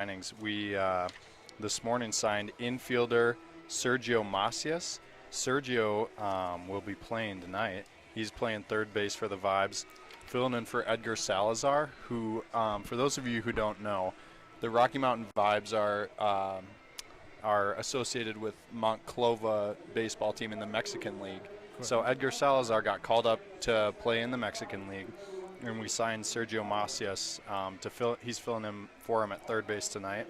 signings. We this morning signed infielder Sergio Macias. Sergio will be playing tonight. He's playing third base for the Vibes, filling in for Edgar Salazar, who, for those of you who don't know, the Rocky Mountain Vibes are associated with Monclova baseball team in the Mexican League. Correct. So Edgar Salazar got called up to play in the Mexican League, and we signed Sergio Macias he's filling in for him at third base tonight.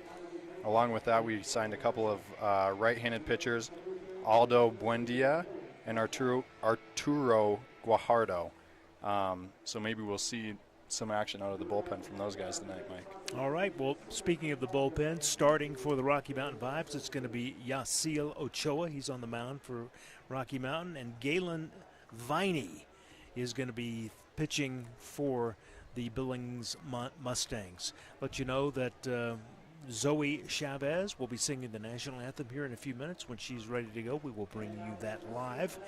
Along with that, we signed a couple of right-handed pitchers, Aldo Buendia and Arturo Guajardo. So maybe we'll see some action out of the bullpen from those guys tonight, Mike. All right, well, speaking of the bullpen, starting for the Rocky Mountain Vibes, it's going to be Yasiel Ochoa. He's on the mound for Rocky Mountain. And Galen Viney is going to be pitching for the Billings Mustangs. Let you know that Zoe Chavez will be singing the national anthem here in a few minutes. When she's ready to go, we will bring you that live.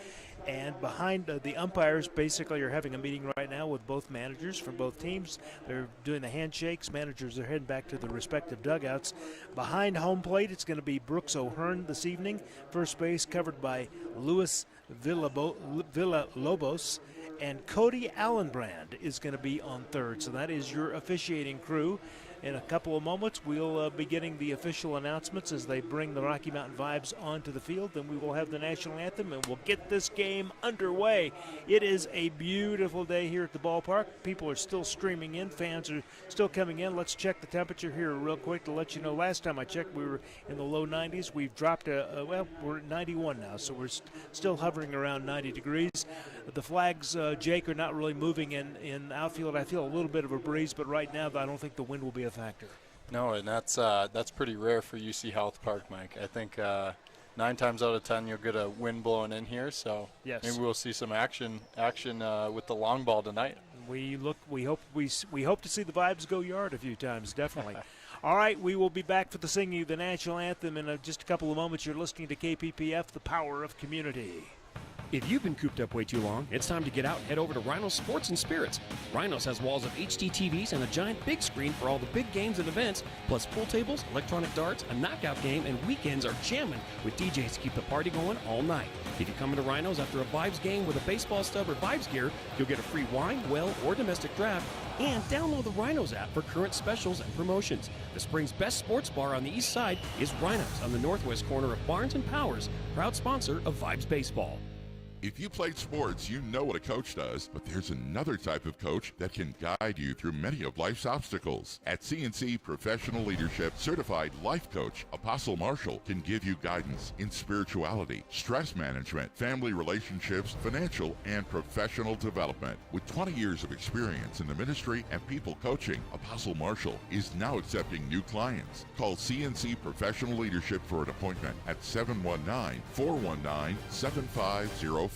And behind the umpires basically are having a meeting right now with both managers from both teams. They're doing the handshakes. Managers are heading back to the respective dugouts. Behind home plate, it's going to be Brooks O'Hearn this evening. First base covered by Luis Villalobos. And Cody Allenbrand is going to be on third. So that is your officiating crew. In a couple of moments, we'll be getting the official announcements as they bring the Rocky Mountain Vibes onto the field. Then we will have the national anthem, and we'll get this game underway. It is a beautiful day here at the ballpark. People are still streaming in. Fans are still coming in. Let's check the temperature here real quick to let you know. Last time I checked, we were in the low 90s. We've dropped, we're at 91 now, so we're still hovering around 90 degrees. The flags, Jake, are not really moving in outfield. I feel a little bit of a breeze, but right now I don't think the wind will be a factor. No, and that's pretty rare for UC Health Park, Mike. I think 9 times out of 10 you'll get a wind blowing in here, so yes. Maybe we'll see some action with the long ball tonight. We hope to see the Vibes go yard a few times, definitely. All right, we will be back for the singing of the national anthem in just a couple of moments. You're listening to KPPF, the power of community. If you've been cooped up way too long, it's time to get out and head over to Rhinos Sports and Spirits. Rhinos has walls of HD TVs and a giant big screen for all the big games and events, plus pool tables, electronic darts, a knockout game, and weekends are jamming with DJs to keep the party going all night. If you come into Rhinos after a Vibes game with a baseball stub or Vibes gear, you'll get a free wine, well, or domestic draft, and download the Rhinos app for current specials and promotions. The spring's best sports bar on the east side is Rhinos on the northwest corner of Barnes and Powers, proud sponsor of Vibes Baseball. If you played sports, you know what a coach does, but there's another type of coach that can guide you through many of life's obstacles. At CNC Professional Leadership, certified life coach Apostle Marshall can give you guidance in spirituality, stress management, family relationships, financial and professional development. With 20 years of experience in the ministry and people coaching, Apostle Marshall is now accepting new clients. Call CNC Professional Leadership for an appointment at 719-419-7505.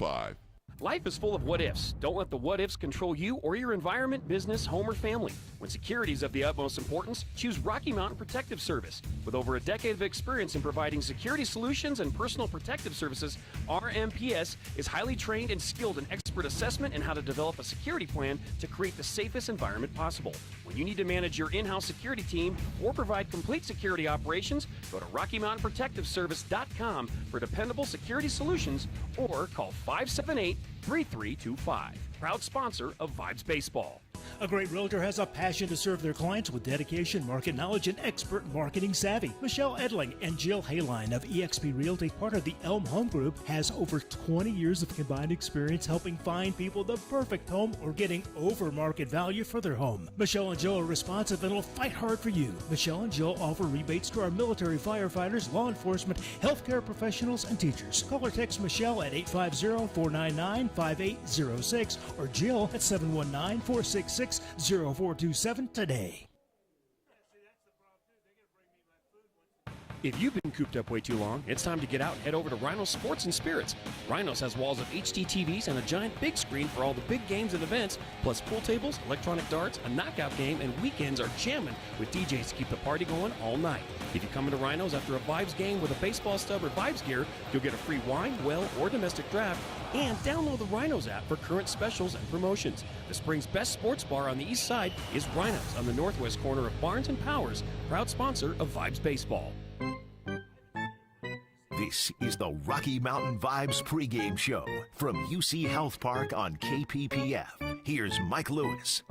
Life is full of what-ifs. Don't let the what-ifs control you or your environment, business, home, or family. When security is of the utmost importance, choose Rocky Mountain Protective Service. With over a decade of experience in providing security solutions and personal protective services, RMPS is highly trained and skilled in expert assessment and how to develop a security plan to create the safest environment possible. When you need to manage your in-house security team or provide complete security operations, go to RockyMountainProtectiveService.com for dependable security solutions or call 578-3325. Proud sponsor of Vibes Baseball. A great realtor has a passion to serve their clients with dedication, market knowledge, and expert marketing savvy. Michelle Edling and Jill Hayline of eXp Realty, part of the Elm Home Group, has over 20 years of combined experience helping find people the perfect home or getting over market value for their home. Michelle and Jill are responsive and will fight hard for you. Michelle and Jill offer rebates to our military firefighters, law enforcement, healthcare professionals, and teachers. Call or text Michelle at 850-499-5806 or Jill at 719-466-0427 today. If you've been cooped up way too long, it's time to get out and head over to Rhinos Sports and Spirits. Rhinos has walls of HD TVs and a giant big screen for all the big games and events, plus pool tables, electronic darts, a knockout game, and weekends are jamming with DJs to keep the party going all night. If you come into Rhinos after a Vibes game with a baseball stub or Vibes gear, you'll get a free wine, well, or domestic draft, and download the Rhinos app for current specials and promotions. The spring's best sports bar on the east side is Rhinos on the northwest corner of Barnes and Powers, proud sponsor of Vibes Baseball. This is the Rocky Mountain Vibes pregame show from UC Health Park on KPPF. Here's Mike Lewis.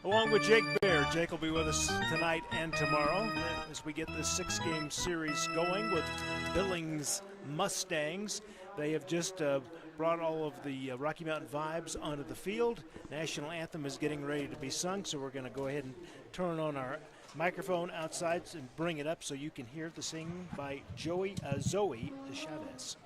Along with Jake Baer. Jake will be with us tonight and tomorrow as we get this 6-game series going with Billings Mustangs. They have just brought all of the Rocky Mountain Vibes onto the field. National anthem is getting ready to be sung, so we're going to go ahead and turn on our microphone outside and bring it up so you can hear the singing by Zoe Chavez.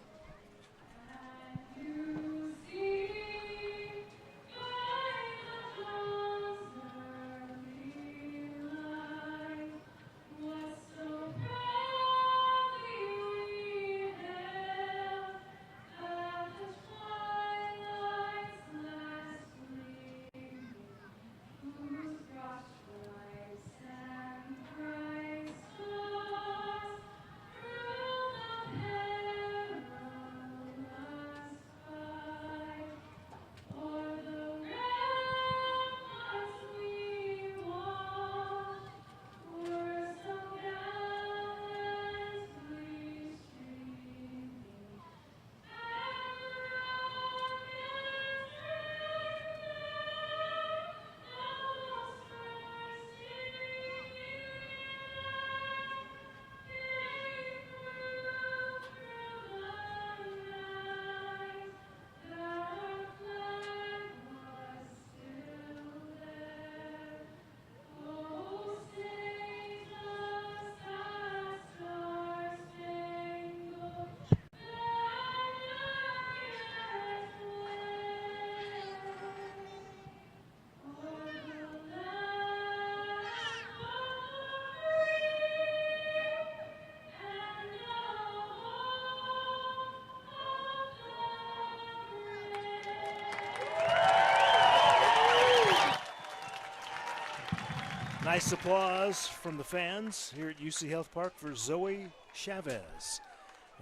Nice applause from the fans here at UC Health Park for Zoe Chavez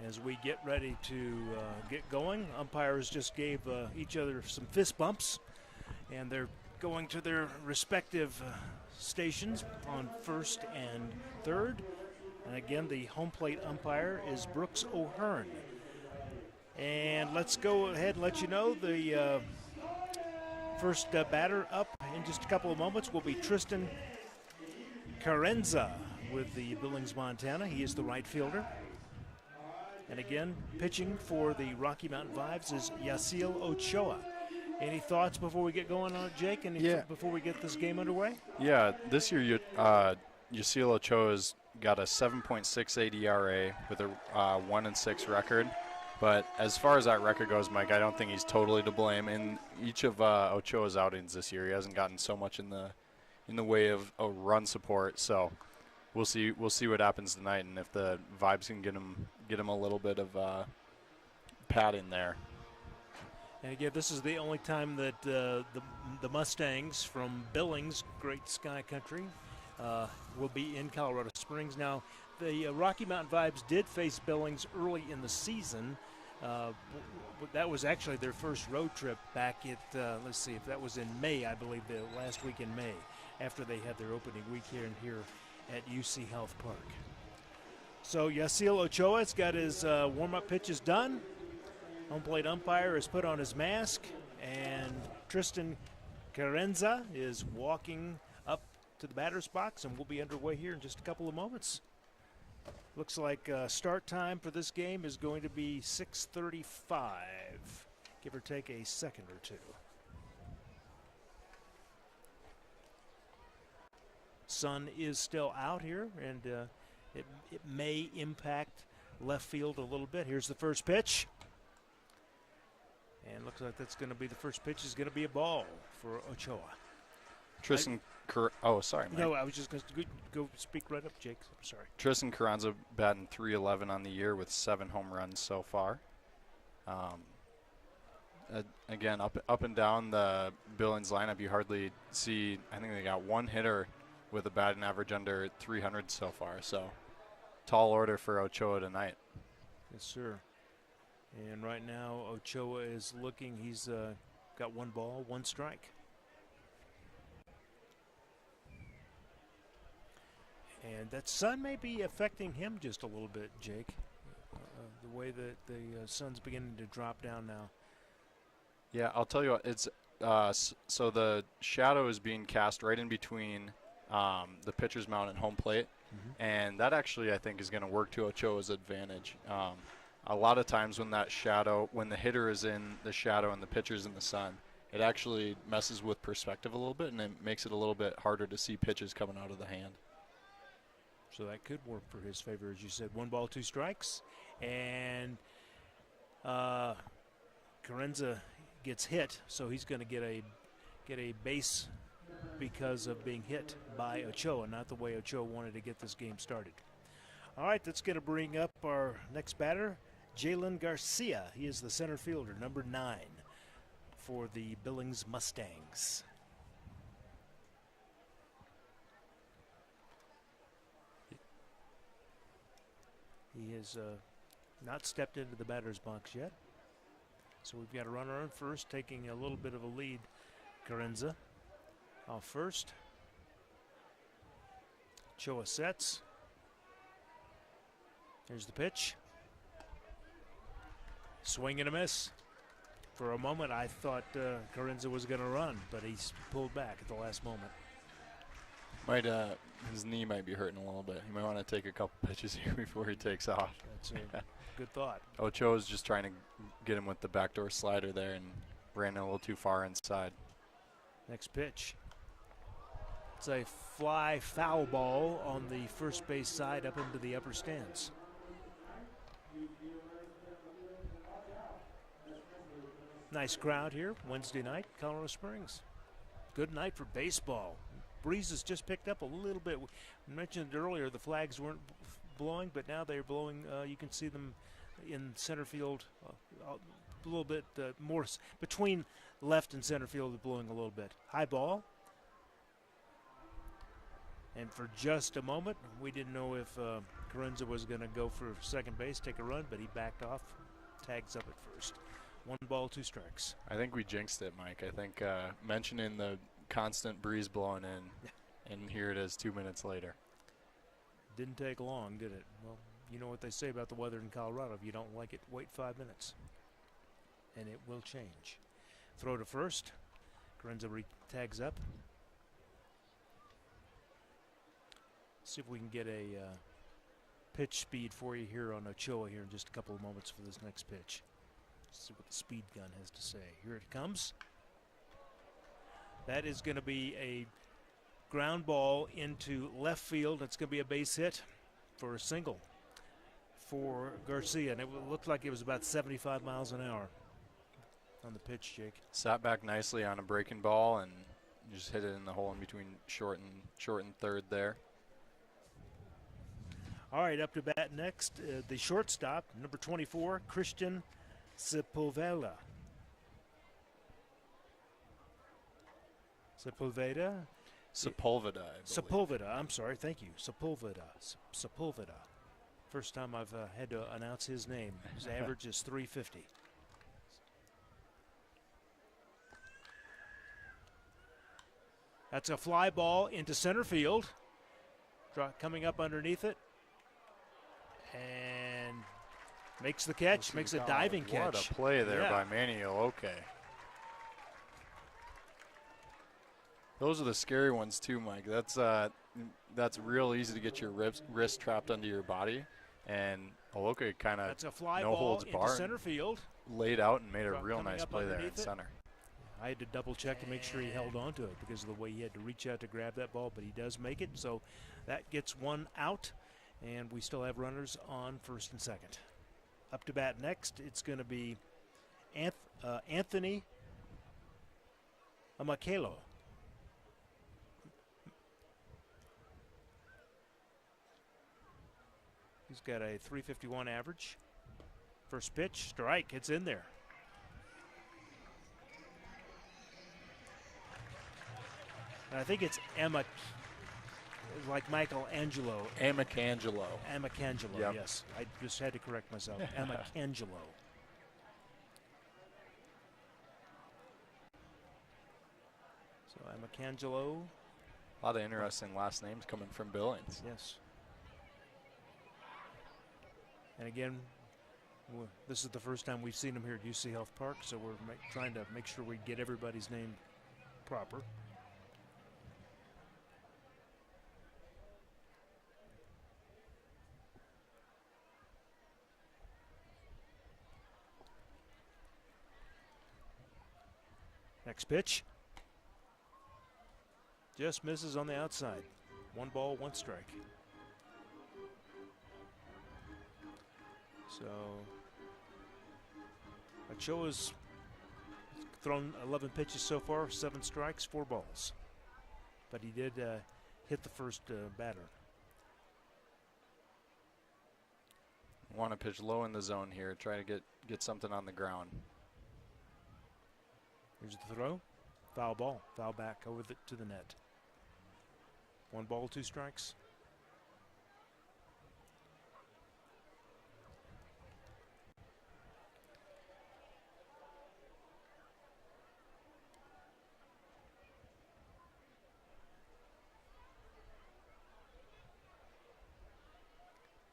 as we get ready to get going. Umpires just gave each other some fist bumps, and they're going to their respective stations on first and third. And again, the home plate umpire is Brooks O'Hearn. And let's go ahead and let you know the first batter up in just a couple of moments will be Tristan Carenza with the Billings, Montana. He is the right fielder. And again, pitching for the Rocky Mountain Vibes is Yasiel Ochoa. Any thoughts before we get going on it, Jake? Before we get this game underway? Yeah, this year Yasiel Ochoa's got a 7.68 ERA with a 1-6 record. But as far as that record goes, Mike, I don't think he's totally to blame. In each of Ochoa's outings this year, he hasn't gotten so much in the way of a run support. So we'll see what happens tonight, and if the Vibes can get him a little bit of pad in there. And again, this is the only time that the Mustangs from Billings, Great Sky Country, will be in Colorado Springs. Now, the Rocky Mountain Vibes did face Billings early in the season. That was actually their first road trip back at, let's see, if that was in May, I believe, the last week in May, after they had their opening weekend here at UC Health Park. So Yasiel Ochoa's got his warm-up pitches done. Home plate umpire has put on his mask, and Tristan Carenza is walking up to the batter's box, and we'll be underway here in just a couple of moments. Looks like start time for this game is going to be 6:35, give or take a second or two. Sun is still out here, and it may impact left field a little bit. Here's the first pitch. And looks like that's going to be the first pitch is going to be a ball for Ochoa. Tristan Oh, sorry, Mike. No, I was just going to go speak right up, Jake. I'm sorry. Tristan Carranza batting .311 on the year with 7 home runs so far. Again, up and down the Billings lineup, you hardly see. I think they got one hitter with a batting average under 300 so far. So, tall order for Ochoa tonight. Yes, sir. And right now, Ochoa is looking. He's got 1 ball, 1 strike. And that sun may be affecting him just a little bit, Jake. The way that the sun's beginning to drop down now. Yeah, I'll tell you what. It's so the shadow is being cast right in between the pitcher's mound and home plate, and that actually I think is going to work to Ochoa's advantage. A lot of times when the hitter is in the shadow and the pitcher's in the sun, it actually messes with perspective a little bit, and it makes it a little bit harder to see pitches coming out of the hand. So that could work for his favor, as you said. 1 ball, 2 strikes, and Carranza gets hit, so he's going to get a base because of being hit by Ochoa, not the way Ochoa wanted to get this game started. All right, that's going to bring up our next batter, Jalen Garcia. He is the center fielder, number 9 for the Billings Mustangs. He has not stepped into the batter's box yet. So we've got a runner on first, taking a little bit of a lead. Carranza off first. Ochoa sets. Here's the pitch. Swing and a miss. For a moment, I thought Carranza was going to run, but he's pulled back at the last moment. His knee might be hurting a little bit. He might want to take a couple pitches here before he takes off. That's a good thought. Ochoa's just trying to get him with the backdoor slider there and ran a little too far inside. Next pitch. It's a fly foul ball on the first base side up into the upper stands. Nice crowd here Wednesday night, Colorado Springs. Good night for baseball. Breeze has just picked up a little bit. We mentioned earlier the flags weren't blowing, but now they're blowing. You can see them in center field a little bit more between left and center field, blowing a little bit. High ball. And for just a moment, we didn't know if Carranza was going to go for second base, take a run, but he backed off, tags up at first. 1 ball, 2 strikes. I think we jinxed it, Mike. I think mentioning the constant breeze blowing in, and here it is 2 minutes later. Didn't take long, did it? Well, you know what they say about the weather in Colorado. If you don't like it, wait 5 minutes, and it will change. Throw to first. Carranza tags up. See if we can get a pitch speed for you here on Ochoa here in just a couple of moments for this next pitch. See what the speed gun has to say. Here it comes. That is going to be a ground ball into left field. It's going to be a base hit for a single for Garcia. And it looked like it was about 75 miles an hour on the pitch, Jake. Sat back nicely on a breaking ball and just hit it in the hole in between short and third there. All right, up to bat next, the shortstop, number 24, Christian Sepulveda. Sepulveda, I'm sorry, thank you. Sepulveda. First time I've had to announce his name. His average is 350. That's a fly ball into center field. Coming up underneath it. And makes the catch, makes a diving catch. What a play there by Manny Oloke. Those are the scary ones too, Mike. That's real easy to get your wrist trapped under your body, and Oloke kind of that's a fly no ball holds into barred, center field. laid out and made a real nice play there in center. I had to double check to make sure he held on to it because of the way he had to reach out to grab that ball, but he does make it. So that gets 1 out, and we still have runners on first and second. Up to bat next, it's going to be Anthony Amakelo. He's got a .351 average. First pitch, strike, it's in there. And I think it's Emma, like Michelangelo. Amicangelo. Amicangelo, Yep. yes. I just had to correct myself. Amicangelo. So Amicangelo, A lot of interesting last names coming from Billings. yes. And again, this is the first time we've seen him here at UC Health Park, so we're trying to make sure we get everybody's name proper. Next pitch. Just misses on the outside. 1 ball, 1 strike. So Ochoa's thrown 11 pitches so far, 7 strikes, 4 balls. But he did hit the first batter. Want to pitch low in the zone here, try to get something on the ground. Here's the throw. Foul ball. Foul back over to the net. 1 ball, 2 strikes.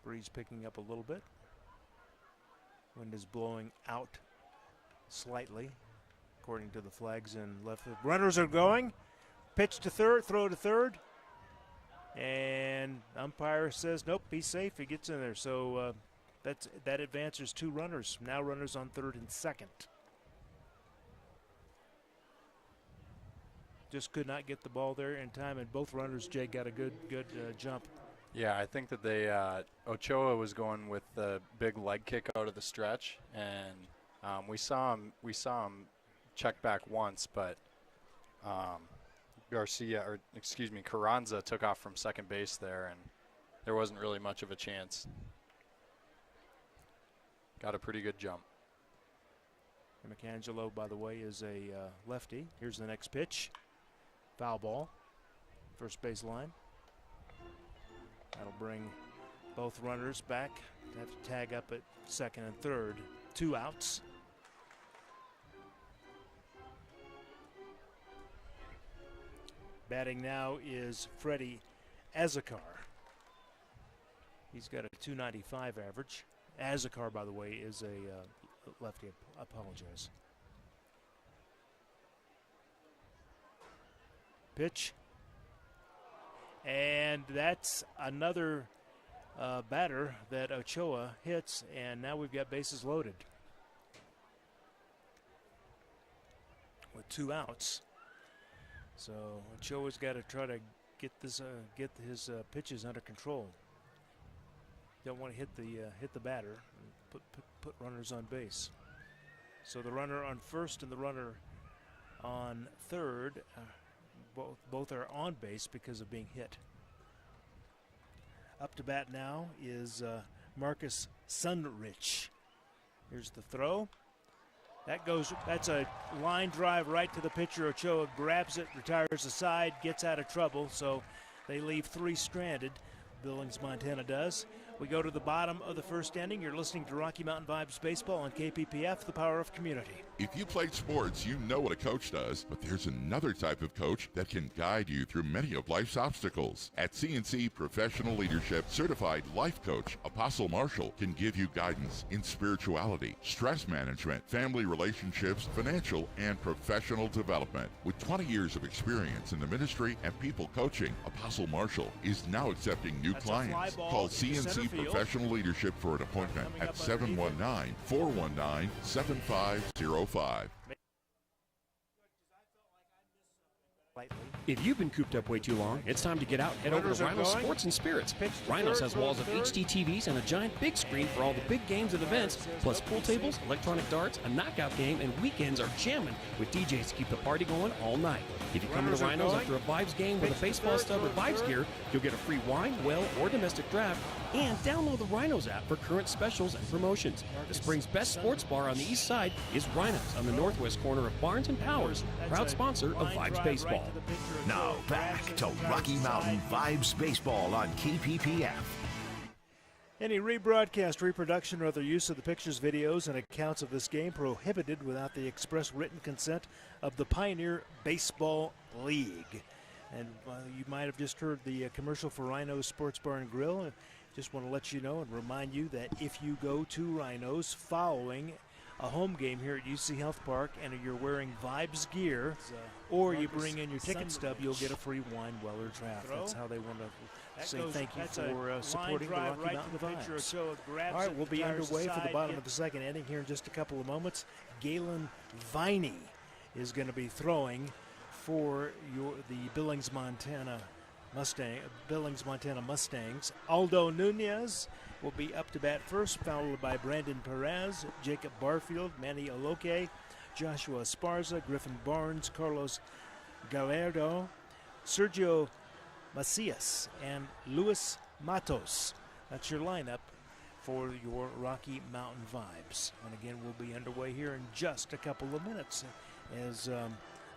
Breeze picking up a little bit. Wind is blowing out slightly, according to the flags in left. Runners are going. Pitch to third, throw to third. And umpire says, nope, he's safe. He gets in there. So that advances 2 runners. Now runners on third and second. Just could not get the ball there in time, and both runners, Jay, got a good jump. Yeah, I think that they Ochoa was going with the big leg kick out of the stretch, and we saw him check back once, but Carranza took off from second base there, and there wasn't really much of a chance. Got a pretty good jump. Michelangelo, by the way, is a lefty. Here's the next pitch. Foul ball. First base line. That'll bring both runners back. Have to tag up at second and third. 2 outs. Batting now is Freddie Azakar. He's got a .295 average. Azakar, by the way, is a lefty. I apologize. Pitch. And that's another batter that Ochoa hits, and now we've got bases loaded with 2 outs. So Ochoa's got to try to get his pitches under control. Don't want to hit the batter and put runners on base. So the runner on first and the runner on third. Both are on base because of being hit. Up to bat now is Marcus Sunrich. Here's the throw. That's a line drive right to the pitcher. Ochoa grabs it, retires aside, gets out of trouble. So they leave 3 stranded. Billings, Montana does. We go to the bottom of the first inning. You're listening to Rocky Mountain Vibes Baseball on KPPF, the power of community. If you played sports, you know what a coach does, but there's another type of coach that can guide you through many of life's obstacles. At CNC Professional Leadership, certified life coach Apostle Marshall can give you guidance in spirituality, stress management, family relationships, financial and professional development. With 20 years of experience in the ministry and people coaching, Apostle Marshall is now accepting new clients. Call CNC Professional Leadership for an appointment at 719-419-7505. If you've been cooped up way too long, it's time to get out. Head over Runners to are Rhinos going. Sports and Spirits. Pitch to Rhinos third, has throw walls to of third. HD TVs and a giant big screen for all the big games and events, plus pool tables, electronic darts, a knockout game, and weekends are jamming with DJs to keep the party going all night. If you come to Runners are Rhinos going. after a Vibes game with Pitch a to baseball third, stub or throw to Vibes third. gear, you'll get a free wine, well, or domestic draft, and download the Rhinos app for current specials and promotions. The spring's best sports bar on the east side is Rhinos on the northwest corner of Barnes and Powers, proud sponsor of Vibes Baseball. Now back to Rocky Mountain Vibes Baseball on KPPF. Any rebroadcast, reproduction, or other use of the pictures, videos, and accounts of this game prohibited without the express written consent of the Pioneer Baseball League. And you might have just heard the commercial for Rhino's Sports Bar and Grill. Just want to let you know and remind you that if you go to Rhino's following a home game here at UC Health Park and you're wearing Vibes gear, or you bring in your ticket stub, you'll get a free wine, well, or draft. That's how they want to say thank you for supporting the Rocky Mountain Vibes. All right, we'll be underway for the bottom of the second inning here in just a couple of moments. Galen Viney is going to be throwing for the Billings, Montana Mustangs. Aldo Nunez will be up to bat first, followed by Brandon Perez, Jacob Barfield, Manny Oloke, Joshua Esparza, Griffin Barnes, Carlos Gallardo, Sergio Macias, and Luis Matos. That's your lineup for your Rocky Mountain Vibes. And again, we'll be underway here in just a couple of minutes as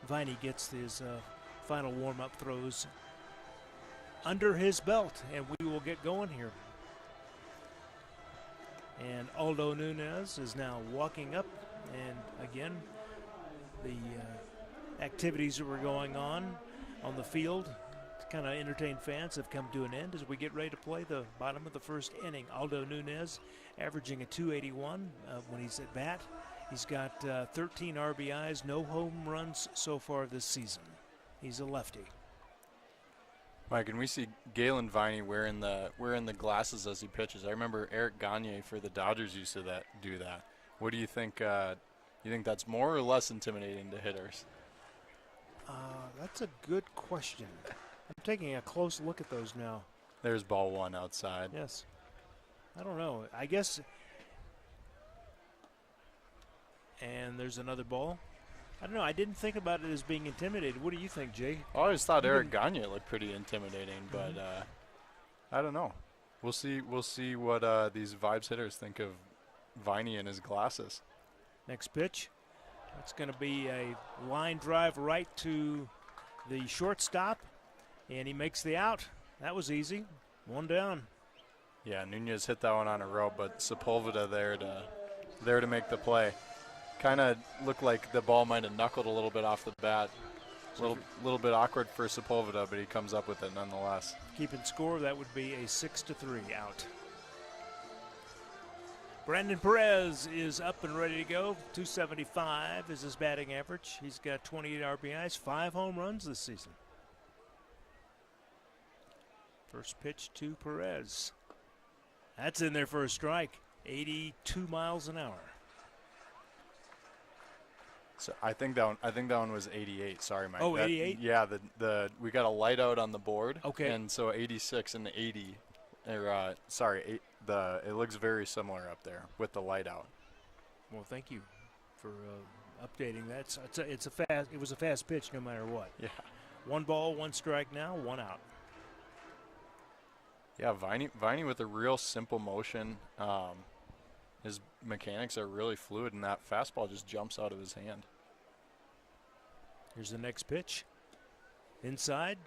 Viney gets his final warm-up throws under his belt, and we will get going here. And Aldo Nunez is now walking up, and again, the activities that were going on the field to kind of entertain fans have come to an end as we get ready to play the bottom of the first inning. Aldo Nunez averaging a 281 when he's at bat. He's got 13 RBIs, no home runs so far this season. He's a lefty. Mike, and we see Galen Viney wearing the glasses as he pitches. I remember Eric Gagne for the Dodgers used to do that. What do you think? You think that's more or less intimidating to hitters? That's a good question. I'm taking a close look at those now. There's ball one outside. Yes. I don't know. I guess. And there's another ball. I don't know. I didn't think about it as being intimidated. What do you think, Jay? I always thought Eric Gagne looked pretty intimidating, but I don't know. We'll see what these Vibes hitters think of Viney and his glasses. Next pitch. That's going to be a line drive right to the shortstop, and he makes the out. That was easy. One down. Yeah, Nunez hit that one on a rope, but Sepulveda there to make the play. Kind of looked like the ball might have knuckled a little bit off the bat. Little bit awkward for Sepulveda, but he comes up with it nonetheless. Keeping score, that would be a 6-3 out. Brandon Perez is up and ready to go. 275 is his batting average. He's got 28 RBIs, 5 home runs this season. First pitch to Perez. That's in there for a strike. 82 miles an hour. So I think that one was 88. Sorry, Mike. Oh, 88? Yeah, we got a light out on the board. Okay. And so 86 and 80, it looks very similar up there with the light out. Well, thank you for updating that. It was a fast pitch no matter what. Yeah. 1 ball, 1 strike now, 1 out. Yeah, Viney with a real simple motion. His mechanics are really fluid, and that fastball just jumps out of his hand. Here's the next pitch. Inside.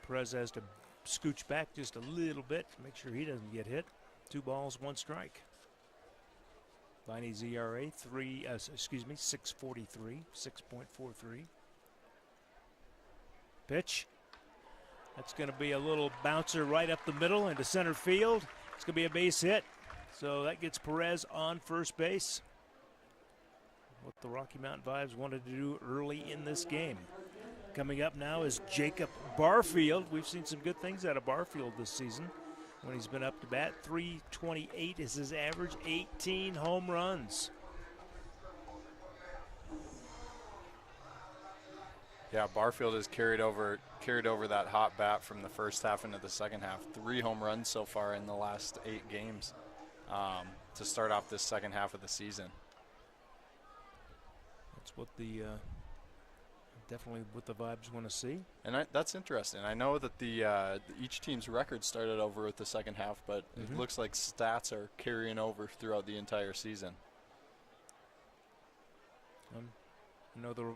Perez has to scooch back just a little bit to make sure he doesn't get hit. 2 balls, 1 strike. Viney's ERA 6.43, 6.43. Pitch. That's going to be a little bouncer right up the middle into center field. It's going to be a base hit. So that gets Perez on first base. What the Rocky Mountain Vibes wanted to do early in this game. Coming up now is Jacob Barfield. We've seen some good things out of Barfield this season when he's been up to bat. 328 is his average, 18 home runs. Yeah, Barfield has carried over that hot bat from the first half into the second half. 3 home runs so far in the last 8 games to start off this second half of the season. That's what the definitely what the Vibes want to see. And that's interesting. I know that each team's record started over with the second half, but it looks like stats are carrying over throughout the entire season. I know the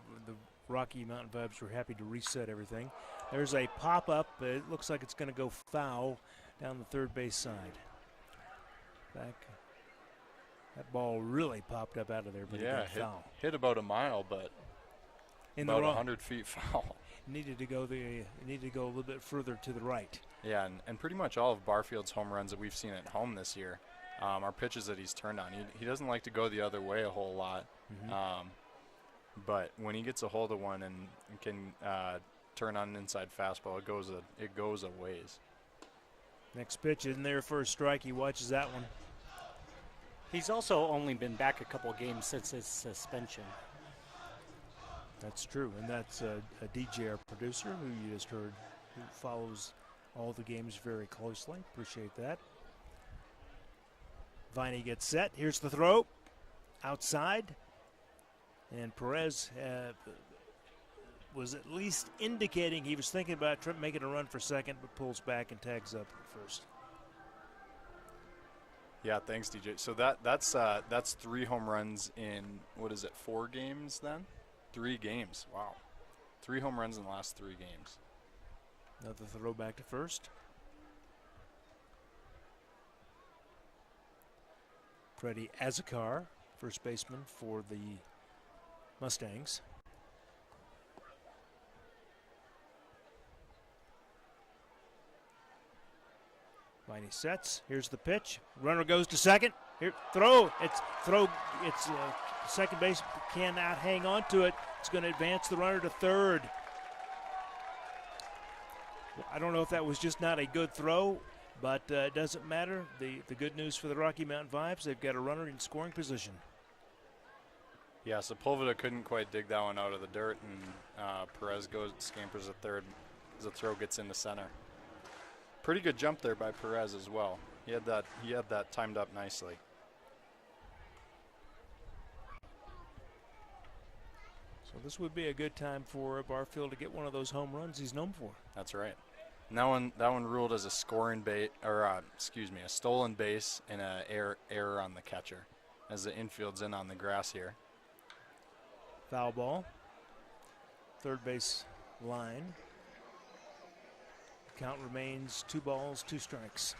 Rocky Mountain Vibes were happy to reset everything. There's a pop-up. It looks like it's going to go foul down the third base side. Back. That ball really popped up out of there, but it went foul. Hit about a mile, but in about the 100 feet foul. Needed to go a little bit further to the right. Yeah, and pretty much all of Barfield's home runs that we've seen at home this year are pitches that he's turned on. He doesn't like to go the other way a whole lot. But when he gets a hold of one and can turn on an inside fastball, it goes a ways. Next pitch in there for a strike. He watches that one. He's also only been back a couple games since his suspension. That's true, and that's a DJ, our producer, who you just heard, who follows all the games very closely. Appreciate that. Viney gets set. Here's the throw. Outside. And Perez was at least indicating he was thinking about making a run for second, but pulls back and tags up at first. Yeah, thanks, DJ. So that's 3 home runs in, 4 games then? 3 games. Wow. 3 home runs in the last 3 games. Another throw back to first. Freddie Azakar, first baseman for the Mustangs. Viney sets. Here's the pitch. Runner goes to second. Here, throw. It's second base cannot hang on to it. It's going to advance the runner to third. I don't know if that was just not a good throw, but it doesn't matter. The good news for the Rocky Mountain Vibes, they've got a runner in scoring position. Yeah, Sepulveda couldn't quite dig that one out of the dirt, and Perez scampers at third as the throw gets into center. Pretty good jump there by Perez as well. He had that timed up nicely. So this would be a good time for Barfield to get one of those home runs he's known for. That's right. And that one ruled as a scoring base, or a stolen base and an error on the catcher, as the infield's in on the grass here. Foul ball. Third base line. Count remains 2 balls, 2 strikes.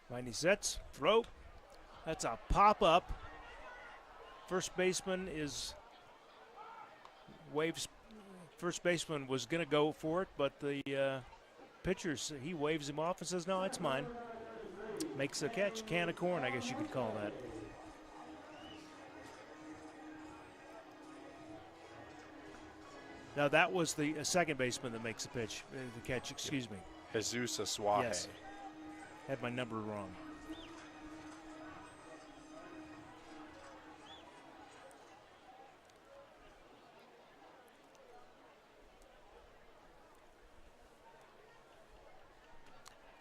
Viney sets, throw. That's a pop-up. First baseman waves. First baseman was going to go for it, but the pitcher, he waves him off and says, no, it's mine. Makes a catch. Can of corn, I guess you could call that. Now, that was the second baseman that makes the catch, excuse me. Jesus Suave. Yes. Had my number wrong.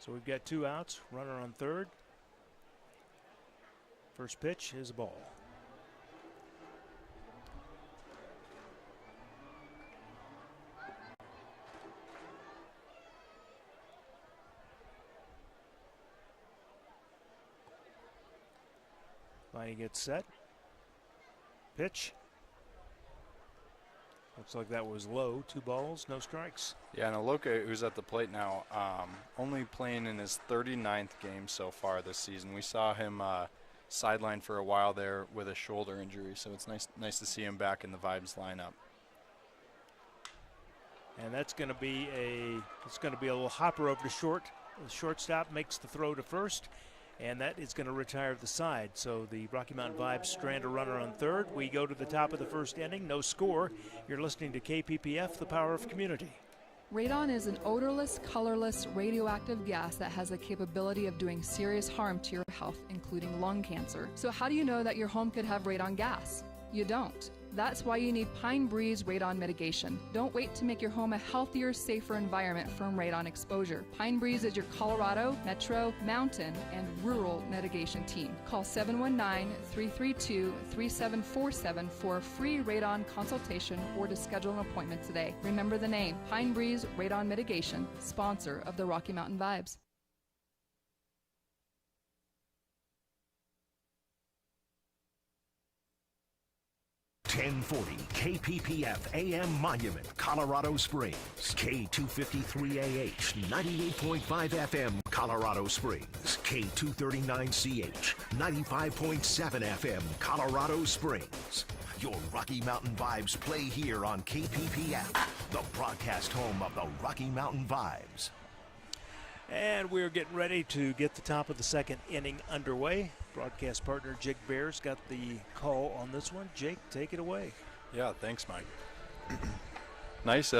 So we've got 2 outs, runner on third. First pitch is a ball. Viney gets set. Pitch. Looks like that was low. 2 balls, no strikes. Yeah, and Aloka, who's at the plate now, only playing in his 39th game so far this season. We saw him sidelined for a while there with a shoulder injury, so it's nice to see him back in the Vibes lineup. And that's going to be a little hopper over to short. The shortstop makes the throw to first, and that is going to retire the side. So the Rocky Mountain Vibes strand a runner on third. We go to the top of the first inning, no score. You're listening to KPPF, the power of community. Radon is an odorless, colorless, radioactive gas that has the capability of doing serious harm to your health, including lung cancer. So how do you know that your home could have radon gas? You don't. That's why you need Pine Breeze Radon Mitigation. Don't wait to make your home a healthier, safer environment from radon exposure. Pine Breeze is your Colorado, Metro, Mountain, and Rural mitigation team. Call 719-332-3747 for a free radon consultation or to schedule an appointment today. Remember the name, Pine Breeze Radon Mitigation, sponsor of the Rocky Mountain Vibes. .1040 KPPF AM Monument, Colorado Springs. K253AH, 98.5 FM, Colorado Springs. K239CH, 95.7 FM, Colorado Springs. Your Rocky Mountain Vibes play here on KPPF, the broadcast home of the Rocky Mountain Vibes. And we're getting ready to get the top of the second inning underway. Broadcast partner Jake Bear's got the call on this one. Jake, take it away. Yeah, thanks, Mike. Nice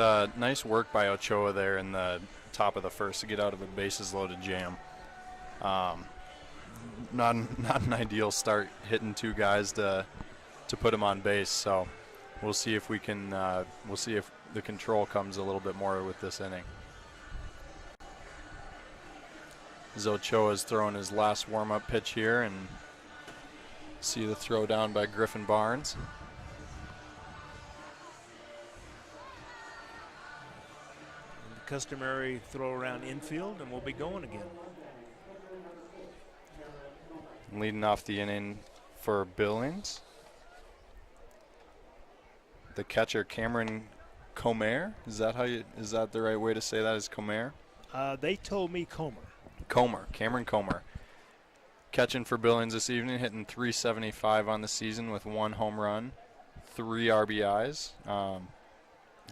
work by Ochoa there in the top of the first to get out of a bases-loaded jam. Not an ideal start, hitting two guys to put him on base. So we'll see if we can. We'll see if the control comes a little bit more with this inning. Ochoa's throwing his last warm-up pitch here, and see the throw down by Griffin Barnes. And the customary throw around infield, and we'll be going again. Leading off the inning for Billings, the catcher Cameron Comer. Is that the right way to say that? Is Comer? They told me Comer. Cameron Comer. Catching for Billings this evening, hitting .375 on the season with 1 home run, 3 RBIs.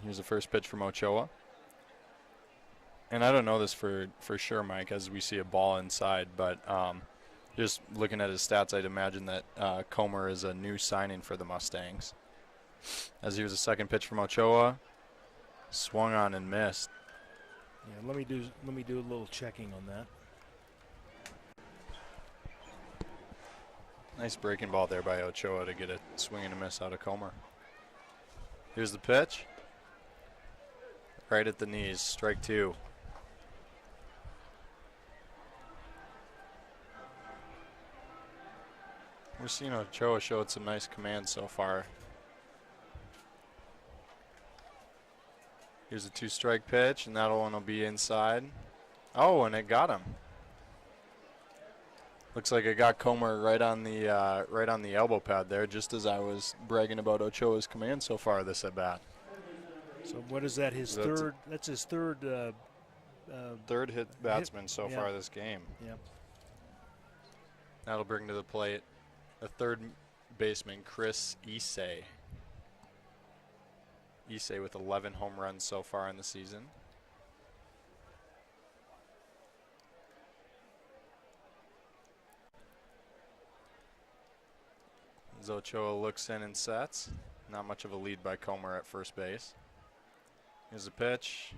Here's the first pitch from Ochoa. And I don't know this for sure, Mike, as we see a ball inside, but just looking at his stats, I'd imagine that Comer is a new signing for the Mustangs. As here's a second pitch from Ochoa. Swung on and missed. Yeah, let me do a little checking on that. Nice breaking ball there by Ochoa to get a swing and a miss out of Comer. Here's the pitch. Right at the knees, strike 2. We're seeing Ochoa showed some nice command so far. Here's a 2-strike pitch, and that one will be inside. Oh, and it got him. Looks like it got Comer right on the elbow pad there, just as I was bragging about Ochoa's command so far this at bat. So what is that? That's his third. Third hit batsman so far this game. Yep. That'll bring to the plate the third baseman, Chris Issei. Issei with 11 home runs so far in the season. As Ochoa looks in and sets. Not much of a lead by Comer at first base. Here's a pitch.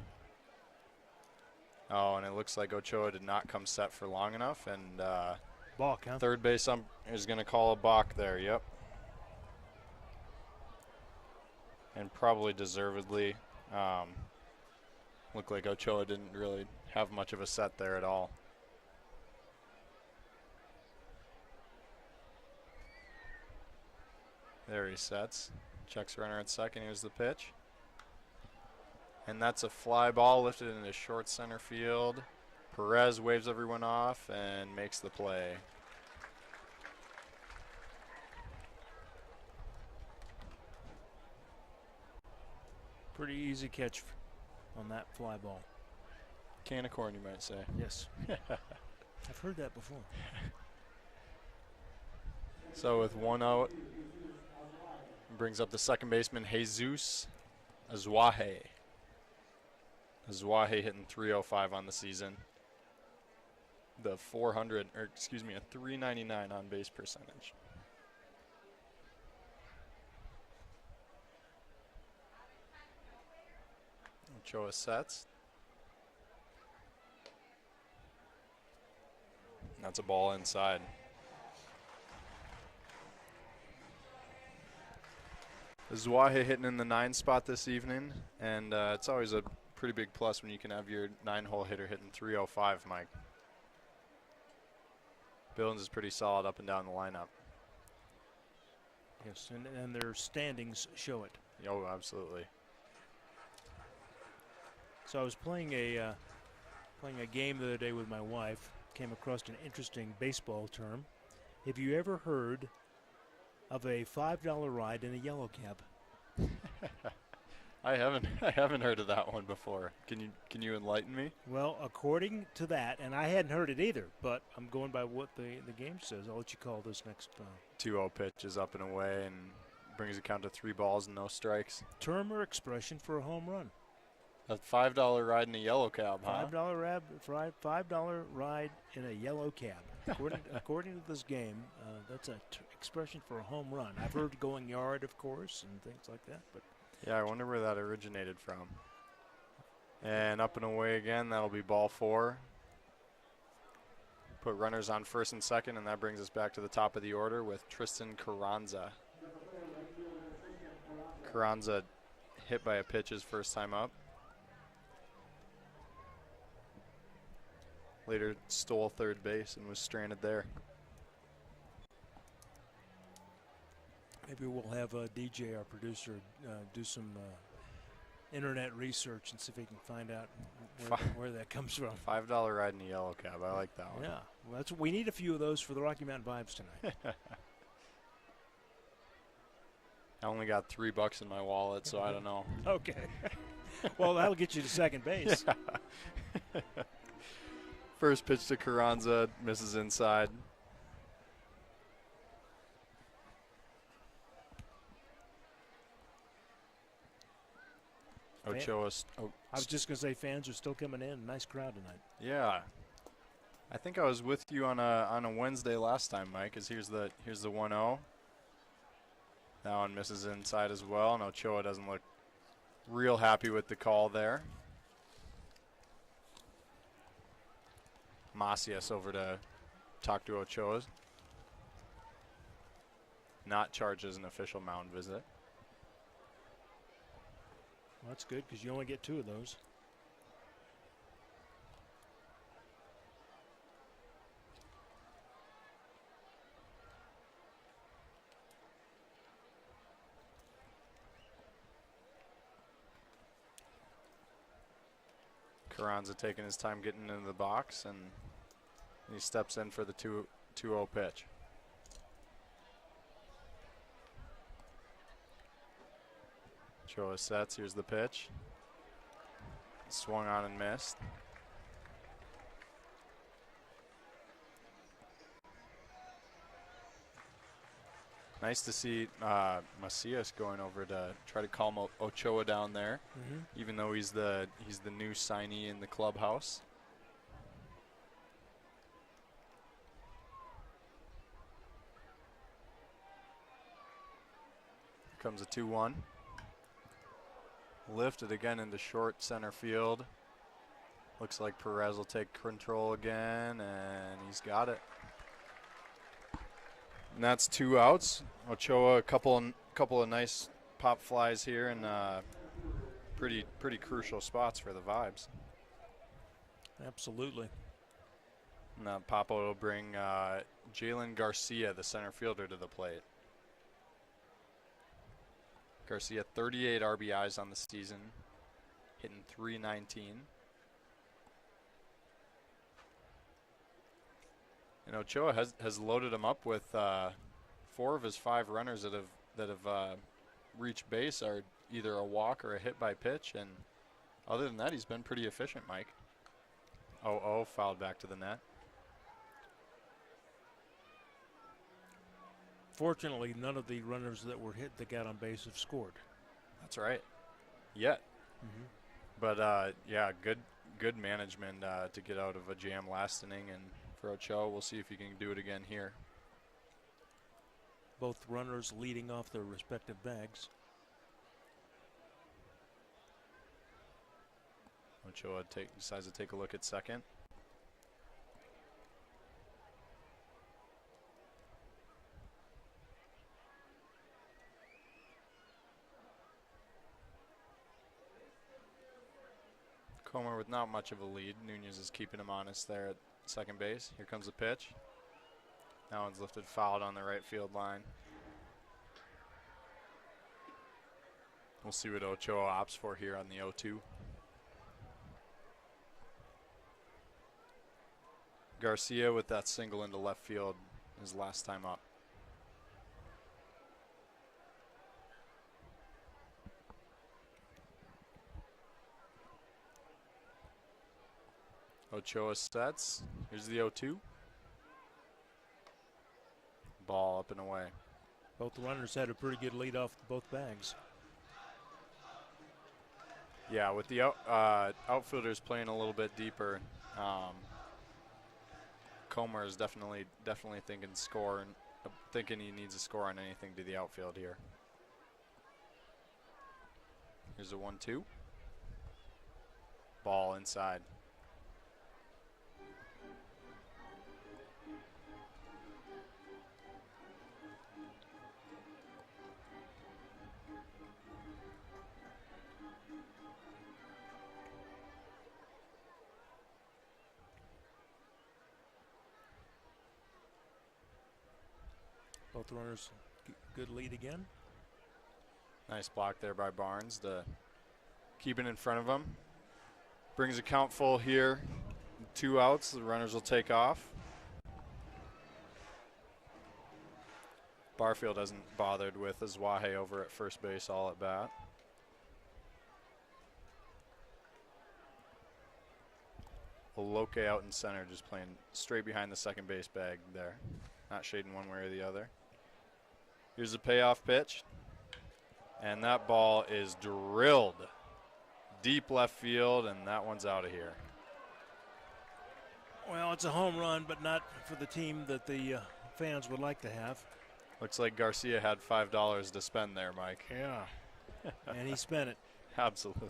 Oh, and it looks like Ochoa did not come set for long enough, and balk, huh? Third base is going to call a balk there. Yep. And probably deservedly. Looked like Ochoa didn't really have much of a set there at all. There he sets. Checks runner at second. Here's the pitch. And that's a fly ball lifted into short center field. Perez waves everyone off and makes the play. Pretty easy catch on that fly ball. Can of corn, you might say. Yes. I've heard that before. So with 1 out, brings up the second baseman, Jesus Azuaje. Azuaje hitting .305 on the season. the 400, or excuse me, a 399 on base percentage. Ochoa sets. That's a ball inside. Zwahe hitting in the 9 spot this evening, and it's always a pretty big plus when you can have your 9-hole hitter hitting 305, Mike. Billings is pretty solid up and down the lineup. Yes, and their standings show it. Oh, absolutely. So I was playing a game the other day with my wife. Came across an interesting baseball term. Have you ever heard of a $5 ride in a yellow cab? I haven't heard of that one before. Can you enlighten me? Well, according to that, and I hadn't heard it either, but I'm going by what the game says. I'll let you call this next 2-0 pitch is up and away and brings the count to 3 balls and no strikes. term or expression for a home run. A $5 ride in a yellow cab, huh? $5 ride in a yellow cab. According to this game, that's an expression for a home run. I've heard going yard, of course, and things like that. But yeah, I wonder where that originated from. And up and away again, that'll be ball 4. Put runners on first and second, and that brings us back to the top of the order with Tristan Carranza. Carranza hit by a pitch his first time up. Later stole third base and was stranded there. maybe we'll have DJ, our producer, do some internet research and see if he can find out where that comes from. $5 ride in a yellow cab. I like that one. Yeah, well, we need a few of those for the Rocky Mountain Vibes tonight. I only got $3 in my wallet, so I don't know. Okay. Well, that'll get you to second base. Yeah. First pitch to Carranza, misses inside. Ochoa. I was just going to say fans are still coming in. Nice crowd tonight. Yeah. I think I was with you on a Wednesday last time, Mike, as here's the 1-0. That one misses inside as well, and Ochoa doesn't look real happy with the call there. Macias over to talk to Ochoa. Not charged as an official mound visit. Well, that's good because you only get 2 of those. Carranza taking his time getting into the box, and he steps in for the 2-0 pitch. Ochoa sets. Here's the pitch. Swung on and missed. Nice to see Macias going over to try to calm Ochoa down there, even though he's the new signee in the clubhouse. Here comes a 2-1. Lifted again into short center field. Looks like Perez will take control again, and he's got it. And that's 2 outs. Ochoa, a couple of nice pop flies here, and pretty crucial spots for the Vibes. Absolutely. And Papa will bring Jalen Garcia, the center fielder, to the plate. Garcia, 38 RBIs on the season, hitting .319. And Ochoa has loaded him up with 4 of his 5 runners that have reached base are either a walk or a hit by pitch, and other than that, he's been pretty efficient, Mike. 0-0, fouled back to the net. Fortunately, none of the runners that were hit that got on base have scored. That's right. Yet. But yeah, good management to get out of a jam last inning and for Ochoa. We'll see if he can do it again here. Both runners leading off their respective bags. Ochoa decides to take a look at second. Comer with not much of a lead. Nunez is keeping him honest there at second base. Here comes the pitch. That one's lifted, fouled on the right field line. We'll see what Ochoa opts for here on the 0-2. Garcia with that single into left field his last time up. Ochoa sets. Here's the 0-2. Ball up and away. Both runners had a pretty good lead off both bags. Yeah, with the outfielders playing a little bit deeper, Comer is definitely thinking score and thinking he needs a score on anything to the outfield here. Here's a 1-2. Ball inside. Both runners, good lead again. Nice block there by Barnes to keep it in front of him. Brings a count full here. 2 outs, the runners will take off. Barfield hasn't bothered with Azwahe over at first base all at bat. Oloke out in center, just playing straight behind the second base bag there. Not shading one way or the other. Here's the payoff pitch. And that ball is drilled deep left field, and that one's out of here. Well, it's a home run, but not for the team that the fans would like to have. Looks like Garcia had $5 to spend there, Mike. Yeah. And he spent it. Absolutely.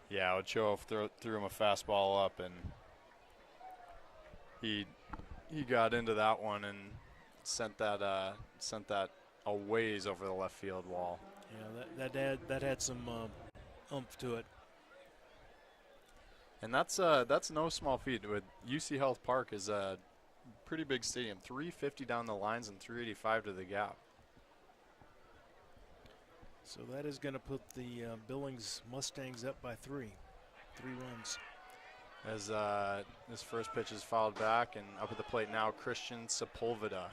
Yeah, Ochoa threw him a fastball up, and he got into that one and sent that a ways over the left field wall. Yeah, that had some oomph to it. And that's no small feat. With UC Health Park is a pretty big stadium, 350 down the lines and 385 to the gap. So that is going to put the Billings Mustangs up by 3 runs. As this first pitch is fouled back, and up at the plate now, Christian Sepulveda.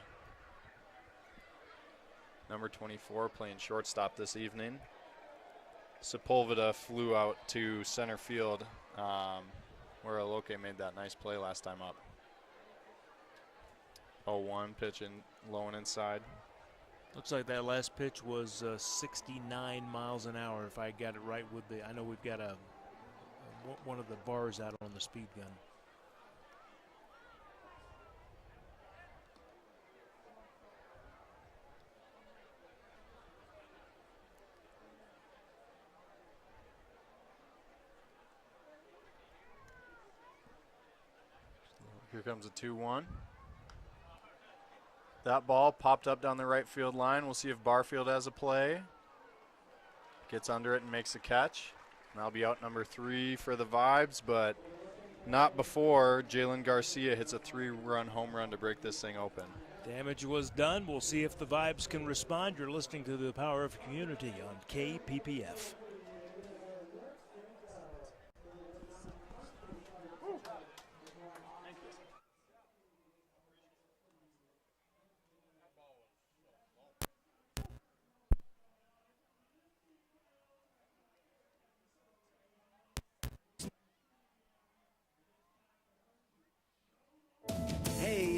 Number 24 playing shortstop this evening. Sepulveda flew out to center field where Oloke made that nice play last time up. 0-1 pitch in low and inside. Looks like that last pitch was 69 miles an hour, if I got it right with I know we've got one of the bars out on the speed gun. Here comes a 2-1. That ball popped up down the right field line. We'll see if Barfield has a play. Gets under it and makes a catch. And that'll be out number 3 for the Vibes, but not before Jalen Garcia hits a 3-run home run to break this thing open. Damage was done. We'll see if the Vibes can respond. You're listening to the Power of Community on KPPF.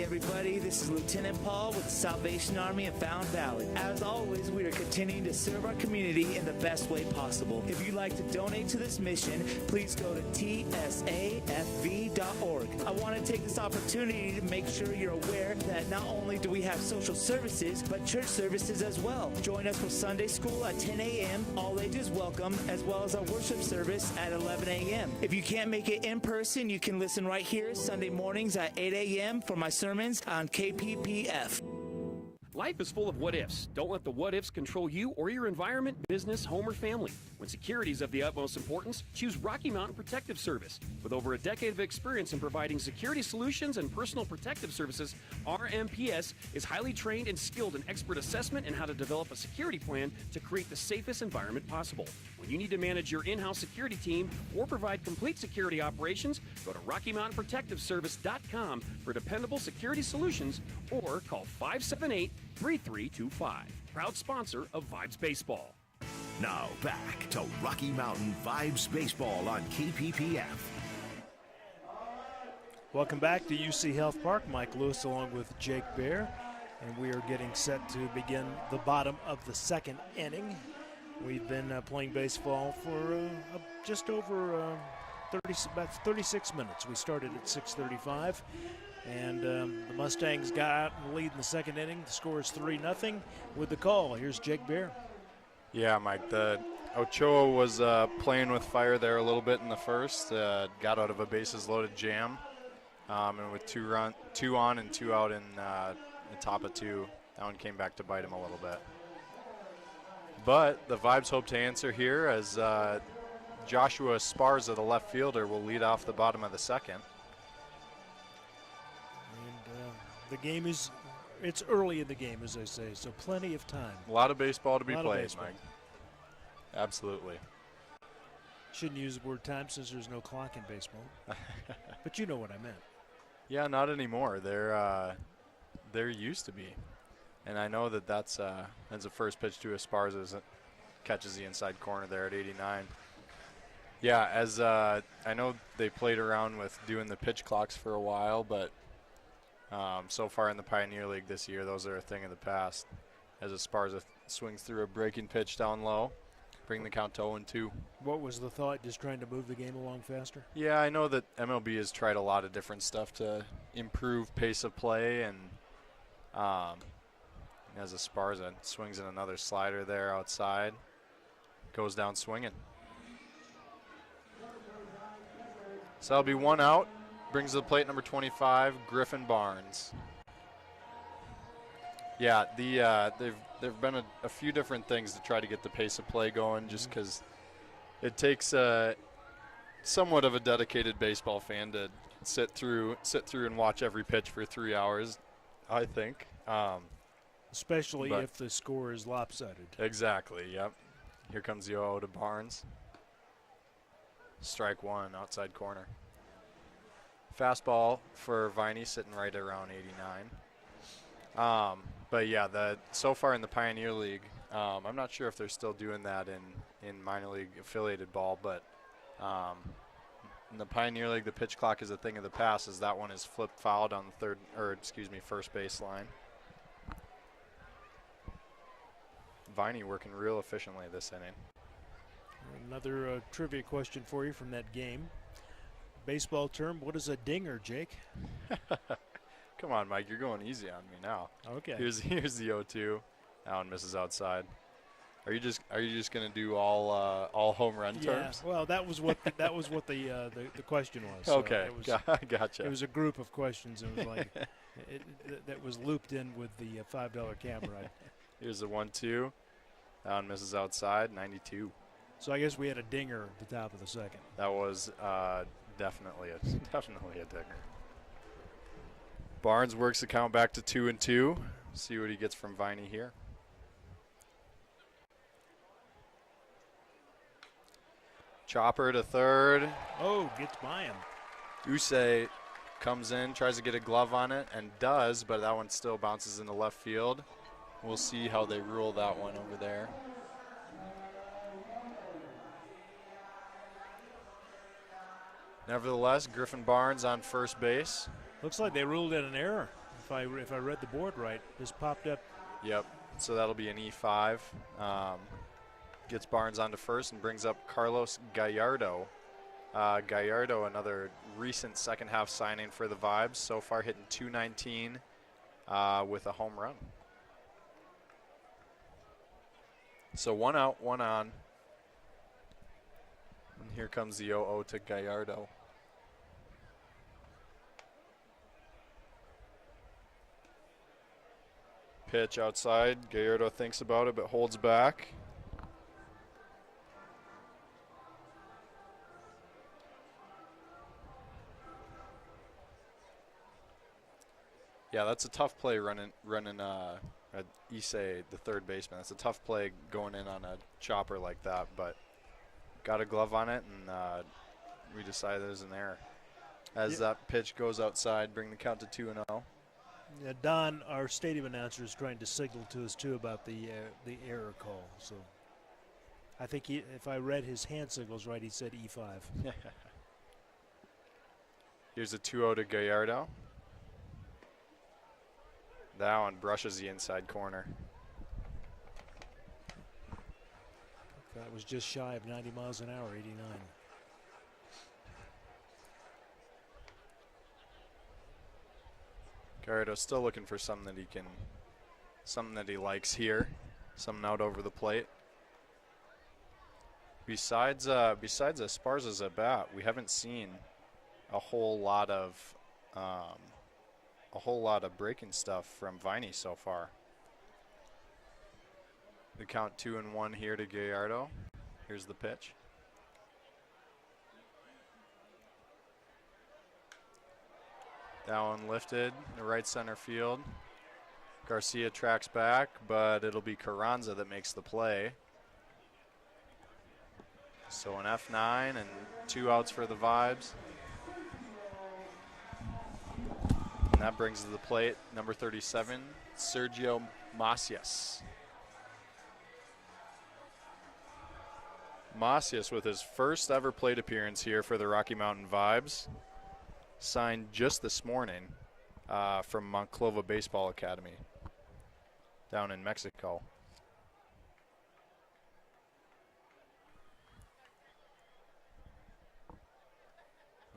everybody. This is Lieutenant Paul with the Salvation Army of Fountain Valley. As always, we are continuing to serve our community in the best way possible. If you'd like to donate to this mission, please go to tsafv.org. I want to take this opportunity to make sure you're aware that not only do we have social services, but church services as well. Join us for Sunday school at 10 a.m., all ages welcome, as well as our worship service at 11 a.m. If you can't make it in person, you can listen right here Sunday mornings at 8 a.m. for my sermons on KPPF. Life is full of what-ifs. Don't let the what-ifs control you or your environment, business, home, or family. When security is of the utmost importance, choose Rocky Mountain Protective Service. With over a decade of experience in providing security solutions and personal protective services, RMPS is highly trained and skilled in expert assessment and how to develop a security plan to create the safest environment possible. When you need to manage your in-house security team or provide complete security operations, go to RockyMountainProtectiveService.com for dependable security solutions or call 578-3325. Proud sponsor of Vibes Baseball. Now back to Rocky Mountain Vibes Baseball on KPPF. Welcome back to UC Health Park. Mike Lewis along with Jake Bear. And we are getting set to begin the bottom of the second inning. We've been playing baseball for just over about 36 minutes. We started at 6:35. And the Mustangs got out in the lead in the second inning. The score is 3-0 with the call. Here's Jake Bear. Yeah, Mike, the Ochoa was playing with fire there a little bit in the first. Got out of a bases-loaded jam. And with two on and two out in the top of two, that one came back to bite him a little bit. But the Vibes hope to answer here as Joshua Esparza, the left fielder, will lead off the bottom of the second. The game it's early in the game, as I say, so plenty of time. A lot of baseball to be played, Mike. Absolutely. Shouldn't use the word time since there's no clock in baseball. But you know what I meant. Yeah, not anymore. There used to be. And I know that's a first pitch to Esparza, catches the inside corner there at 89. Yeah, as I know they played around with doing the pitch clocks for a while, but so far in the Pioneer League this year, those are a thing of the past. As Esparza swings through a breaking pitch down low, bring the count to 0-2. What was the thought, just trying to move the game along faster? Yeah, I know that MLB has tried a lot of different stuff to improve pace of play, and as Esparza swings in another slider there outside, goes down swinging. So that'll be one out. Brings to the plate number 25, Griffin Barnes. Yeah, there've been a few different things to try to get the pace of play going, just because it takes somewhat of a dedicated baseball fan to sit through and watch every pitch for 3 hours, I think. Especially if the score is lopsided. Exactly, yep. Here comes the 0 to Barnes. Strike one, outside corner. Fastball for Viney sitting right around 89. But yeah, so far in the Pioneer League, I'm not sure if they're still doing that in minor league affiliated ball, but in the Pioneer League, the pitch clock is a thing of the past, as that one is flipped fouled on the first base line. Viney working real efficiently this inning. Another trivia question for you from that game. Baseball term, what is a dinger, Jake? Come on, Mike, you're going easy on me now. Okay. Here's the 0-2. That one misses outside. Are you just going to do all home run terms? Yeah. Well, that was what the question was. Okay. So gotcha. It was a group of questions. It was like that was looped in with the $5 camera. Here's the 1-2. That one misses outside. 92. So I guess we had a dinger at the top of the second. That was definitely a dinger. Barnes works the count back to 2-2. See what he gets from Viney here. Chopper to third. Oh, gets by him. Usei comes in, tries to get a glove on it, and does, but that one still bounces into left field. We'll see how they rule that one over there. Nevertheless, Griffin Barnes on first base. Looks like they ruled it an error. if I read the board right, just popped up. Yep. So that'll be an E5. Gets Barnes onto first and brings up Carlos Gallardo. Gallardo, another recent second half signing for the Vibes. So far hitting .219 with a home run. So 1 out, 1 on. And here comes the 0-0 to Gallardo. Pitch outside. Gallardo thinks about it but holds back. Yeah, that's a tough play running Issei, the third baseman. That's a tough play going in on a chopper like that, but got a glove on it, and we decided there's an error. As that pitch goes outside, bring the count to 2-0. Yeah, Don, our stadium announcer, is trying to signal to us too about the error call. So I think if I read his hand signals right, he said E5. Here's a 2-0 to Gallardo. That one brushes the inside corner. That was just shy of 90 miles an hour, 89. Gallardo's still looking for something that he likes here, something out over the plate. Besides Esparza's at bat, we haven't seen a whole lot of breaking stuff from Viney so far. The count 2-1 here to Gallardo. Here's the pitch. That one lifted to right center field. Garcia tracks back, but it'll be Carranza that makes the play. So an F9 and 2 outs for the Vibes. And that brings to the plate number 37, Sergio Macias. Macias with his first ever plate appearance here for the Rocky Mountain Vibes. Signed just this morning from Monclova Baseball Academy down in Mexico.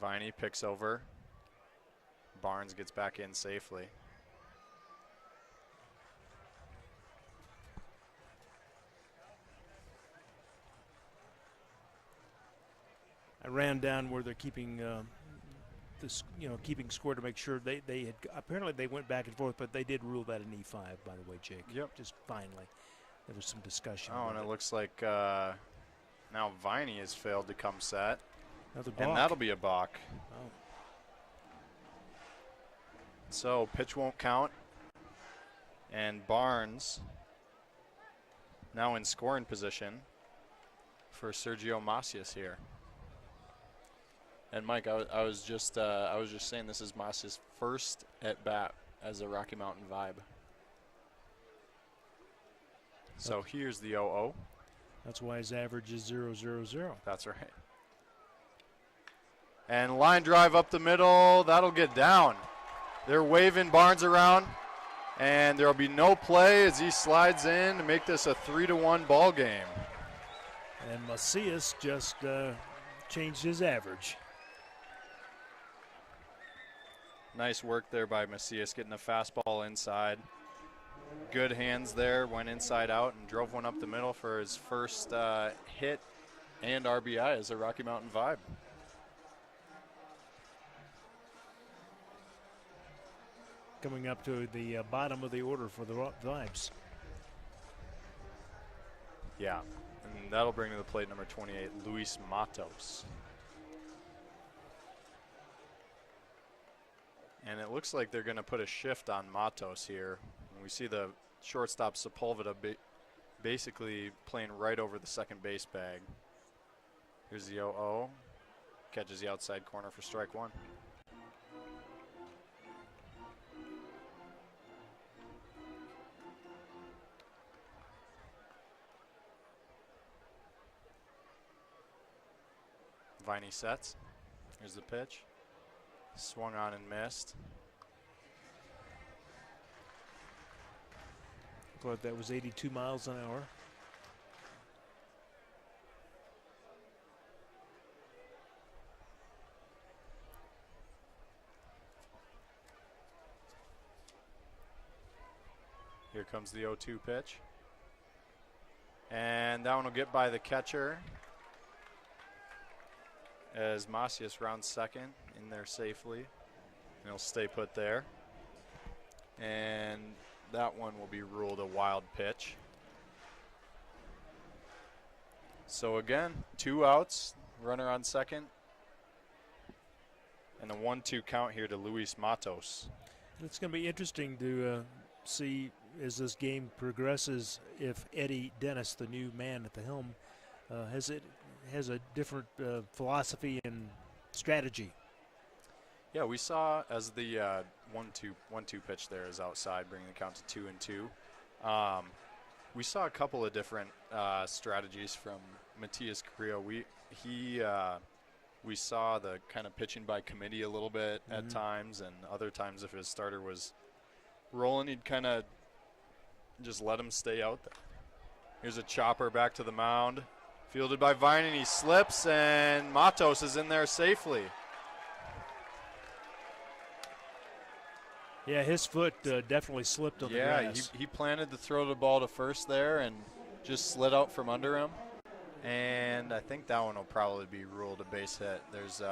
Viney picks over. Barnes gets back in safely. I ran down where they're keeping keeping score to make sure they had apparently they went back and forth, but they did rule that an E5, by the way, Jake. Yep. Just finally, there was some discussion. Oh, and it looks like now Viney has failed to come set, Another balk. and that'll be a balk. Oh. So pitch won't count, and Barnes now in scoring position for Sergio Macias here. And Mike, I was just saying this is Macias' first at bat as a Rocky Mountain Vibe. So here's the 0-0. That's why his average is 0-0-0. That's right. And line drive up the middle. That'll get down. They're waving Barnes around, and there will be no play as he slides in to make this a 3-1 ball game. And Macias just changed his average. Nice work there by Macias, getting a fastball inside. Good hands there, went inside out and drove one up the middle for his first hit and RBI as a Rocky Mountain Vibe. Coming up to the bottom of the order for the Vibes. Yeah, and that'll bring to the plate number 28, Luis Matos. And it looks like they're going to put a shift on Matos here. We see the shortstop Sepulveda basically playing right over the second base bag. Here's the 0-0. Catches the outside corner for strike one. Viney sets. Here's the pitch. Swung on and missed. Looked like that was 82 miles an hour. Here comes the 0-2 pitch. And that one will get by the catcher as Macias rounds second in there safely. And he'll stay put there. And that one will be ruled a wild pitch. So again, 2 outs, runner on second. And a 1-2 count here to Luis Matos. It's going to be interesting to see as this game progresses if Eddie Dennis, the new man at the helm, has a different philosophy and strategy. Yeah, we saw as the 1-2 pitch there is outside, bringing the count to 2-2. We saw a couple of different strategies from Matias Carrillo. We saw the kind of pitching by committee a little bit at times, and other times if his starter was rolling, he'd kind of just let him stay out there. Here's a chopper back to the mound, fielded by Vine, and he slips, and Matos is in there safely. Yeah, his foot definitely slipped on the grass. Yeah, he planted to throw the ball to first there and just slid out from under him. And I think that one will probably be ruled a base hit. There's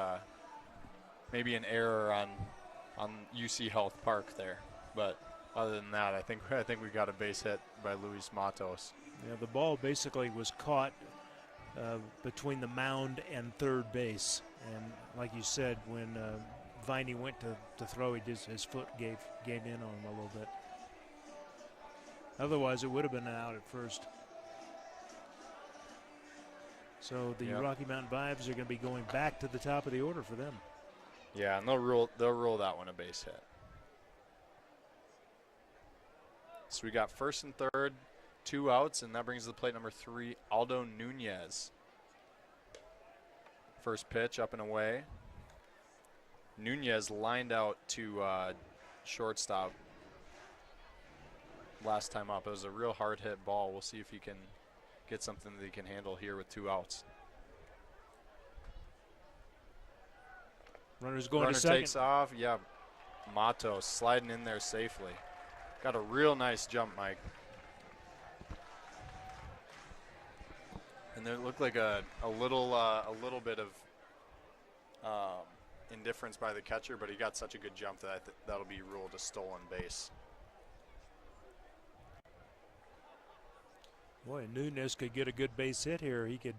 maybe an error on UC Health Park there. But other than that, I think we got a base hit by Luis Matos. Yeah, the ball basically was caught between the mound and third base. And like you said, when Viney went to throw, his foot gave in on him a little bit. Otherwise, it would have been an out at first. So the Rocky Mountain Vibes are going to be going back to the top of the order for them. Yeah, and they'll rule that one a base hit. So we got first and third, 2 outs, and that brings the plate number 3, Aldo Nunez. First pitch up and away. Nunez lined out to shortstop last time up. It was a real hard hit ball. We'll see if he can get something that he can handle here with 2 outs. Runner's going Runner to second. takes off. Yeah, Matos sliding in there safely. Got a real nice jump, Mike. And there looked like a little bit of indifference by the catcher, but he got such a good jump that that'll be ruled a stolen base. Boy, Nunez could get a good base hit here. He could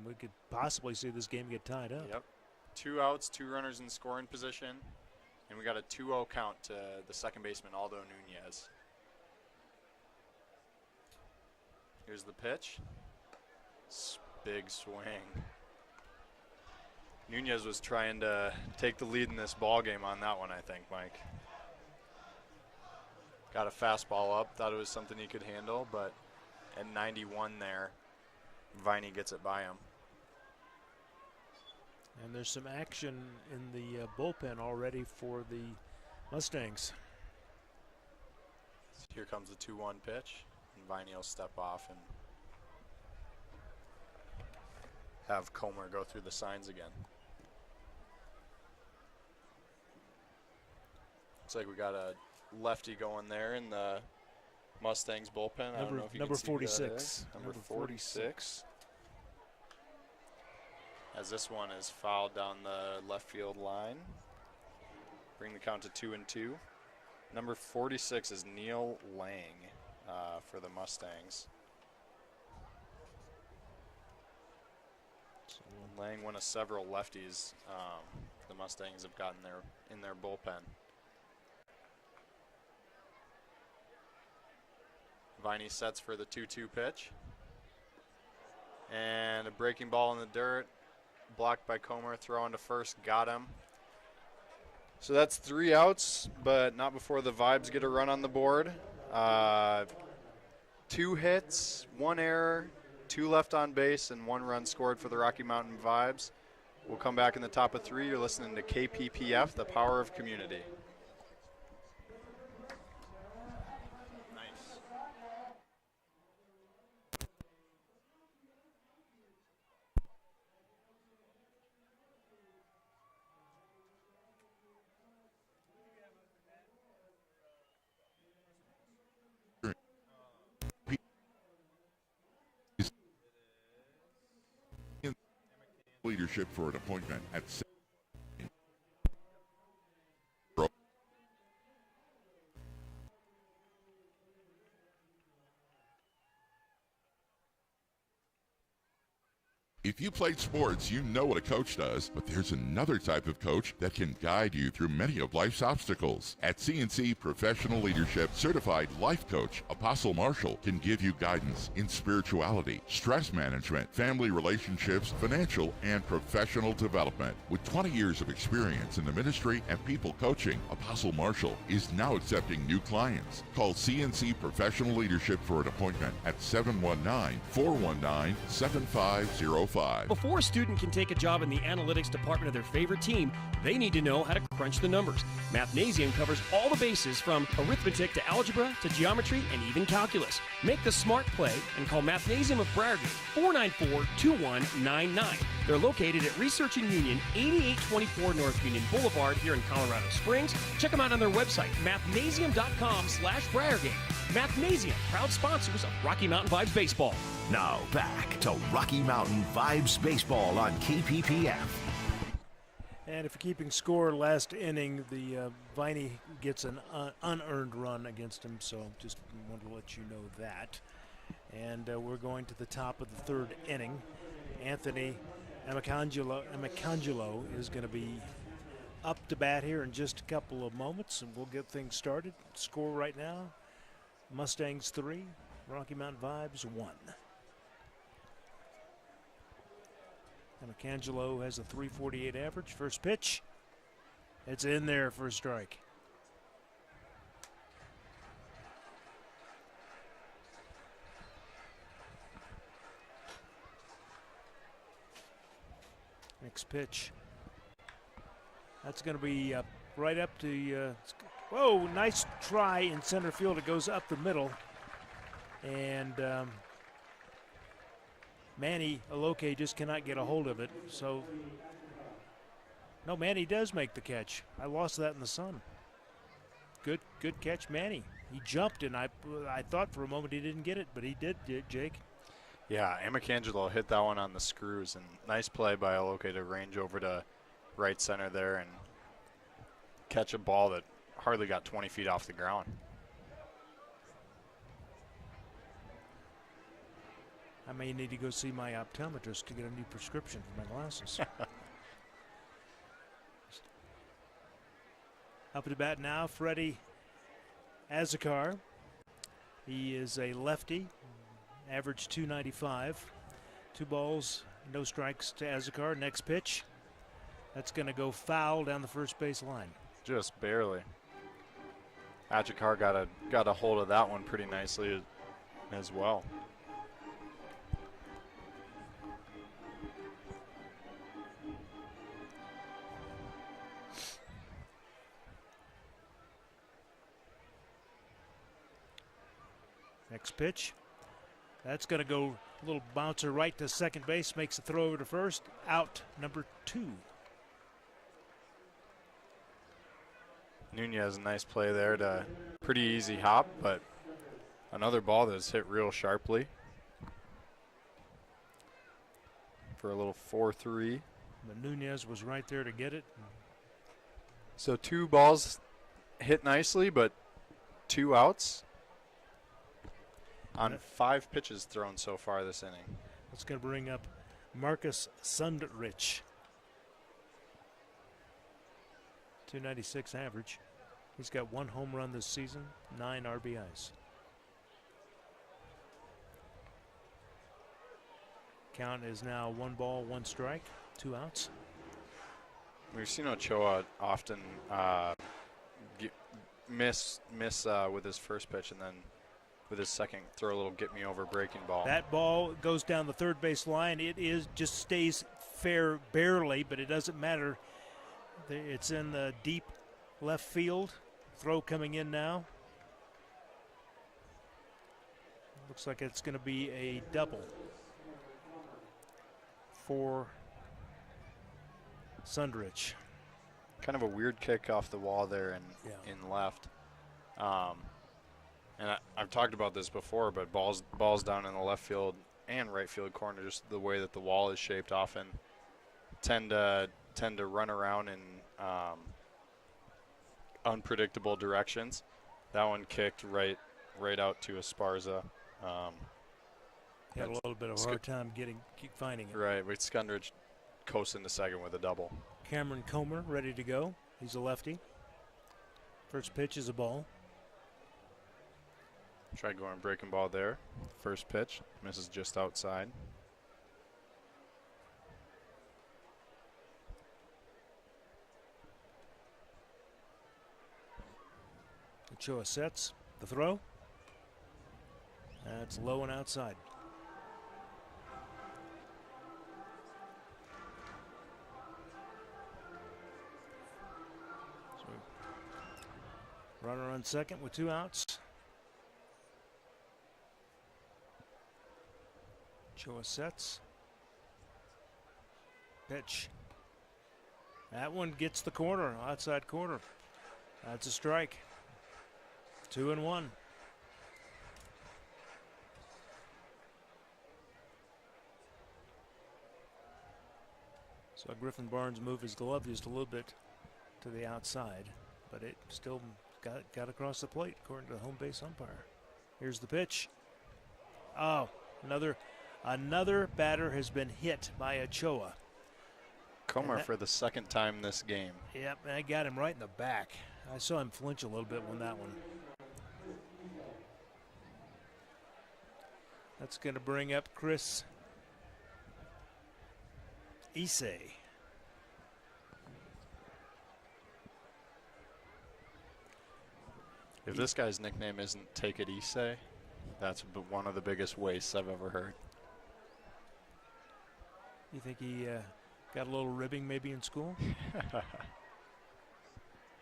we could possibly see this game get tied up. Yep. 2 outs, 2 runners in scoring position, and we got a 2-0 count to the second baseman, Aldo Nunez. Here's the pitch. Big swing. Nunez was trying to take the lead in this ball game on that one, I think, Mike. Got a fastball up, thought it was something he could handle, but at 91 there, Viney gets it by him. And there's some action in the bullpen already for the Mustangs. Here comes the 2-1 pitch, and Viney will step off and have Comer go through the signs again. Looks like we got a lefty going there in the Mustangs bullpen. I don't know if you number can see 46. Number 46. As this one is fouled down the left field line. Bring the count to 2-2. Number 46 is Neil Lang for the Mustangs. So Lang, one of several lefties the Mustangs have gotten there in their bullpen. Viney sets for the 2-2 pitch. And a breaking ball in the dirt. Blocked by Comer, throw into first, got him. So that's 3 outs, but not before the Vibes get a run on the board. 2 hits, 1 error, 2 left on base, and 1 run scored for the Rocky Mountain Vibes. We'll come back in the top of 3. You're listening to KPPF, the power of community. Nice. leadership for an appointment at If you played sports, you know what a coach does, but there's another type of coach that can guide you through many of life's obstacles. At CNC Professional Leadership, certified life coach Apostle Marshall can give you guidance in spirituality, stress management, family relationships, financial and professional development. With 20 years of experience in the ministry and people coaching, Apostle Marshall is now accepting new clients. Call CNC Professional Leadership for an appointment at 719-419-7505. Before a student can take a job in the analytics department of their favorite team, they need to know how to crunch the numbers. Mathnasium covers all the bases from arithmetic to algebra to geometry and even calculus. Make the smart play and call Mathnasium of Briargate 494-2199. They're located at Research and Union, 8824 North Union Boulevard here in Colorado Springs. Check them out on their website, mathnasium.com/Briargate. Mathnasium, proud sponsors of Rocky Mountain Vibes Baseball. Now back to Rocky Mountain Vibes Baseball on KPPF. And if you're keeping score, last inning, the Viney gets an unearned run against him, so just wanted to let you know that. And we're going to the top of the third inning. Anthony Amicangelo is going to be up to bat here in just a couple of moments, and we'll get things started. Score right now, Mustangs 3, Rocky Mountain Vibes 1. Amicangelo has a .348 average. First pitch, it's in there for a strike. Next pitch. That's going to be right up to, whoa, nice try in center field. It goes up the middle. And Manny Aloke just cannot get a hold of it. So, no, Manny does make the catch. I lost that in the sun. Good catch, Manny. He jumped, and I thought for a moment he didn't get it, but he did, Jake. Yeah, Amicangelo hit that one on the screws, and nice play by Aloke to range over to right center there and catch a ball that hardly got 20 feet off the ground. I may need to go see my optometrist to get a new prescription for my glasses. Up to bat now, Freddie Azakar. He is a lefty, average .295. 2 balls, no strikes to Azakar. Next pitch, that's going to go foul down the first base line. Just barely. Azakar got a hold of that one pretty nicely as well. Next pitch. That's going to go a little bouncer right to second base, makes a throw over to first. Out number 2. Nunez, nice play there to pretty easy hop, but another ball that's hit real sharply for a little 4-3. But Nunez was right there to get it. So 2 balls hit nicely, but 2 outs on 5 pitches thrown so far this inning. That's going to bring up Marcus Sundrich. .296 average. He's got 1 home run this season, 9 RBIs. Count is now 1 ball, 1 strike, 2 outs. We've seen Ochoa often miss with his first pitch, and then with his second throw a little get-me-over breaking ball. That ball goes down the third base line. It just stays fair barely, but it doesn't matter. It's in the deep left field. Throw coming in now. Looks like it's going to be a double for Sundrich. Kind of a weird kick off the wall there in left. And I've talked about this before, but balls down in the left field and right field corner, just the way that the wall is shaped, often tend to run around in unpredictable directions. That one kicked right out to Esparza. Had a little bit of a hard time keep finding it. Right, with Skundrich coasting to second with a double. Cameron Comer ready to go. He's a lefty. First pitch is a ball. Tried going breaking ball there. First pitch misses just outside. Ochoa sets the throw. That's low and outside. So runner on second with 2 outs. Ochoa sets. Pitch. That one gets the corner, outside corner. That's a strike. 2-1. So Griffin Barnes moved his glove just a little bit to the outside, but it still got across the plate according to the home base umpire. Here's the pitch. Oh, another batter has been hit by Ochoa. Comer for the second time this game. Yep, and I got him right in the back. I saw him flinch a little bit on that one. That's going to bring up Chris Issei. If this guy's nickname isn't Take It Issei, that's one of the biggest wastes I've ever heard. You think he got a little ribbing maybe in school?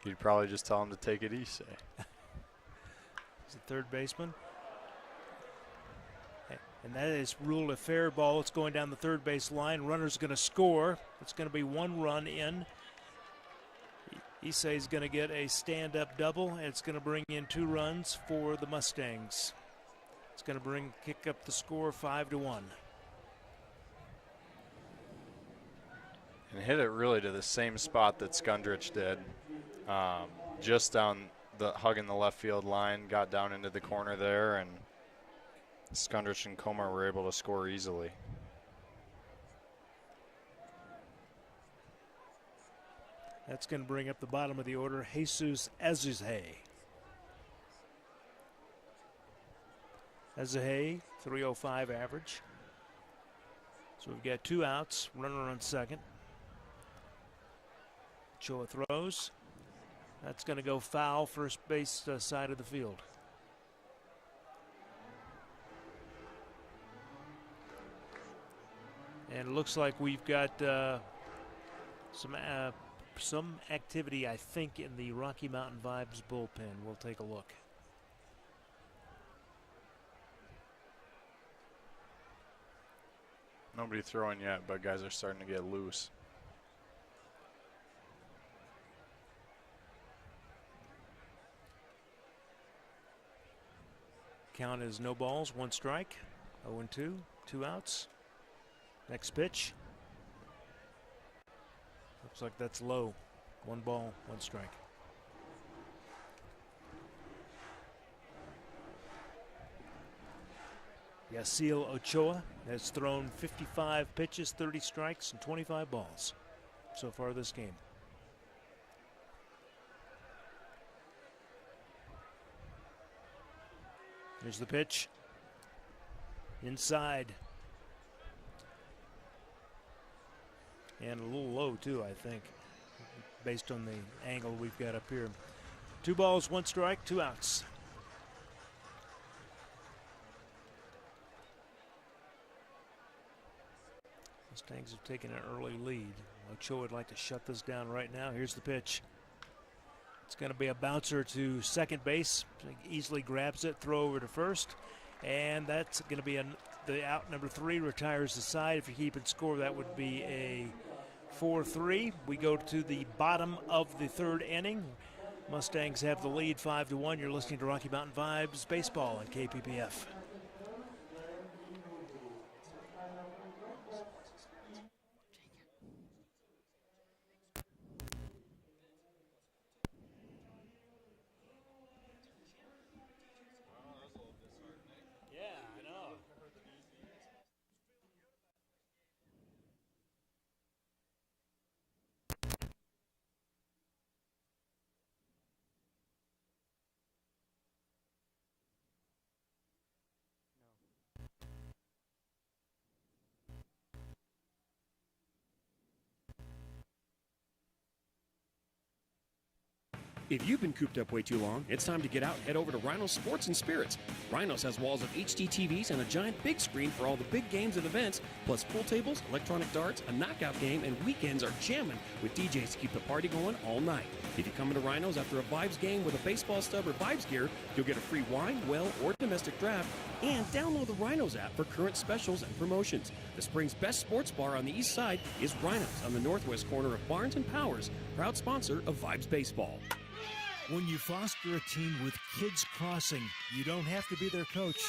You'd probably just tell him to take it Issei. He's a third baseman. And that is ruled a fair ball. It's going down the third base line. Runner's going to score. It's going to be 1 run in. Issei is going to get a stand-up double, and it's going to bring in 2 runs for the Mustangs. It's going to kick up the score 5-1. And hit it really to the same spot that Skundrich did. Just down hugging the left field line, got down into the corner there, and Skundrich and Comer were able to score easily. That's going to bring up the bottom of the order, Jesus Azuhe. Azuhe, 305 average. So we've got 2 outs, runner on second. Ochoa throws. That's going to go foul, first base side of the field. And it looks like we've got some activity, I think, in the Rocky Mountain Vibes bullpen. We'll take a look. Nobody throwing yet, but guys are starting to get loose. Count is no balls, 1 strike, 0-2, 2 outs. Next pitch. Looks like that's low. 1 ball, 1 strike. Yasiel Ochoa has thrown 55 pitches, 30 strikes, and 25 balls so far this game. Here's the pitch. Inside. And a little low, too, I think, based on the angle we've got up here. 2 balls, 1 strike, 2 outs. Mustangs have taken an early lead. Ochoa would like to shut this down right now. Here's the pitch. It's going to be a bouncer to second base. Easily grabs it, throw over to first. And that's going to be the out number 3, retires the side. If you're keeping score, that would be a 4-3. We go to the bottom of the 3rd inning. Mustangs have the lead 5-1. You're listening to Rocky Mountain Vibes Baseball on KPPF. If you've been cooped up way too long, it's time to get out. Head over to Rhinos Sports and Spirits. Rhinos has walls of HD TVs and a giant big screen for all the big games and events, plus pool tables, electronic darts, a knockout game, and weekends are jamming with DJs to keep the party going all night. If you come into Rhinos after a Vibes game with a baseball stub or Vibes gear, you'll get a free wine, well, or domestic draft, and download the Rhinos app for current specials and promotions. The spring's best sports bar on the east side is Rhinos on the northwest corner of Barnes and Powers, proud sponsor of Vibes Baseball. When you foster a team with Kids Crossing, you don't have to be their coach.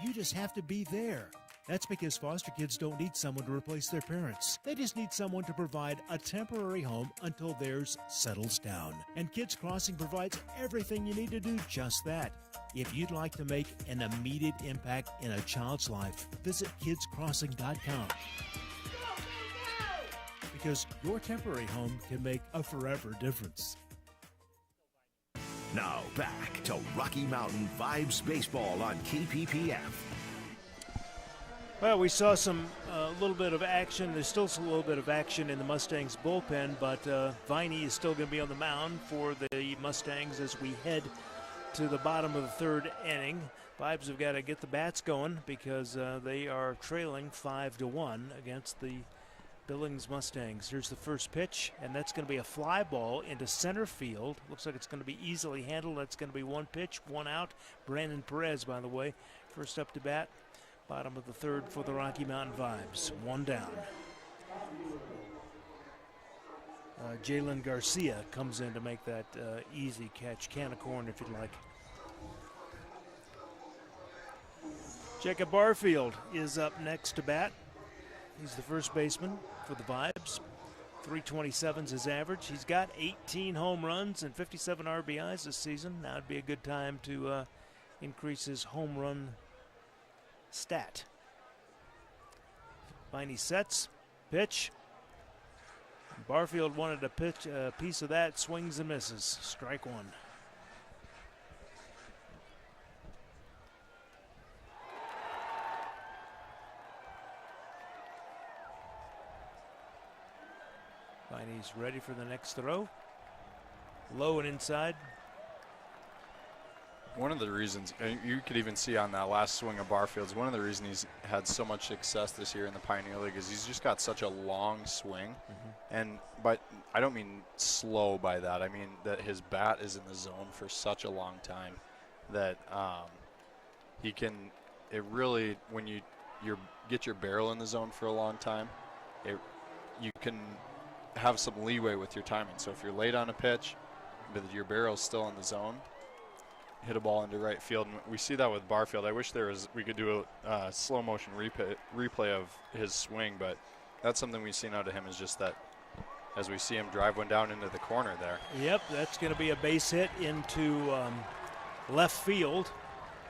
You just have to be there. That's because foster kids don't need someone to replace their parents. They just need someone to provide a temporary home until theirs settles down. And Kids Crossing provides everything you need to do just that. If you'd like to make an immediate impact in a child's life, visit kidscrossing.com. Because your temporary home can make a forever difference. Now back to Rocky Mountain Vibes Baseball on KPPF. Well, we saw a little bit of action. There's still a little bit of action in the Mustangs bullpen, but Viney is still going to be on the mound for the Mustangs as we head to the bottom of the third inning. Vibes have got to get the bats going because they are trailing 5-1 against the Billings Mustangs. Here's the first pitch, and that's going to be a fly ball into center field. Looks like it's going to be easily handled. That's going to be one pitch, one out. Brandon Perez, by the way, first up to bat. Bottom of the third for the Rocky Mountain Vibes. One down. Jalen Garcia comes in to make that easy catch. Can of corn if you'd like. Jacob Barfield is up next to bat. He's the first baseman for the Vibes. 327's his average. He's got 18 home runs and 57 RBIs this season. Now would be a good time to increase his home run stat. Viney sets, pitch. Barfield wanted a piece of that, swings and misses. Strike one. Viney's ready for the next throw. Low and inside. One of the reasons, you could even see on that last swing of Barfield's, one of the reasons he's had so much success this year in the Pioneer League is he's just got such a long swing. But I don't mean slow by that. I mean that his bat is in the zone for such a long time that he can, it really, when you get your barrel in the zone for a long time, you can have some leeway with your timing. So if you're late on a pitch, but your barrel's still in the zone, hit a ball into right field. And we see that with Barfield. I wish we could do a slow motion replay of his swing, but that's something we've seen out of him, is just that as we see him drive one down into the corner there. Yep, that's going to be a base hit into left field,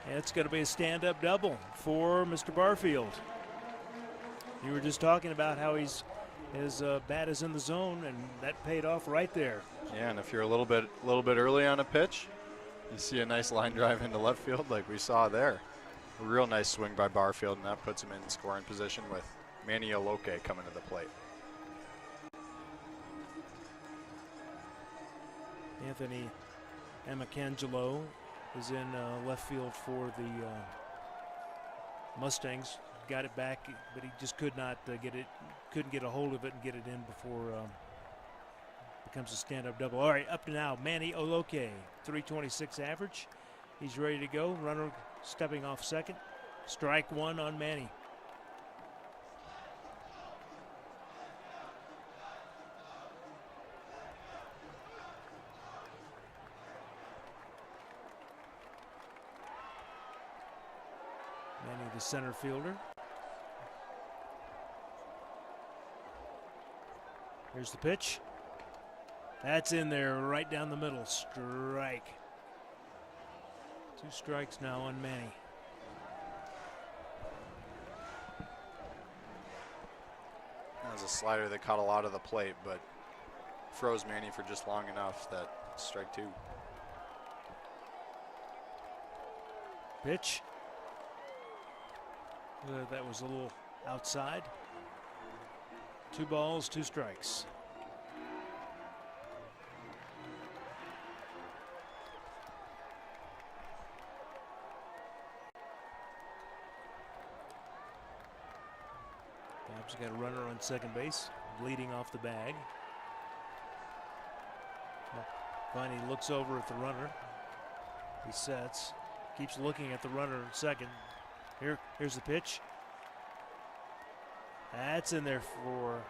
and it's going to be a stand-up double for Mr. Barfield. You were just talking about how his bat is in the zone, and that paid off right there. Yeah, and if you're a little bit early on a pitch, you see a nice line drive into left field like we saw there. A real nice swing by Barfield, and that puts him in scoring position with Manny Oloke coming to the plate. Anthony Amacangelo is in left field for the Mustangs. Got it back, but he just could not couldn't get a hold of it and get it in before becomes a stand-up double. All right, up to now, Manny Oloke, 326 average. He's ready to go. Runner stepping off second. Strike one on Manny. Manny, the center fielder. Here's the pitch. That's in there, right down the middle. Strike. 2 strikes now on Manny. That was a slider that caught a lot of the plate, but froze Manny for just long enough. That strike 2. Pitch. That was a little outside. 2 balls, 2 strikes. He's got a runner on second base, leading off the bag. Viney looks over at the runner. He sets, keeps looking at the runner in second. Here's the pitch. That's in there for,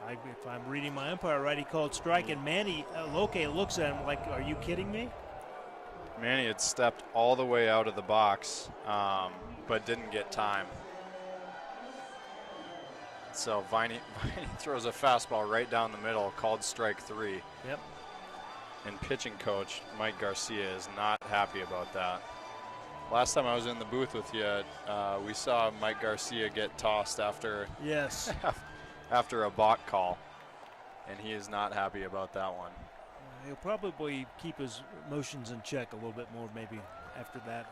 if I'm reading my umpire right, he called strike, and Manny Loke looks at him like, are you kidding me? Manny had stepped all the way out of the box, but didn't get time. So Viney throws a fastball right down the middle, called strike 3. Yep. And pitching coach Mike Garcia is not happy about that. Last time I was in the booth with you, we saw Mike Garcia get tossed after yes after a balk call, and he is not happy about that one. He'll probably keep his emotions in check a little bit more maybe after that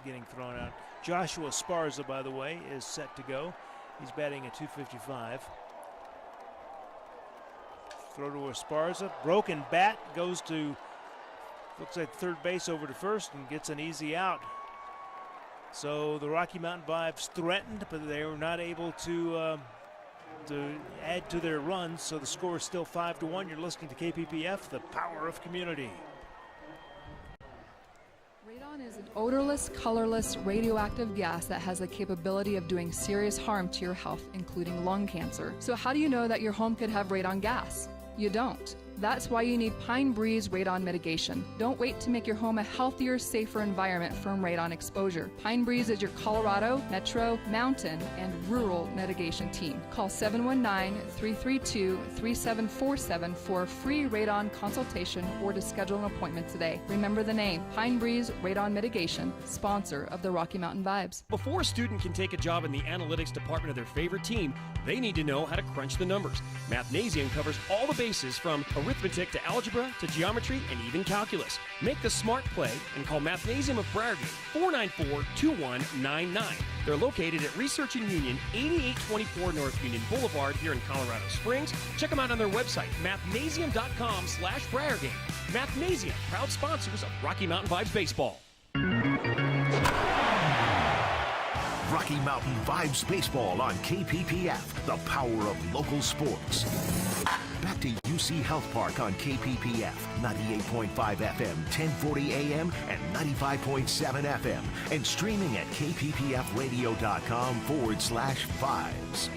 getting thrown out. Joshua Esparza, by the way, is set to go. He's batting at .255. Throw to Esparza. Broken bat, goes to, looks like third base over to first and gets an easy out. So the Rocky Mountain Vibes threatened, but they were not able to add to their runs. So the score is still 5-1. You're listening to KPPF, the power of community. Radon is an odorless, colorless, radioactive gas that has the capability of doing serious harm to your health, including lung cancer. So how do you know that your home could have radon gas? You don't. That's why you need Pine Breeze Radon Mitigation. Don't wait to make your home a healthier, safer environment from radon exposure. Pine Breeze is your Colorado, Metro, Mountain, and Rural mitigation team. Call 719-332-3747 for a free radon consultation or to schedule an appointment today. Remember the name, Pine Breeze Radon Mitigation, sponsor of the Rocky Mountain Vibes. Before a student can take a job in the analytics department of their favorite team, they need to know how to crunch the numbers. Mathnasium covers all the bases from arithmetic to algebra to geometry and even calculus. Make the smart play and call Mathnasium of Briargate 494-2199. They're located at Research and Union, 8824 North Union Boulevard here in Colorado Springs. Check them out on their website, mathnasium.com/Briargate. Mathnasium, proud sponsors of Rocky Mountain Vibes Baseball. Rocky Mountain Vibes Baseball on KPPF, the power of local sports. Back to UC Health Park on KPPF, 98.5 FM, 1040 AM, and 95.7 FM, and streaming at kppfradio.com/vibes.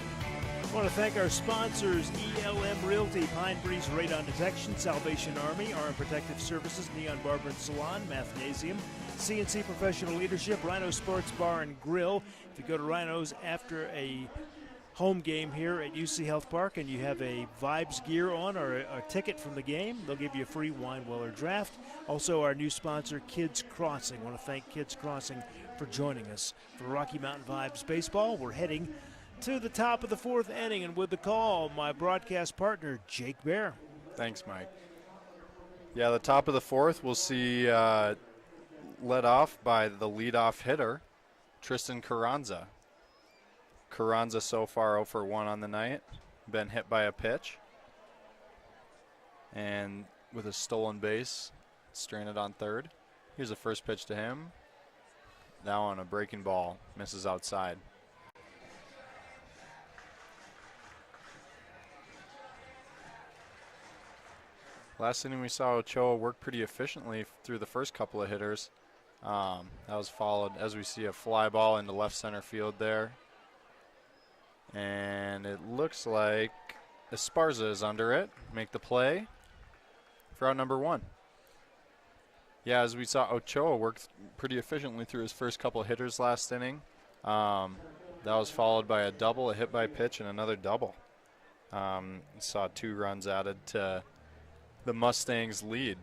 I want to thank our sponsors, ELM Realty, Pine Breeze Radon Detection, Salvation Army, Arm Protective Services, Neon Barber and Salon, Mathnasium, CNC Professional Leadership, Rhino Sports Bar and Grill. If you go to Rhino's after a home game here at UC Health Park and you have a Vibes gear on or a ticket from the game, they'll give you a free wine Weller draft. Also, our new sponsor, Kids Crossing. I want to thank Kids Crossing for joining us for Rocky Mountain Vibes Baseball. We're heading to the top of the fourth inning, and with the call, my broadcast partner, Jake Bear. Thanks, Mike. Yeah, the top of the fourth, we'll see led off by the leadoff hitter, Tristan Carranza. Carranza so far 0 for 1 on the night, been hit by a pitch, and with a stolen base, stranded on third. Here's the first pitch to him. Now on a breaking ball, misses outside. Last inning we saw Ochoa work pretty efficiently through the first couple of hitters. That was followed, as we see, a fly ball into left center field there. And it looks like Esparza is under it. Make the play for out number 1. Yeah, as we saw, Ochoa worked pretty efficiently through his first couple of hitters last inning. That was followed by a double, a hit by pitch, and another double. Saw 2 runs added to the Mustangs' lead.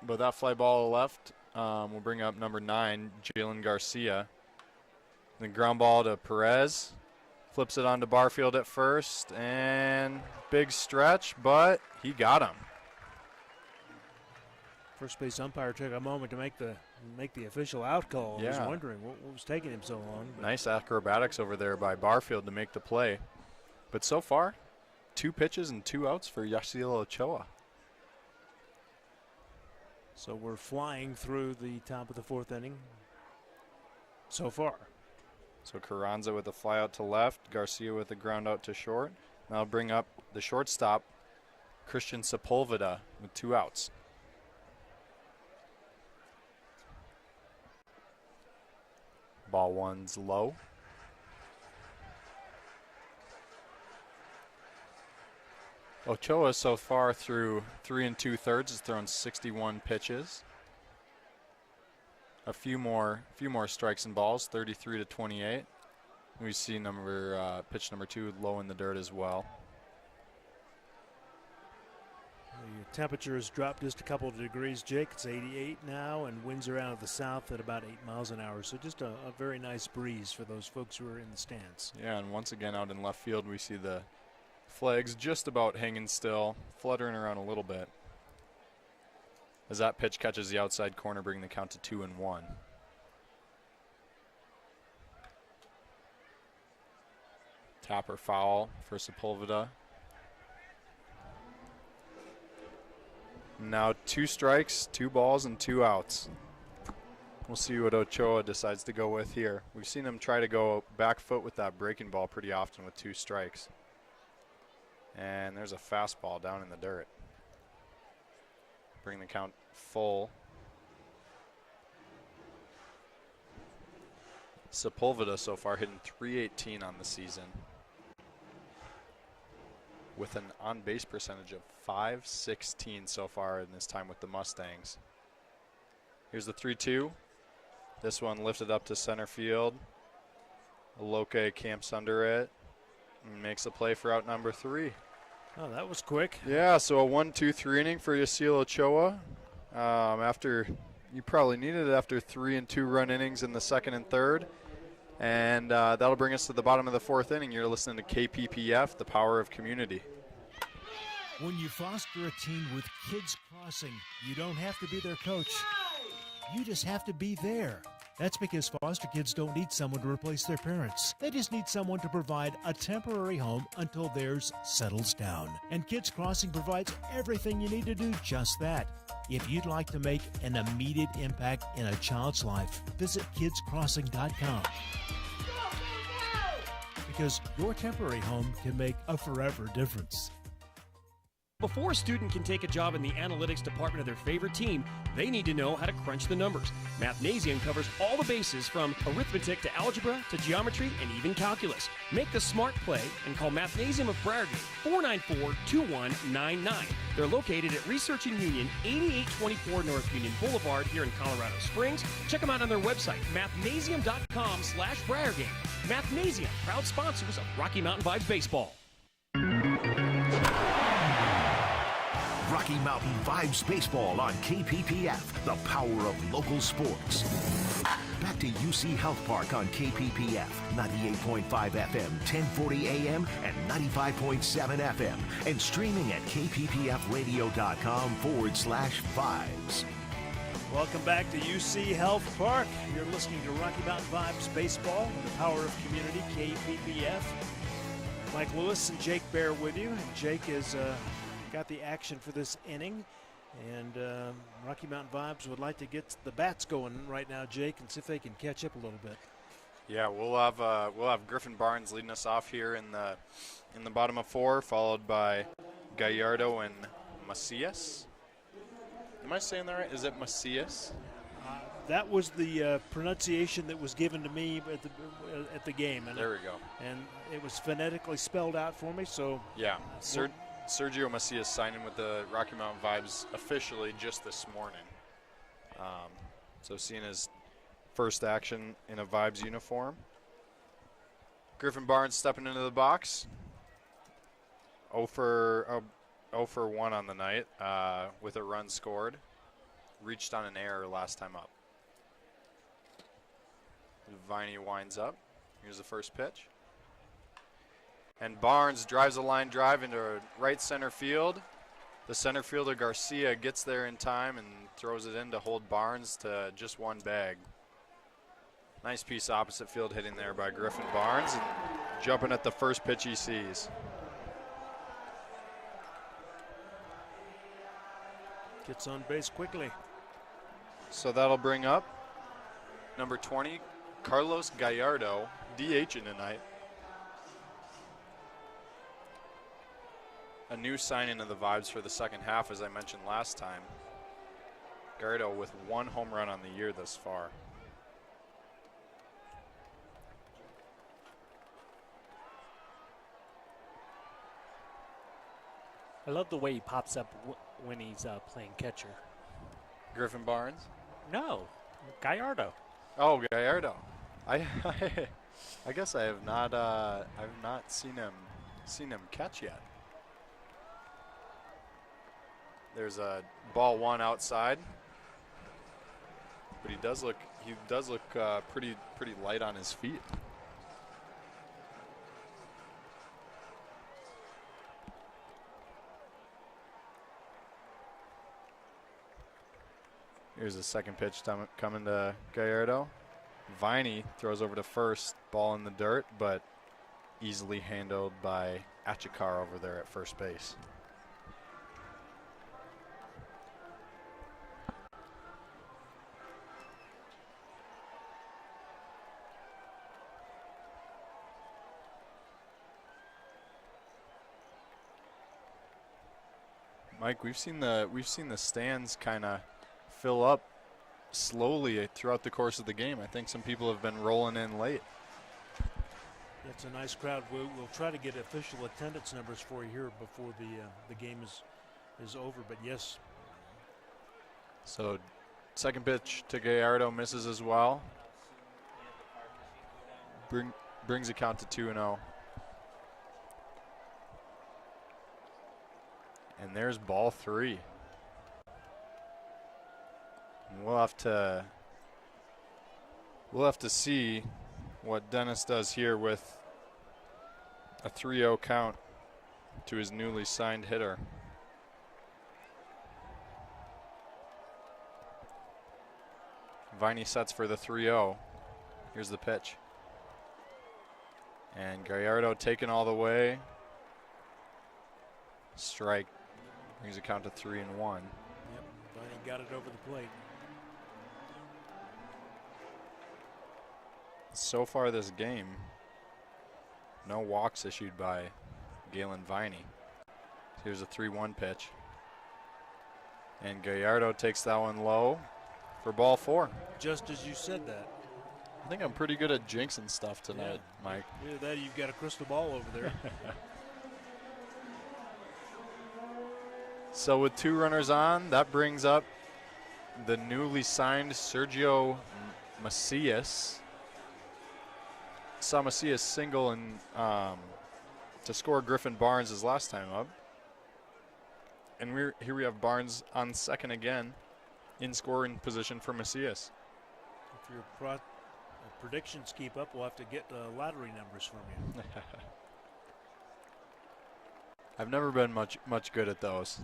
But that fly ball left will bring up number 9, Jalen Garcia. The ground ball to Perez. Flips it onto Barfield at first, and big stretch, but he got him. First base umpire took a moment to make the official out call. Yeah. I was wondering what was taking him so long. Nice acrobatics over there by Barfield to make the play. But so far, 2 pitches and 2 outs for Yasiel Ochoa. So we're flying through the top of the fourth inning so far. So Carranza with a fly out to left, Garcia with a ground out to short. Now bring up the shortstop, Christian Sepulveda, with 2 outs. Ball 1's low. Ochoa so far through 3 2/3 has thrown 61 pitches. A few more strikes and balls, 33 to 28. We see pitch number 2 low in the dirt as well. The temperature has dropped just a couple of degrees, Jake. It's 88 now, and winds are out of the south at about 8 miles an hour. So just a very nice breeze for those folks who are in the stands. Yeah, and once again out in left field, we see the flags just about hanging still, fluttering around a little bit. As that pitch catches the outside corner, bringing the count to 2-1. Tap or foul for Sepulveda. Now 2 strikes, 2 balls, and 2 outs. We'll see what Ochoa decides to go with here. We've seen him try to go back foot with that breaking ball pretty often with 2 strikes. And there's a fastball down in the dirt. Bring the count full. Sepulveda so far hitting .318 on the season, with an on-base percentage of .516 so far in his time with the Mustangs. Here's the 3-2. This one lifted up to center field. Aloke camps under it and makes a play for out number 3. Oh, that was quick. Yeah, so a 1-2-3 inning for Yasiel Ochoa. After you probably needed it after 3 and 2 run innings in the second and third. And that'll bring us to the bottom of the 4th inning. You're listening to KPPF, the power of community. When you foster a team with Kids Crossing, you don't have to be their coach. You just have to be there. That's because foster kids don't need someone to replace their parents. They just need someone to provide a temporary home until theirs settles down. And Kids Crossing provides everything you need to do just that. If you'd like to make an immediate impact in a child's life, visit kidscrossing.com. Because your temporary home can make a forever difference. Before a student can take a job in the analytics department of their favorite team, they need to know how to crunch the numbers. Mathnasium covers all the bases from arithmetic to algebra to geometry and even calculus. Make the smart play and call Mathnasium of Briargate, 494-2199. They're located at Research and Union, 8824 North Union Boulevard here in Colorado Springs. Check them out on their website, mathnasium.com/Briargate. Mathnasium, proud sponsors of Rocky Mountain Vibes Baseball. Rocky Mountain Vibes Baseball on KPPF, the power of local sports. Back to UC Health Park on KPPF, 98.5 FM, 1040 AM, and 95.7 FM, and streaming at kppfradio.com/vibes. Welcome back to UC Health Park. You're listening to Rocky Mountain Vibes Baseball, the power of community, KPPF. Mike Lewis and Jake Bear with you. And Jake has got the action for this inning. And Rocky Mountain Vibes would like to get the bats going right now, Jake, and see if they can catch up a little bit. Yeah, we'll have Griffin Barnes leading us off here in the bottom of 4, followed by Gallardo and Macias. Am I saying that right? Is it Macias? That was the pronunciation that was given to me at the game. And there we go. And it was phonetically spelled out for me. So yeah, Sergio Macias signing with the Rocky Mountain Vibes officially just this morning. So seeing his first action in a Vibes uniform. Griffin Barnes stepping into the box. 0 for 1 on the night with a run scored. Reached on an error last time up. Viney winds up. Here's the first pitch. And Barnes drives a line drive into right center field. The center fielder Garcia gets there in time and throws it in to hold Barnes to just one bag. Nice piece opposite field hitting there by Griffin Barnes, and jumping at the first pitch he sees. Gets on base quickly. So that'll bring up number 20, Carlos Gallardo, DHing tonight. A new signing of the Vibes for the second half, as I mentioned last time. Gallardo with 1 home run on the year thus far. I love the way he pops up when he's playing catcher. Griffin Barnes? No, Gallardo. Oh, Gallardo. I guess I have not seen him catch yet. There's a ball 1 outside, but he does look pretty light on his feet. Here's the second pitch coming to Gallardo. Viney throws over to first, ball in the dirt, but easily handled by Achikar over there at first base. Mike, we've seen the stands kind of fill up slowly throughout the course of the game. I think some people have been rolling in late. It's a nice crowd. We'll try to get official attendance numbers for you here before the game is over. But yes. So, second pitch to Gallardo misses as well. Brings the count to 2-0. And there's ball 3. And we'll have to see what Dennis does here with a 3-0 count to his newly signed hitter. Viney sets for the 3-0. Here's the pitch. And Gallardo taken all the way. Strike. Brings a count to 3-1. Yep, Viney got it over the plate. So far this game, no walks issued by Galen Viney. Here's a 3-1 pitch. And Gallardo takes that one low for ball 4. Just as you said that. I think I'm pretty good at jinxing stuff tonight, Mike. Either that or you've got a crystal ball over there. So with 2 runners on, that brings up the newly signed Sergio Macias. Saw Macias single and to score Griffin Barnes his last time up. And here we have Barnes on second again in scoring position for Macias. If your predictions keep up, we'll have to get lottery numbers from you. I've never been much good at those.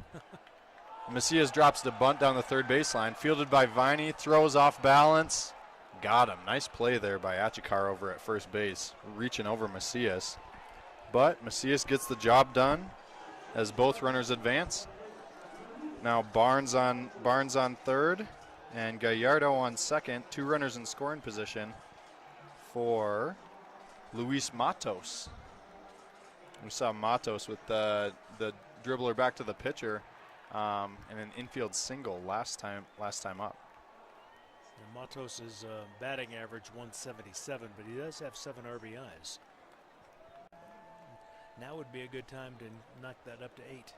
Macias drops the bunt down the third baseline, fielded by Viney, throws off balance. Got him. Nice play there by Achikar over at first base, reaching over Macias. But Macias gets the job done as both runners advance. Now Barnes on third and Gallardo on second. 2 runners in scoring position for Luis Matos. We saw Matos with the dribbler back to the pitcher and an infield single last time up. And Matos is batting average 177, but he does have 7 RBIs. Now would be a good time to knock that up to 8.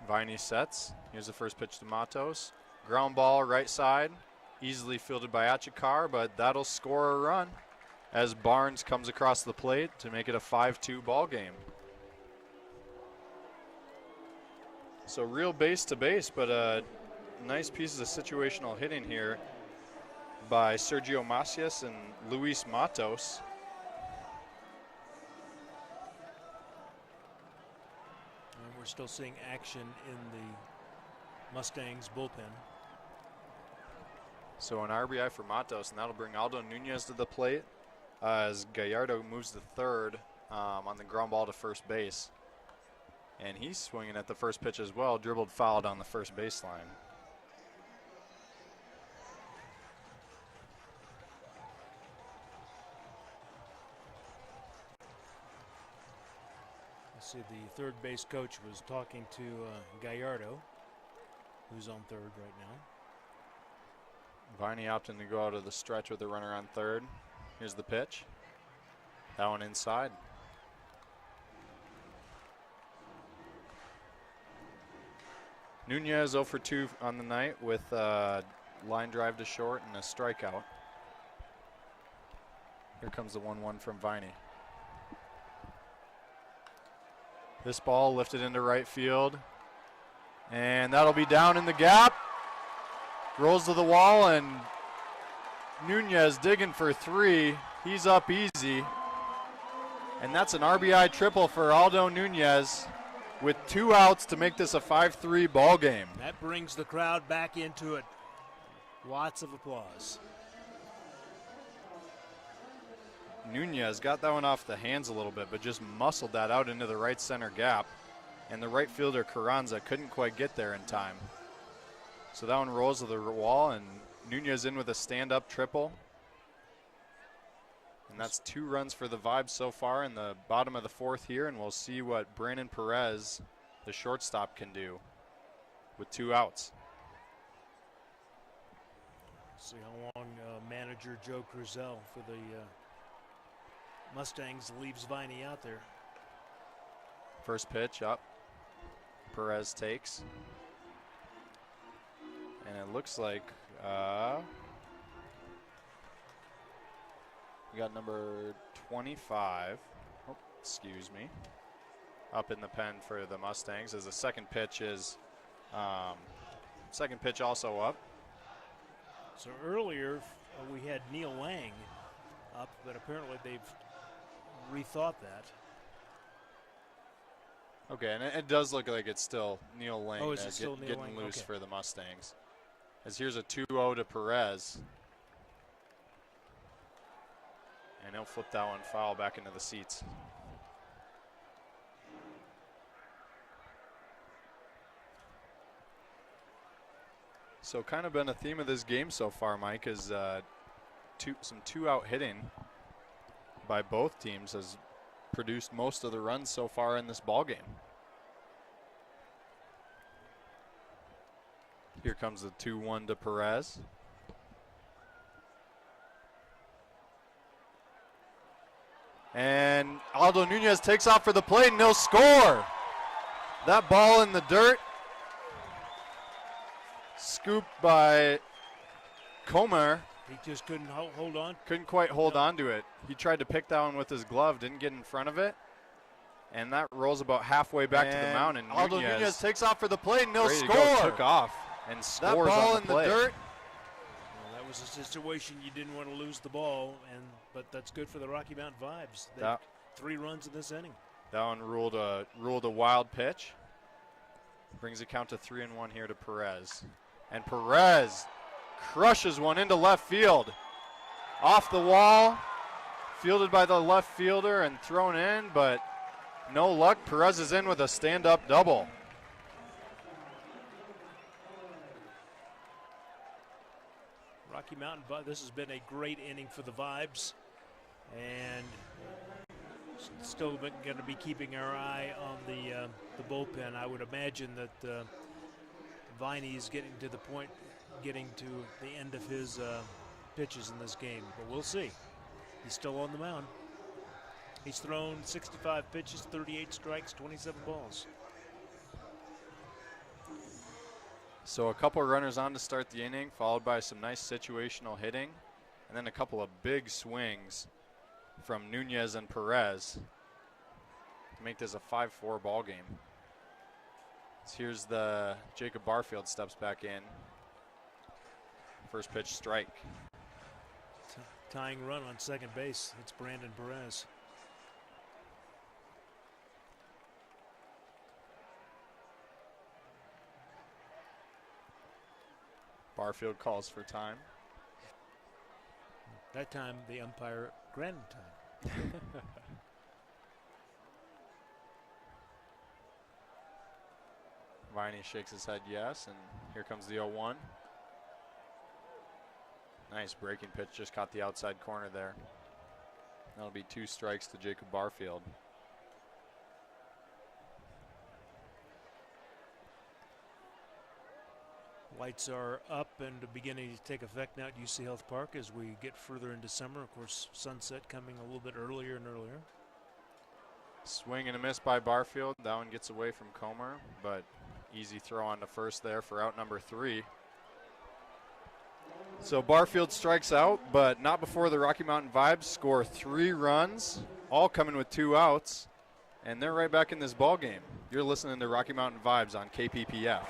Viney sets. Here's the first pitch to Matos. Ground ball right side. Easily fielded by Achikar, but that'll score a run as Barnes comes across the plate to make it a 5-2 ball game. So real base to base, but nice pieces of situational hitting here by Sergio Macias and Luis Matos. And we're still seeing action in the Mustangs bullpen. So an RBI for Matos, and that'll bring Aldo Nunez to the plate as Gallardo moves to third on the ground ball to first base. And he's swinging at the first pitch as well, dribbled foul down the first baseline. See, the third base coach was talking to Gallardo, who's on third right now. Viney opting to go out of the stretch with a runner on third. Here's the pitch. That one inside. Nunez 0 for 2 on the night with a line drive to short and a strikeout. Here comes the 1-1 from Viney. This ball lifted into right field. And that'll be down in the gap. Rolls to the wall, and Nunez digging for 3. He's up easy. And that's an RBI triple for Aldo Nunez with 2 outs to make this a 5-3 ball game. That brings the crowd back into it. Lots of applause. Nunez got that one off the hands a little bit, but just muscled that out into the right center gap. And the right fielder, Carranza, couldn't quite get there in time. So that one rolls to the wall, and Nunez in with a stand-up triple. And that's 2 runs for the Vibes so far in the bottom of the 4th here, and we'll see what Brandon Perez, the shortstop, can do with 2 outs. See how long manager Joe Cruzel for the Mustangs leaves Viney out there. First pitch up. Perez takes. And it looks like we got number 25, excuse me, up in the pen for the Mustangs as the second pitch is, also up. So earlier we had Neil Lang up, but apparently they've rethought that. Okay, and it does look like it's still Neil Lang is it still Neil getting Lang? loose Okay. for the Mustangs. As here's a 2-0 to Perez. And he'll flip that one foul back into the seats. So kind of been a theme of this game so far, Mike, is some 2-out hitting by both teams has produced most of the runs so far in this ball game. Here comes the 2-1 to Perez. And Aldo Nunez takes off for the plate, and they'll score. That ball in the dirt. Scooped by Comer. He just couldn't hold on. Couldn't quite hold on to it. He tried to pick that one with his glove, didn't get in front of it. And that rolls about halfway back to the mound. And Aldo Nunez takes off for the plate, and they'll score. Took off and scores That ball on the in play. the dirt. Well, that was a situation you didn't want to lose the ball, but that's good for the Rocky Mountain Vibes. They That- 3 runs in this inning. That one ruled a wild pitch. Brings the count to 3-1 here to Perez. And Perez crushes one into left field. Off the wall, fielded by the left fielder and thrown in, but no luck. Perez is in with a stand-up double. Rocky Mountain, this has been a great inning for the Vibes, and still going to be keeping our eye on the bullpen. I would imagine that Viney is getting to the point, getting to the end of his pitches in this game, but we'll see. He's still on the mound. He's thrown 65 pitches, 38 strikes, 27 balls. So a couple runners on to start the inning, followed by some nice situational hitting, and then a couple of big swings from Nunez and Perez to make this a 5-4 ball game. So here's the Jacob Barfield steps back in. First pitch strike. Tying run on second base. It's Brandon Perez. Barfield calls for time. That time the umpire granted time. Viney shakes his head yes, and here comes the 0-1. Nice breaking pitch, just caught the outside corner there. That'll be 2 strikes to Jacob Barfield. Lights are up and beginning to take effect now at UC Health Park as we get further into summer. Of course, sunset coming a little bit earlier and earlier. Swing and a miss by Barfield. That one gets away from Comer, but easy throw on to first there for out number 3. So Barfield strikes out, but not before the Rocky Mountain Vibes score 3 runs, all coming with 2 outs, and they're right back in this ball game. You're listening to Rocky Mountain Vibes on KPPF.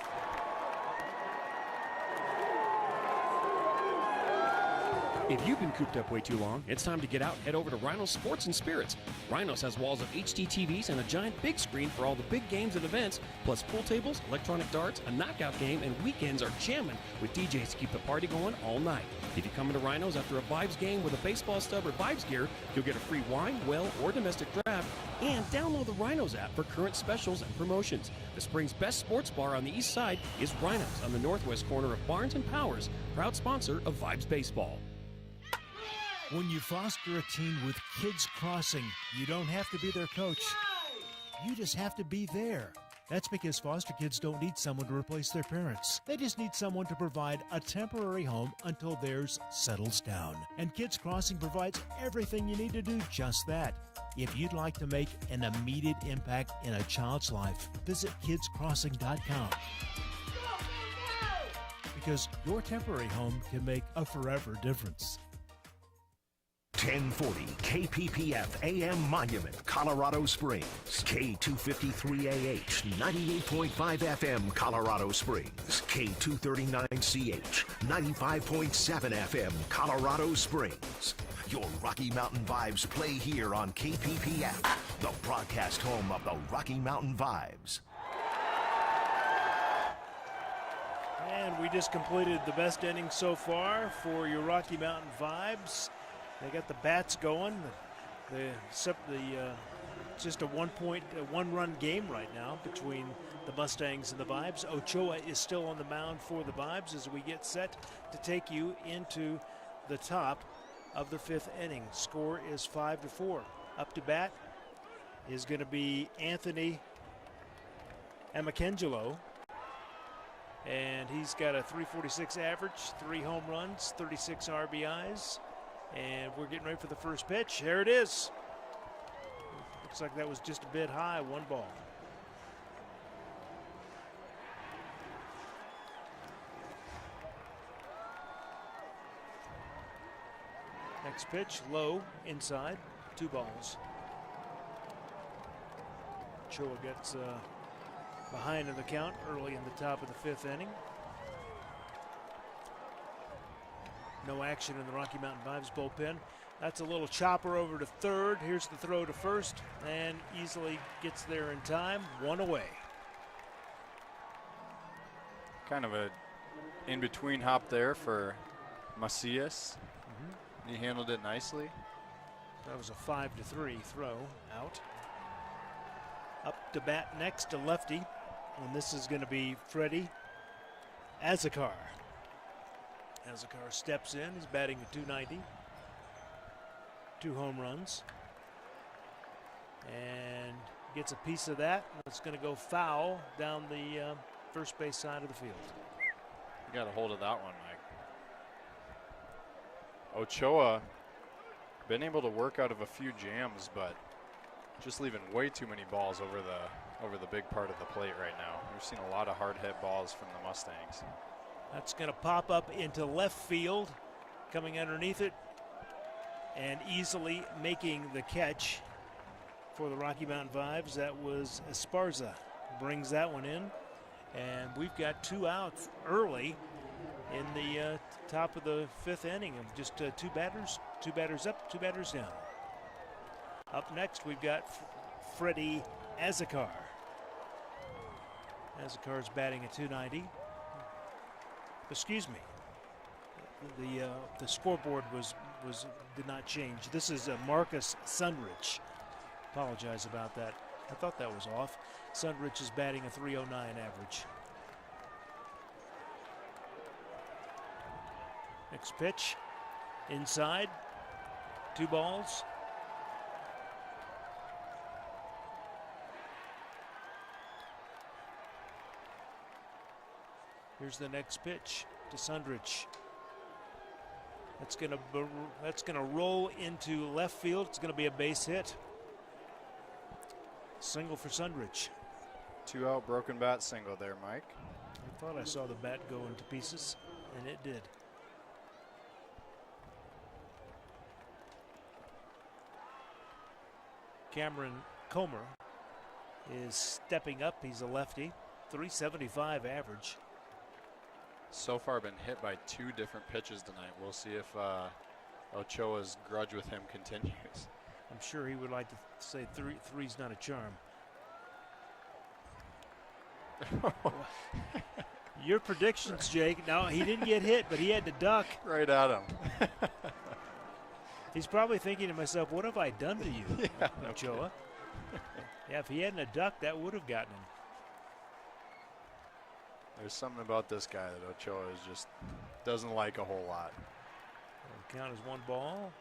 If you've been cooped up way too long, it's time to get out and head over to Rhinos Sports and Spirits. Rhinos has walls of HD TVs and a giant big screen for all the big games and events, plus pool tables, electronic darts, a knockout game, and weekends are jamming with DJs to keep the party going all night. If you come into Rhinos after a Vibes game with a baseball stub or Vibes gear, you'll get a free wine, well, or domestic draft, and download the Rhinos app for current specials and promotions. The spring's best sports bar on the east side is Rhinos on the northwest corner of Barnes and Powers, proud sponsor of Vibes Baseball. When you foster a team with Kids Crossing, you don't have to be their coach. You just have to be there. That's because foster kids don't need someone to replace their parents. They just need someone to provide a temporary home until theirs settles down. And Kids Crossing provides everything you need to do just that. If you'd like to make an immediate impact in a child's life, visit kidscrossing.com. Because your temporary home can make a forever difference. 1040 KPPF AM Monument, Colorado Springs. K253AH, 98.5 FM, Colorado Springs. K239CH, 95.7 FM, Colorado Springs. Your Rocky Mountain Vibes play here on KPPF, the broadcast home of the Rocky Mountain Vibes. And we just completed the best inning so far for your Rocky Mountain Vibes. They got the bats going. Just a one-run game right now between the Mustangs and the Vibes. Ochoa is still on the mound for the Vibes as we get set to take you into the top of the 5th inning. Score is 5-4. Up to bat is going to be Anthony Amakengelo. And he's got a .346 average, 3 home runs, 36 RBIs. And we're getting ready for the first pitch. There it is. Looks like that was just a bit high, 1 ball. Next pitch, low, inside, 2 balls. Choa gets behind in the count early in the top of the 5th inning. No action in the Rocky Mountain Vibes bullpen. That's a little chopper over to third. Here's the throw to first, and easily gets there in time. 1 away. Kind of a in-between hop there for Macias. He handled it nicely. That was a 5-3 throw out. Up to bat next to lefty, and this is going to be Freddie Azakar. Azakar steps in. He's batting at .290. 2 home runs. And gets a piece of that. It's going to go foul down the first base side of the field. You got a hold of that one, Mike. Ochoa been able to work out of a few jams, but just leaving way too many balls over the big part of the plate right now. We've seen a lot of hard hit balls from the Mustangs. That's going to pop up into left field, coming underneath it, and easily making the catch for the Rocky Mountain Vibes. That was Esparza. Brings that one in, and we've got 2 outs early in the top of the 5th inning of just 2 batters up, 2 batters down. Up next, we've got Freddie Azakar. Azakar's batting at .290. Excuse me. The scoreboard did not change. This is Marcus Sunrich. Apologize about that. I thought that was off. Sunrich is batting a .309 average. Next pitch, inside, 2 balls. Here's the next pitch to Sundrich. That's gonna roll into left field. It's gonna be a base hit. Single for Sundrich. 2 out, broken bat single there, Mike. I thought I saw the bat go into pieces, and it did. Cameron Comer is stepping up. He's a lefty. 375 average. So far been hit by 2 different pitches tonight. We'll see if Ochoa's grudge with him continues. I'm sure he would like to say three's not a charm. Your predictions, Jake. No, he didn't get hit, but he had to duck. Right at him. He's probably thinking to himself, what have I done to you, Yeah, Ochoa? Yeah, if he hadn't a duck, that would have gotten him. There's something about this guy that Ochoa is just doesn't like a whole lot. Count as 1 ball.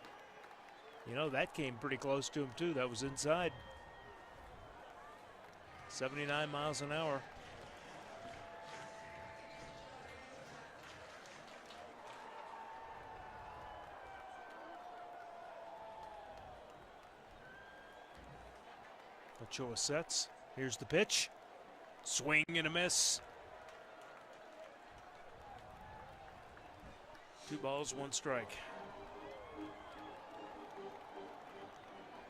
You know, that came pretty close to him, too. That was inside. 79 miles an hour. Ochoa sets. Here's the pitch. Swing and a miss. 2 balls, 1 strike.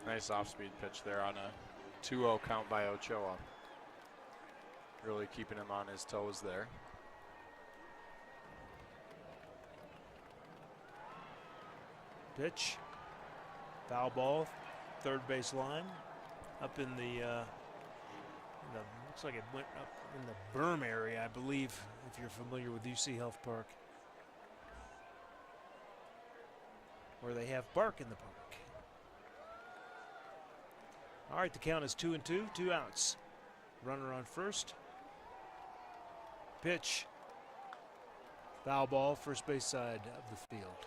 Nice off-speed pitch there on a 2-0 count by Ochoa. Really keeping him on his toes there. Pitch. Foul ball. Third base line. Up in the looks like it went up in the berm area, I believe, if you're familiar with UC Health Park, where they have bark in the park. All right, the count is 2-2, 2 outs. Runner on first. Pitch. Foul ball, first base side of the field.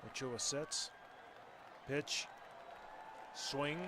Ochoa sets. Pitch. Swing.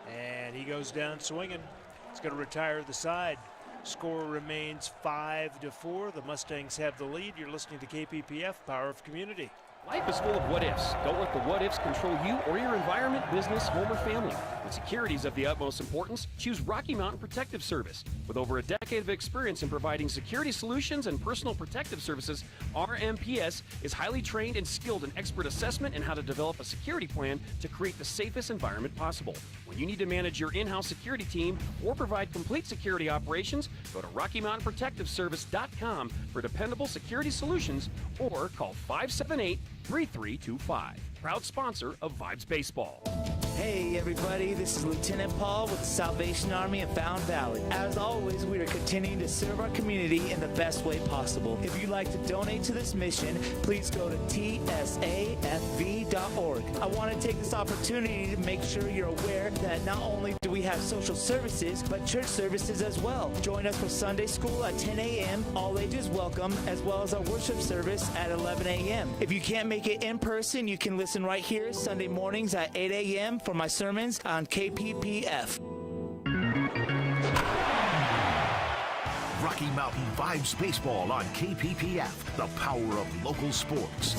And he goes down swinging. He's going to retire the side. Score remains 5-4. The Mustangs have the lead. You're listening to KPPF, Power of Community. Life is full of what ifs. Don't let the what ifs control you or your environment, business, home, or family. When security is of the utmost importance, choose Rocky Mountain Protective Service. With over a decade of experience in providing security solutions and personal protective services, RMPS is highly trained and skilled in expert assessment and how to develop a security plan to create the safest environment possible. When you need to manage your in-house security team or provide complete security operations, go to RockyMountainProtectiveService.com for dependable security solutions or call 578-3325. Proud sponsor of Vibes Baseball. Hey everybody, this is Lieutenant Paul with the Salvation Army of Fountain Valley. As always, we are continuing to serve our community in the best way possible. If you'd like to donate to this mission, please go to tsafv.org. I want to take this opportunity to make sure you're aware that not only do we have social services, but church services as well. Join us for Sunday school at 10 a.m., all ages welcome, as well as our worship service at 11 a.m. If you can't make it in person, you can listen right here Sunday mornings at 8 a.m. for my sermons on KPPF. Rocky Mountain Vibes Baseball on KPPF, the power of local sports.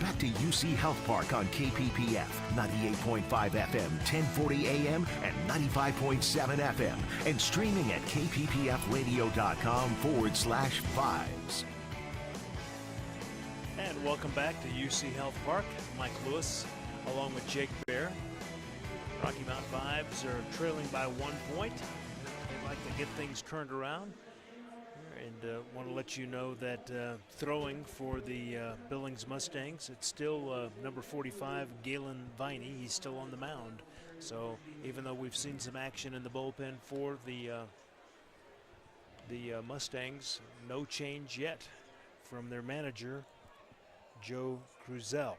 Back to UC Health Park on KPPF, 98.5 FM, 1040 AM, and 95.7 FM, and streaming at kppfradio.com/vibes. And welcome back to UC Health Park. Mike Lewis, along with Jake Bear. Rocky Mountain Vibes are trailing by 1 point. They'd like to get things turned around. And want to let you know that throwing for the Billings Mustangs, it's still number 45, Galen Viney. He's still on the mound. So even though we've seen some action in the bullpen for the Mustangs, no change yet from their manager, Joe Cruzel.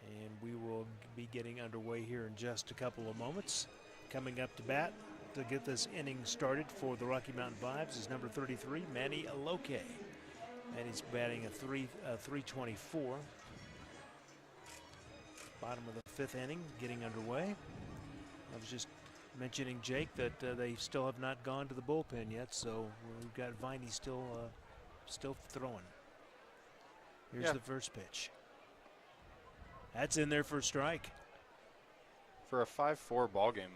And we will be getting underway here in just a couple of moments. Coming up to bat to get this inning started for the Rocky Mountain Vibes is number 33, Manny Aloke. And he's batting a 324. Bottom of the 5th inning, getting underway. I was just mentioning, Jake, that they still have not gone to the bullpen yet, so we've got Viney still throwing. Here's the first pitch. That's in there for a strike. For a 5-4 ball game,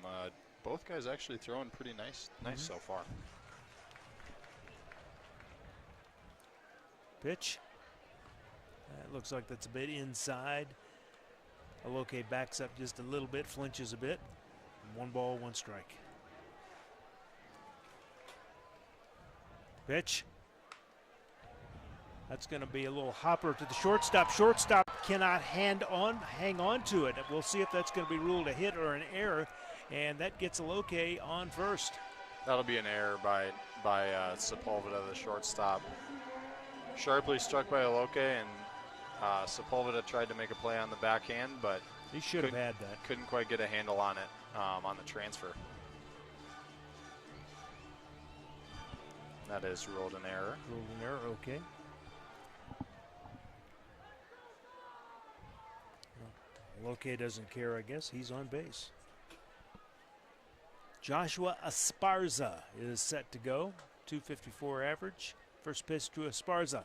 both guys actually throwing pretty nice so far. Pitch. That looks like that's a bit inside. Aloke backs up just a little bit, flinches a bit. 1 ball, 1 strike. Pitch. That's going to be a little hopper to the shortstop. Shortstop cannot hang on to it. We'll see if that's going to be ruled a hit or an error, and that gets Aloke on first. That'll be an error by Sepulveda, the shortstop. Sharply struck by Aloke, and Sepulveda tried to make a play on the backhand, but he should have had that. Couldn't quite get a handle on it on the transfer. That is ruled an error. Ruled an error, okay. Aloke doesn't care, I guess. He's on base. Joshua Esparza is set to go. 254 average. First pitch to Esparza.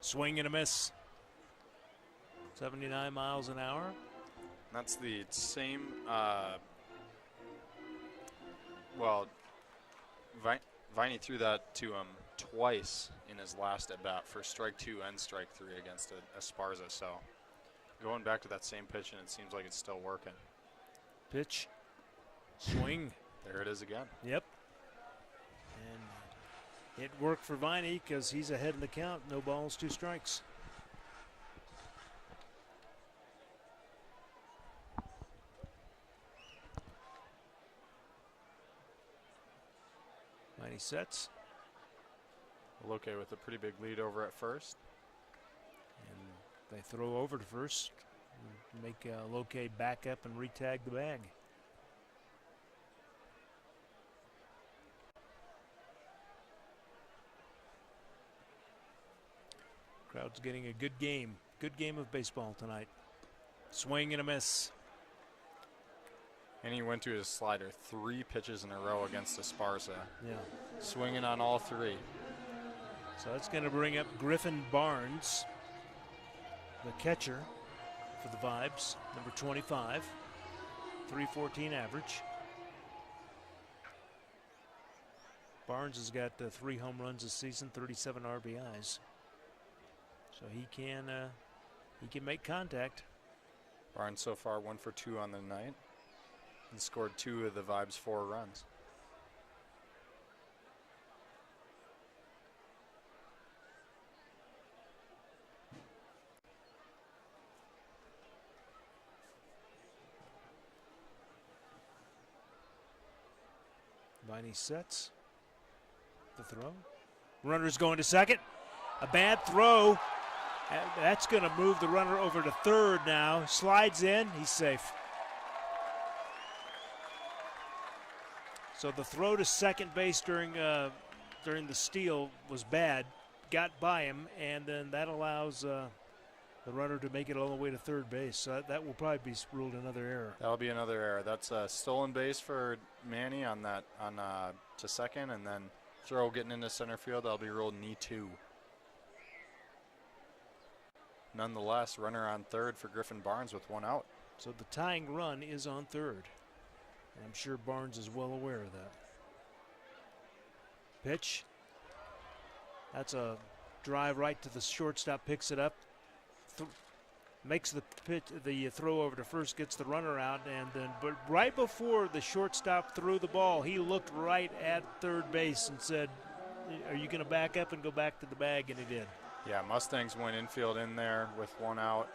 Swing and a miss. 79 miles an hour. That's the same, Viney threw that to him twice in his last at-bat for strike 2 and strike 3 against Esparza. So going back to that same pitch, and it seems like it's still working. Pitch. Swing. There it is again. Yep. And it worked for Viney because he's ahead in the count. No balls, 2 strikes. Viney sets. Aloke with a pretty big lead over at first. And they throw over to first. Make Aloke back up and retag the bag. Crowd's getting a good game. Good game of baseball tonight. Swing and a miss. And he went to his slider 3 pitches in a row against Esparza. Yeah. Swinging on all 3. So that's going to bring up Griffin Barnes, the catcher for the Vibes, number 25, 314 average. Barnes has got 3 home runs this season, 37 RBIs. So he can make contact. Barnes so far 1 for 2 on the night and scored 2 of the Vibes' 4 runs. Viney sets the throw. Runner's going to second. A bad throw. That's going to move the runner over to third now. Slides in. He's safe. So the throw to second base during the steal was bad. Got by him, and then that allows the runner to make it all the way to third base. So that will probably be ruled another error. That'll be another error. That's a stolen base for Manny on to second, and then throw getting into center field. That'll be ruled knee 2. Nonetheless, runner on third for Griffin Barnes with 1 out. So the tying run is on third. And I'm sure Barnes is well aware of that. Pitch. That's a drive right to the shortstop, picks it up, makes the pitch, the throw over to first, gets the runner out, and then, but right before the shortstop threw the ball, he looked right at third base and said, "Are you going to back up and go back to the bag?" And he did. Yeah, Mustangs went infield in there with 1 out.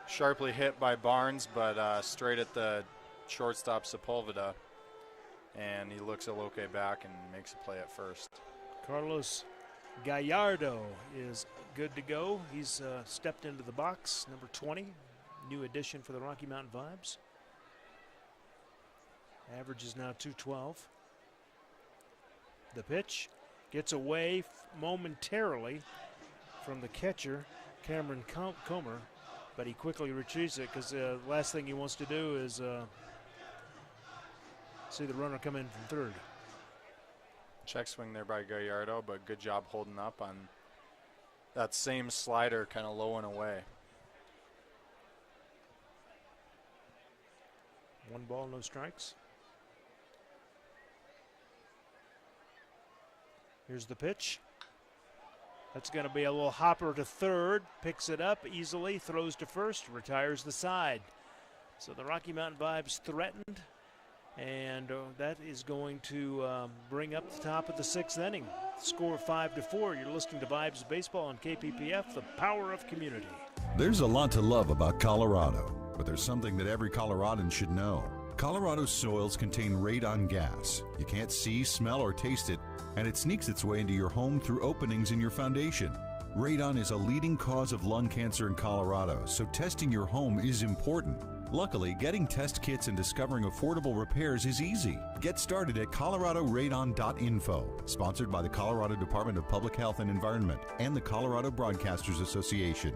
Sharply hit by Barnes, but straight at the shortstop Sepulveda. And he looks Aloke back and makes a play at first. Carlos Gallardo is good to go. He's stepped into the box, number 20, new addition for the Rocky Mountain Vibes. Average is now 212. The pitch gets away momentarily from the catcher, Cameron Comer, but he quickly retrieves it because the last thing he wants to do is see the runner come in from third. Check swing there by Gallardo, but good job holding up on that same slider, kind of low and away. 1 ball, no strikes. Here's the pitch. That's going to be a little hopper to third. Picks it up easily, throws to first, retires the side. So the Rocky Mountain Vibes threatened, and that is going to bring up the top of the 6th inning. Score 5-4. You're listening to Vibes Baseball on KPPF, the power of community. There's a lot to love about Colorado, but there's something that every Coloradan should know. Colorado's soils contain radon gas. You can't see, smell, or taste it, and it sneaks its way into your home through openings in your foundation. Radon is a leading cause of lung cancer in Colorado, so testing your home is important. Luckily, getting test kits and discovering affordable repairs is easy. Get started at coloradoradon.info, sponsored by the Colorado Department of Public Health and Environment and the Colorado Broadcasters Association.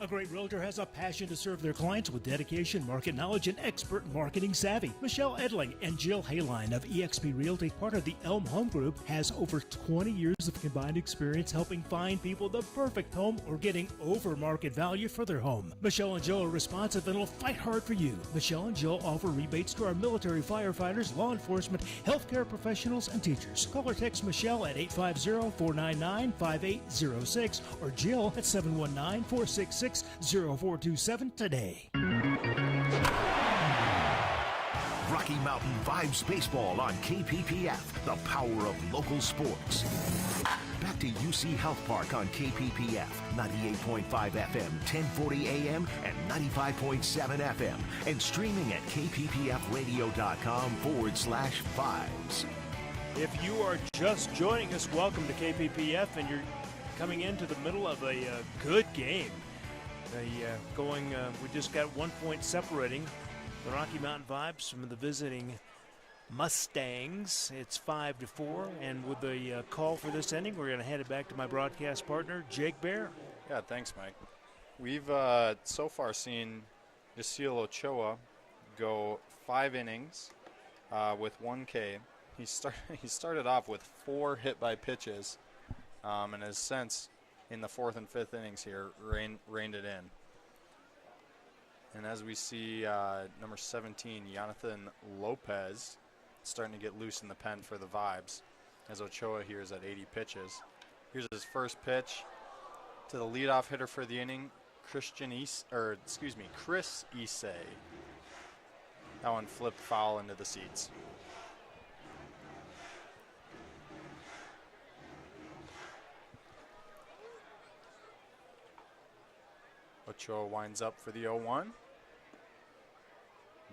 A great realtor has a passion to serve their clients with dedication, market knowledge, and expert marketing savvy. Michelle Edling and Jill Hayline of eXp Realty, part of the Elm Home Group, has over 20 years of combined experience helping find people the perfect home or getting over market value for their home. Michelle and Jill are responsive and will fight hard for you. Michelle and Jill offer rebates to our military firefighters, law enforcement, healthcare professionals, and teachers. Call or text Michelle at 850-499-5806 or Jill at 719-466-0427 today. Rocky Mountain Vibes Baseball on KPPF, the power of local sports. Back to UC Health Park on KPPF, 98.5 FM, 1040 AM, and 95.7 FM, and streaming at kppfradio.com/vibes. If you are just joining us, welcome to KPPF, and you're coming into the middle of a good game. We just got 1 point separating the Rocky Mountain Vibes from the visiting Mustangs. It's 5-4, and with the call for this inning, we're going to hand it back to my broadcast partner, Jake Bear. Yeah, thanks, Mike. We've so far seen Yasiel Ochoa go 5 innings with 1 K. He started off with 4 hit by pitches, and has since, in the 4th and 5th innings here, reined it in. And as we see number 17, Jonathan Lopez, starting to get loose in the pen for the Vibes, as Ochoa here is at 80 pitches. Here's his first pitch to the leadoff hitter for the inning, Chris Issei. That one flipped foul into the seats. Ochoa winds up for the 0-1.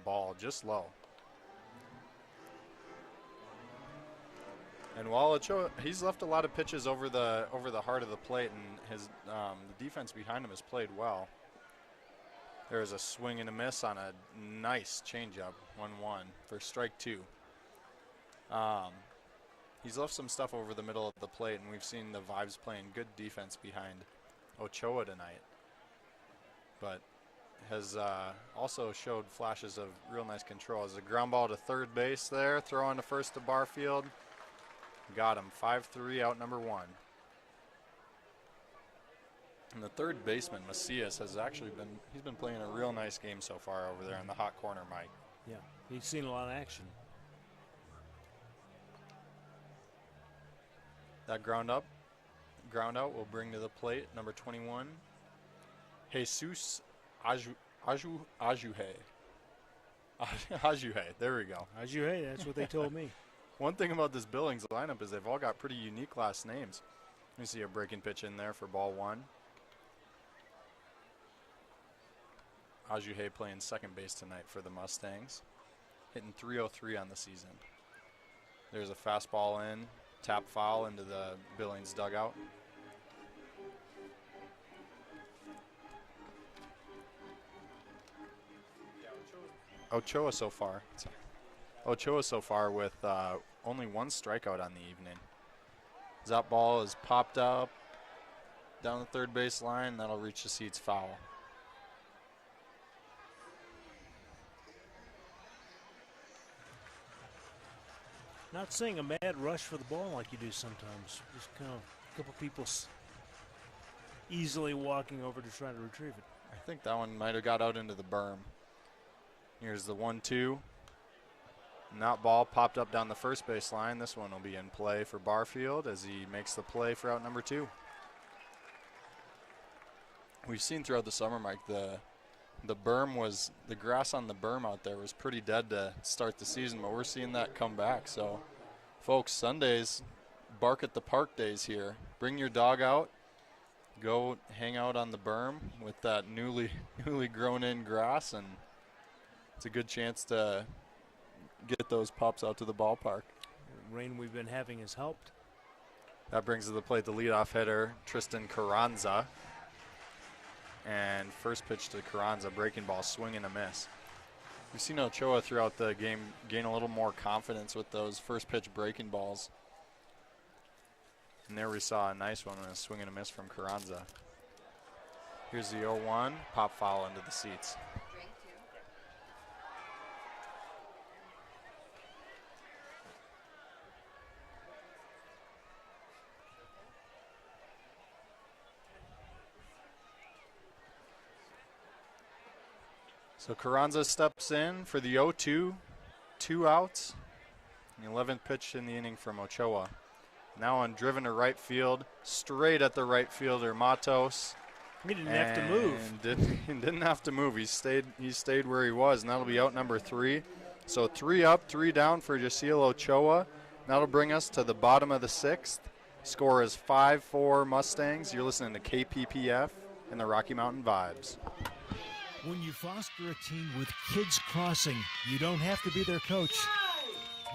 Ball just low. And while Ochoa, he's left a lot of pitches over the heart of the plate, and his the defense behind him has played well. There is a swing and a miss on a nice changeup, 1-1 for strike 2. He's left some stuff over the middle of the plate, and we've seen the Vibes playing good defense behind Ochoa tonight, but has also showed flashes of real nice control. As a ground ball to third base there, throw on to first to Barfield. Got him, 5-3, out number 1. And the third baseman, Macias, has actually been playing a real nice game so far over there in the hot corner, Mike. Yeah, he's seen a lot of action. That ground out will bring to the plate number 21, Jesus Ajuhe. Ajuhe, there we go. Ajuhe, that's what they told me. One thing about this Billings lineup is they've all got pretty unique last names. You see a breaking pitch in there for ball 1. Ajuhe playing second base tonight for the Mustangs, hitting .303 on the season. There's a fastball in, tap foul into the Billings dugout. Ochoa so far. Ochoa so far with only one strikeout on the evening. That ball is popped up down the third base line. That'll reach the seats foul. Not seeing a mad rush for the ball like you do sometimes. Just kind of a couple people easily walking over to try to retrieve it. I think that one might have got out into the berm. Here's the 1-2. And that ball popped up down the first base line. This one will be in play for Barfield as he makes the play for out number 2. We've seen throughout the summer, Mike, the grass on the berm out there was pretty dead to start the season, but we're seeing that come back. So, folks, Sundays, bark at the park days here. Bring your dog out. Go hang out on the berm with that newly grown in grass, and it's a good chance to get those pups out to the ballpark. The rain we've been having has helped. That brings to the plate the leadoff hitter, Tristan Carranza. And first pitch to Carranza, breaking ball, swing and a miss. We've seen Ochoa throughout the game gain a little more confidence with those first pitch breaking balls. And there we saw a nice one, a swing and a miss from Carranza. Here's the 0-1, pop foul into the seats. So Carranza steps in for the 0-2, 2 outs. The 11th pitch in the inning from Ochoa. Now on driven to right field, straight at the right fielder, Matos. He didn't have to move. Didn't have to move. He stayed where he was, and that'll be out number 3. So 3 up, 3 down for Yasiel Ochoa. That'll bring us to the bottom of the 6th. Score is 5-4 Mustangs. You're listening to KPPF and the Rocky Mountain Vibes. When you foster a team with Kids Crossing, you don't have to be their coach.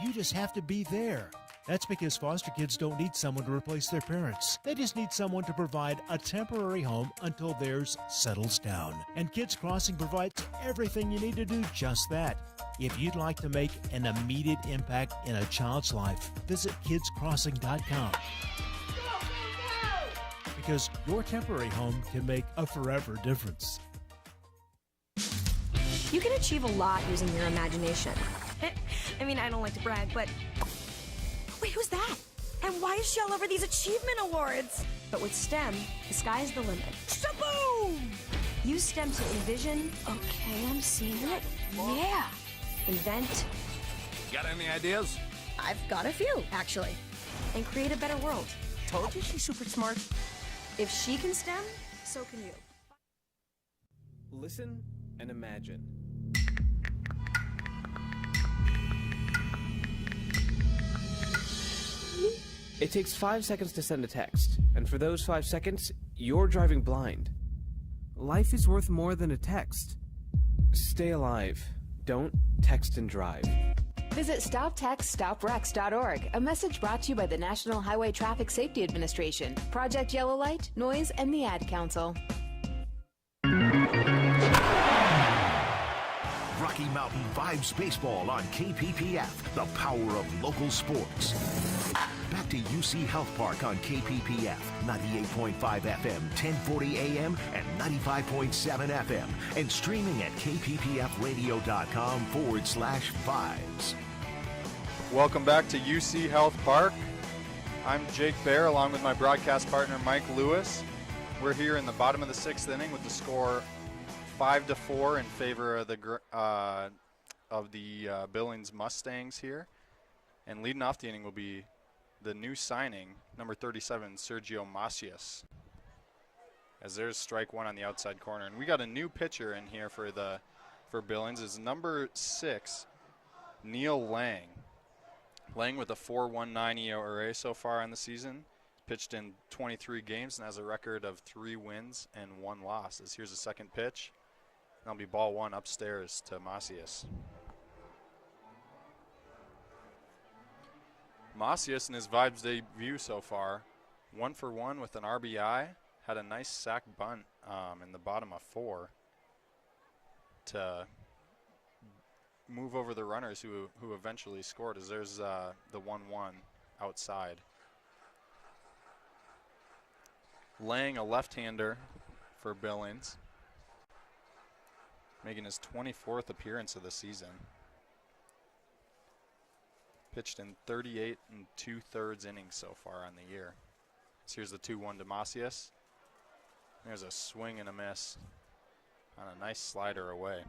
You just have to be there. That's because foster kids don't need someone to replace their parents. They just need someone to provide a temporary home until theirs settles down. And Kids Crossing provides everything you need to do just that. If you'd like to make an immediate impact in a child's life, visit kidscrossing.com. Because your temporary home can make a forever difference. You can achieve a lot using your imagination. I mean, I don't like to brag, but... Wait, who's that? And why is she all over these achievement awards? But with STEM, the sky's the limit. Shaboom! Use STEM to envision... Okay, I'm seeing it. Yeah. Invent... Got any ideas? I've got a few, actually. And create a better world. Told you she's super smart. If she can STEM, so can you. Listen and imagine. It takes 5 seconds to send a text, and for those 5 seconds, you're driving blind. Life is worth more than a text. Stay alive. Don't text and drive. Visit StopTextStopWrecks.org, a message brought to you by the National Highway Traffic Safety Administration, Project Yellow Light, Noise, and the Ad Council. Rocky Mountain Vibes Baseball on KPPF, the power of local sports. Back to UC Health Park on KPPF, 98.5 FM, 1040 AM, and 95.7 FM, and streaming at kppfradio.com/vibes. Welcome back to UC Health Park. I'm Jake Baer along with my broadcast partner Mike Lewis. We're here in the bottom of the 6th inning with the score 5-4 in favor of the Billings Mustangs here. And leading off the inning will be the new signing, number 37, Sergio Macias. As there's strike 1 on the outside corner. And we got a new pitcher in here for Billings. Is number 6, Neil Lang. Lang with a 4.19 ERA so far on the season. Pitched in 23 games and has a record of 3 wins and 1 loss. As here's the second pitch. That'll be ball 1 upstairs to Macias. Macias in his Vibes debut so far, 1 for 1 with an RBI. Had a nice sac bunt in the bottom of 4 to move over the runners who eventually scored, as there's the 1-1 outside. Lang, a left-hander for Billings, making his 24th appearance of the season. Pitched in 38 2/3 innings so far on the year. So here's the 2-1 to Macias. There's a swing and a miss on a nice slider away.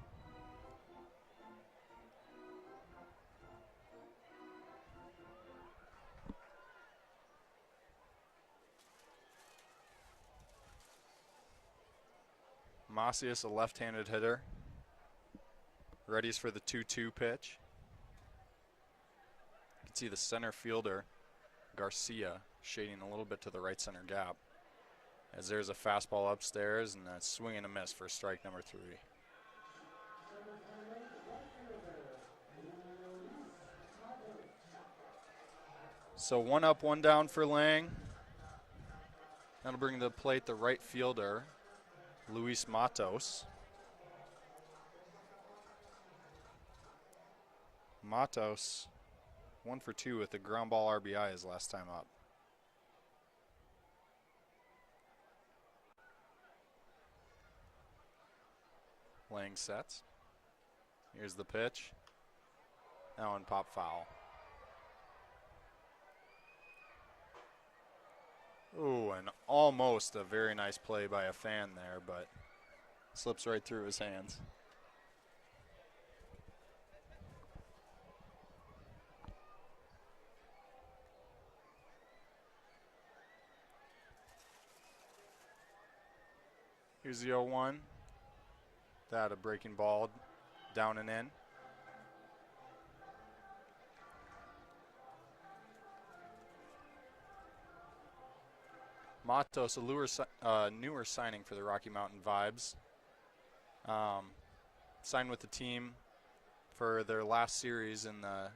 Macias, a left-handed hitter, readies for the 2-2 pitch. You can see the center fielder, Garcia, shading a little bit to the right center gap, as there's a fastball upstairs and a swing and a miss for strike number 3. So 1 up, 1 down for Lang. That'll bring to the plate the right fielder, Luis Matos. Matos, 1 for 2 with the ground ball RBI his last time up. Lang sets. Here's the pitch. That one pop foul. Ooh, and almost a very nice play by a fan there, but slips right through his hands. Here's the 0-1. That a breaking ball down and in. Matos, a newer signing for the Rocky Mountain Vibes. Signed with the team for their last series in the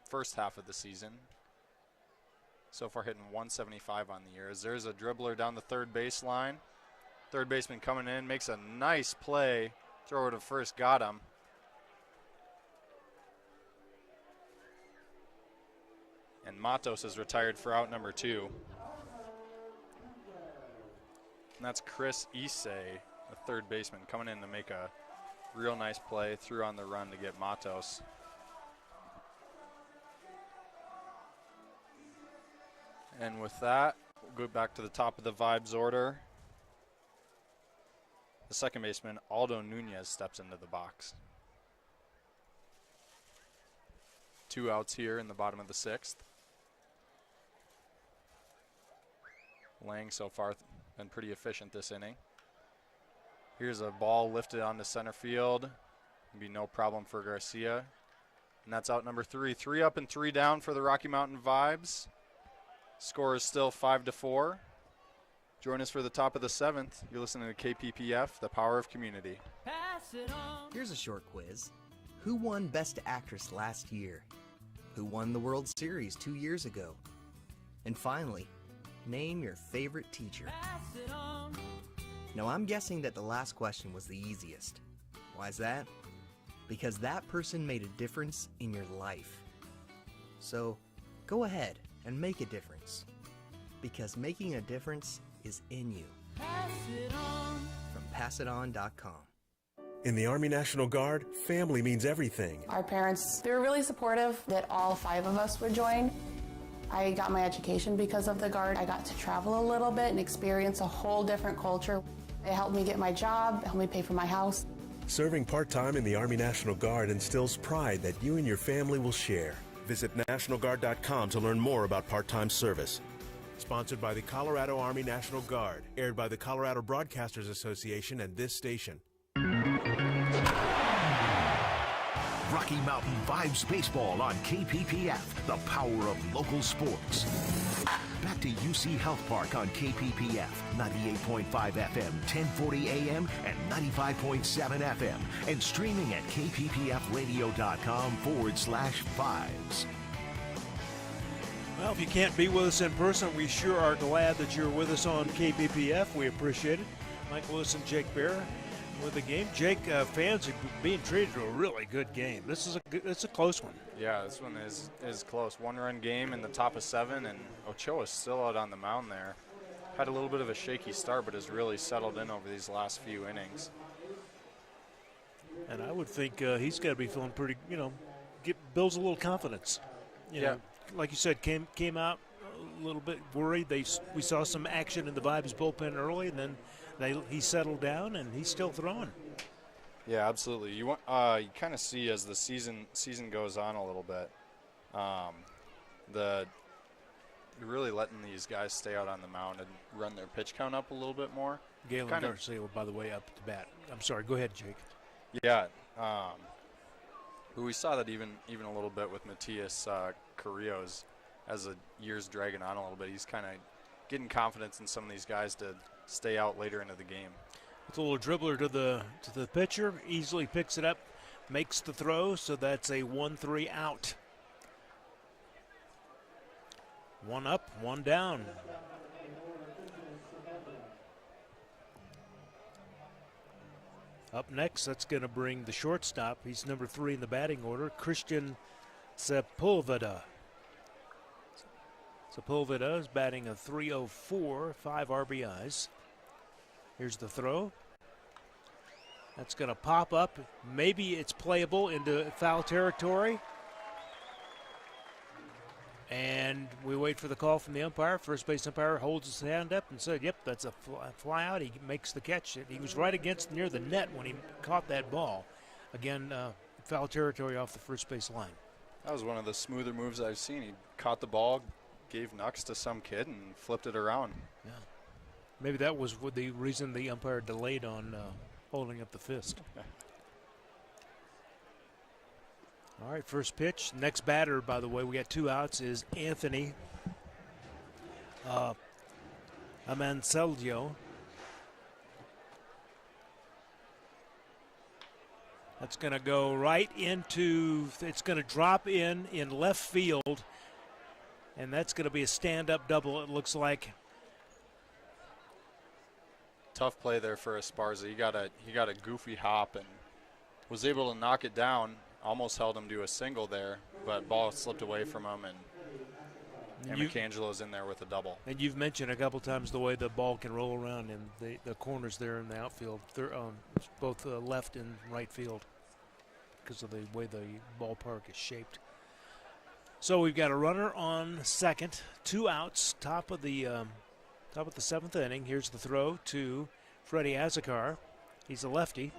first half of the season. So far hitting 175 on the year. As there's a dribbler down the third baseline. Third baseman coming in, makes a nice play. Throw to first, got him. And Matos is retired for out number 2. And that's Chris Issei, the third baseman, coming in to make a real nice play. Threw on the run to get Matos. And with that, we'll go back to the top of the Vibes order. The second baseman, Aldo Nunez, steps into the box. 2 outs here in the bottom of the 6th. Lang so far been pretty efficient this inning. Here's a ball lifted onto center field. Be no problem for Garcia. And that's out number 3. 3 up and 3 down for the Rocky Mountain Vibes. Score is still 5-4. Join us for the top of the 7th. You're listening to KPPF, the power of community. Here's a short quiz. Who won Best Actress last year? Who won the World Series 2 years ago? And finally, name your favorite teacher. Now I'm guessing that the last question was the easiest. Why is that? Because that person made a difference in your life. So go ahead and make a difference. Because making a difference is in you. From PassItOn.com. In the Army National Guard, family means everything. Our parents, they were really supportive that all 5 of us would join. I got my education because of the Guard. I got to travel a little bit and experience a whole different culture. It helped me get my job, helped me pay for my house. Serving part-time in the Army National Guard instills pride that you and your family will share. Visit NationalGuard.com to learn more about part-time service. Sponsored by the Colorado Army National Guard. Aired by the Colorado Broadcasters Association and this station. Rocky Mountain Vibes Baseball on KPPF, the power of local sports. Back to UC Health Park on KPPF, 98.5 FM, 1040 AM, and 95.7 FM, and streaming at kppfradio.com/vibes. Well, if you can't be with us in person, we sure are glad that you're with us on KPPF. We appreciate it. Mike Lewis and Jake Bear with the game. Jake, fans are being treated to a really good game. It's a close one. Yeah, this one is close. 1-run game in the top of 7, and Ochoa's still out on the mound there. Had a little bit of a shaky start, but has really settled in over these last few innings. And I would think he's got to be feeling pretty, builds a little confidence. You know, like you said, came out a little bit worried. We saw some action in the Vibes bullpen early, and then he settled down, and he's still throwing. Yeah, absolutely. You kind of see as the season goes on a little bit, you're really letting these guys stay out on the mound and run their pitch count up a little bit more. Galen Garcia, by the way, up to bat. I'm sorry. Go ahead, Jake. Yeah. We saw that even a little bit with Matias Carrillo's as the years dragging on a little bit. He's kind of getting confidence in some of these guys to stay out later into the game. It's a little dribbler to the pitcher, easily picks it up, makes the throw, so that's a 1-3 out. 1 up, 1 down. Up next, that's going to bring the shortstop. He's number 3 in the batting order, Christian Sepulveda. Sepulveda is batting a .304, 5 RBIs. Here's the throw. That's going to pop up. Maybe it's playable into foul territory. And we wait for the call from the umpire. First base umpire holds his hand up and said, yep, that's a fly out. He makes the catch. He was right near the net when he caught that ball. Again, foul territory off the first base line. That was one of the smoother moves I've seen. He caught the ball, gave knucks to some kid, and flipped it around. Yeah. Maybe that was the reason the umpire delayed on holding up the fist. All right, first pitch. Next batter, by the way, we got 2 outs, is Anthony Amancelio. That's going to go right into, it's going to drop in left field, and that's going to be a stand-up double, it looks like. Tough play there for Esparza. He got a goofy hop and was able to knock it down. Almost held him to a single there, but ball slipped away from him, and Micangelo's in there with a double. And you've mentioned a couple times the way the ball can roll around in the corners there in the outfield, both left and right field, because of the way the ballpark is shaped. So we've got a runner on second, 2 outs, top of the 7th inning. Here's the throw to Freddie Azekar. He's a lefty.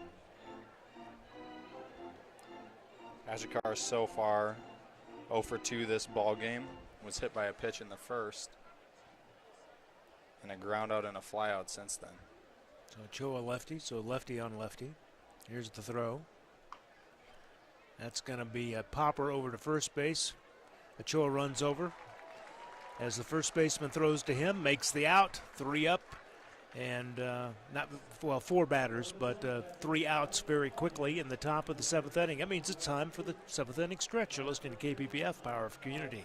Azekar so far 0 for 2 this ball game. Was hit by a pitch in the first, and a ground out and a fly out since then. So Ochoa lefty, so lefty on lefty. Here's the throw. That's going to be a popper over to first base. Ochoa runs over as the first baseman throws to him, makes the out, 3 up, and 4 batters, but 3 outs very quickly in the top of the 7th inning. That means it's time for the 7th inning stretch. You're listening to KPPF, Power of Community.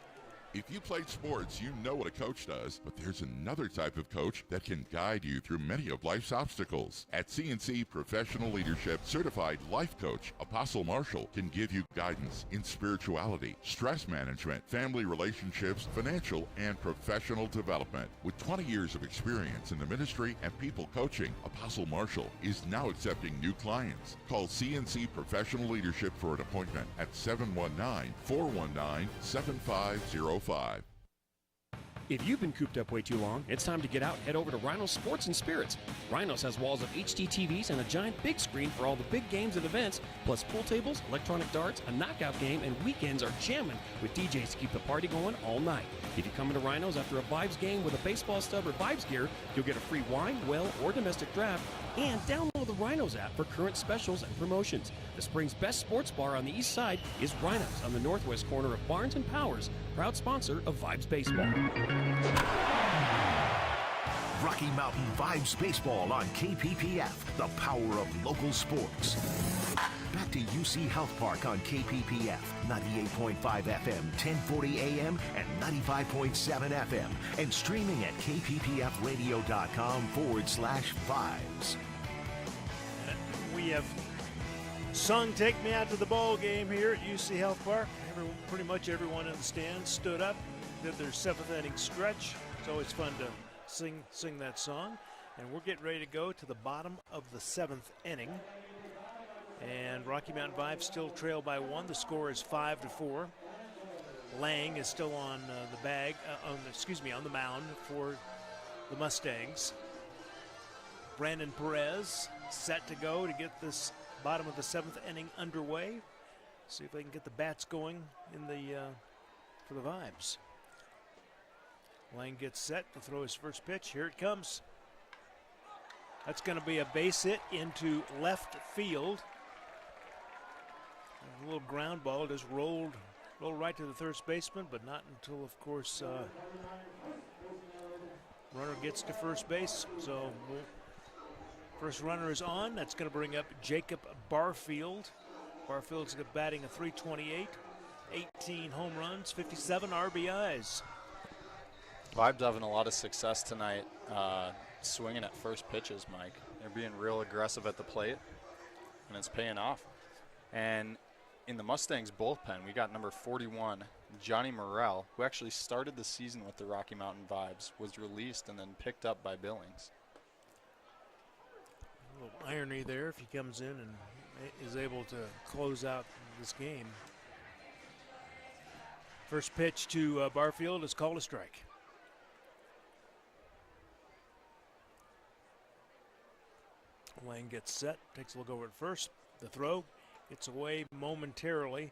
If you played sports, you know what a coach does, but there's another type of coach that can guide you through many of life's obstacles. At CNC Professional Leadership, certified life coach Apostle Marshall can give you guidance in spirituality, stress management, family relationships, financial and professional development. With 20 years of experience in the ministry and people coaching, Apostle Marshall is now accepting new clients. Call CNC Professional Leadership for an appointment at 719-419-7505. If you've been cooped up way too long, it's time to get out. Head over to Rhinos Sports and Spirits. Rhinos has walls of HD TVs and a giant big screen for all the big games and events, plus pool tables, electronic darts, a knockout game, and weekends are jamming with DJs to keep the party going all night. If you come into Rhinos after a Vibes game with a baseball stub or Vibes gear, you'll get a free wine, well, or domestic draft, and download the Rhinos app for current specials and promotions. The spring's best sports bar on the east side is Rhinos on the northwest corner of Barnes and Powers, proud sponsor of Vibes Baseball. Rocky Mountain Vibes Baseball on KPPF, the power of local sports. Back to UC Health Park on KPPF, 98.5 FM, 1040 AM, and 95.7 FM, and streaming at kppfradio.com/vibes. we have sung "Take Me Out to the Ball Game" here at UC Health Park. Pretty much everyone in the stands stood up, did their 7th inning stretch. It's always fun to sing that song. And we're getting ready to go to the bottom of the 7th inning. And Rocky Mountain Vibes still trail by 1. The score is 5-4. Lang is still on on the mound for the Mustangs. Brandon Perez set to go to get this bottom of the 7th inning underway. See if they can get the bats going in the for the Vibes. Lang gets set to throw his first pitch. Here it comes. That's going to be a base hit into left field. A little ground ball just rolled right to the third baseman, but not until, of course, runner gets to first base. So first runner is on. That's going to bring up Jacob Barfield. Barfield's batting a .328, 18 home runs, 57 RBIs. Vibes having a lot of success tonight swinging at first pitches, Mike. They're being real aggressive at the plate, and it's paying off. And in the Mustangs bullpen, we got number 41, Johnny Morrell, who actually started the season with the Rocky Mountain Vibes, was released and then picked up by Billings. A little irony there if he comes in and is able to close out this game. First pitch to Barfield is called a strike. Lang gets set, takes a look over at first. The throw gets away momentarily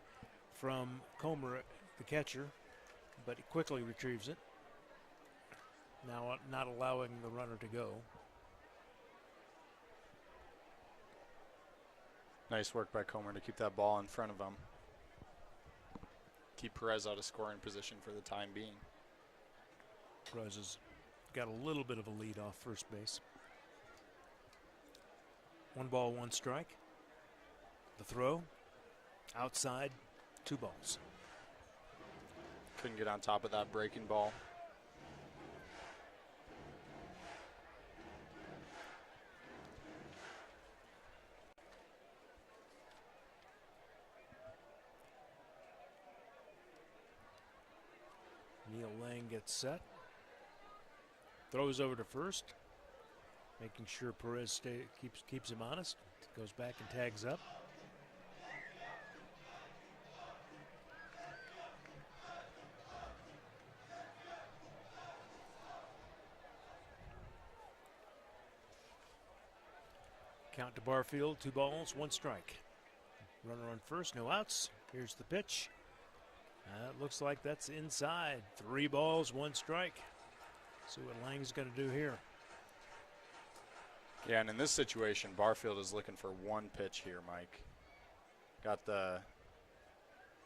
from Comer, the catcher, but he quickly retrieves it. Now not allowing the runner to go. Nice work by Comer to keep that ball in front of him. Keep Perez out of scoring position for the time being. Perez has got a little bit of a lead off first base. 1 ball, 1 strike. The throw, outside, 2 balls. Couldn't get on top of that breaking ball. Neil Lang gets set. Throws over to first, making sure Perez keeps him honest. Goes back and tags up. Count to Barfield, 2 balls, 1 strike. Runner on first, no outs. Here's the pitch. It looks like that's inside. 3 balls, 1 strike. See what Lang's going to do here. Yeah, and in this situation, Barfield is looking for 1 pitch here, Mike. Got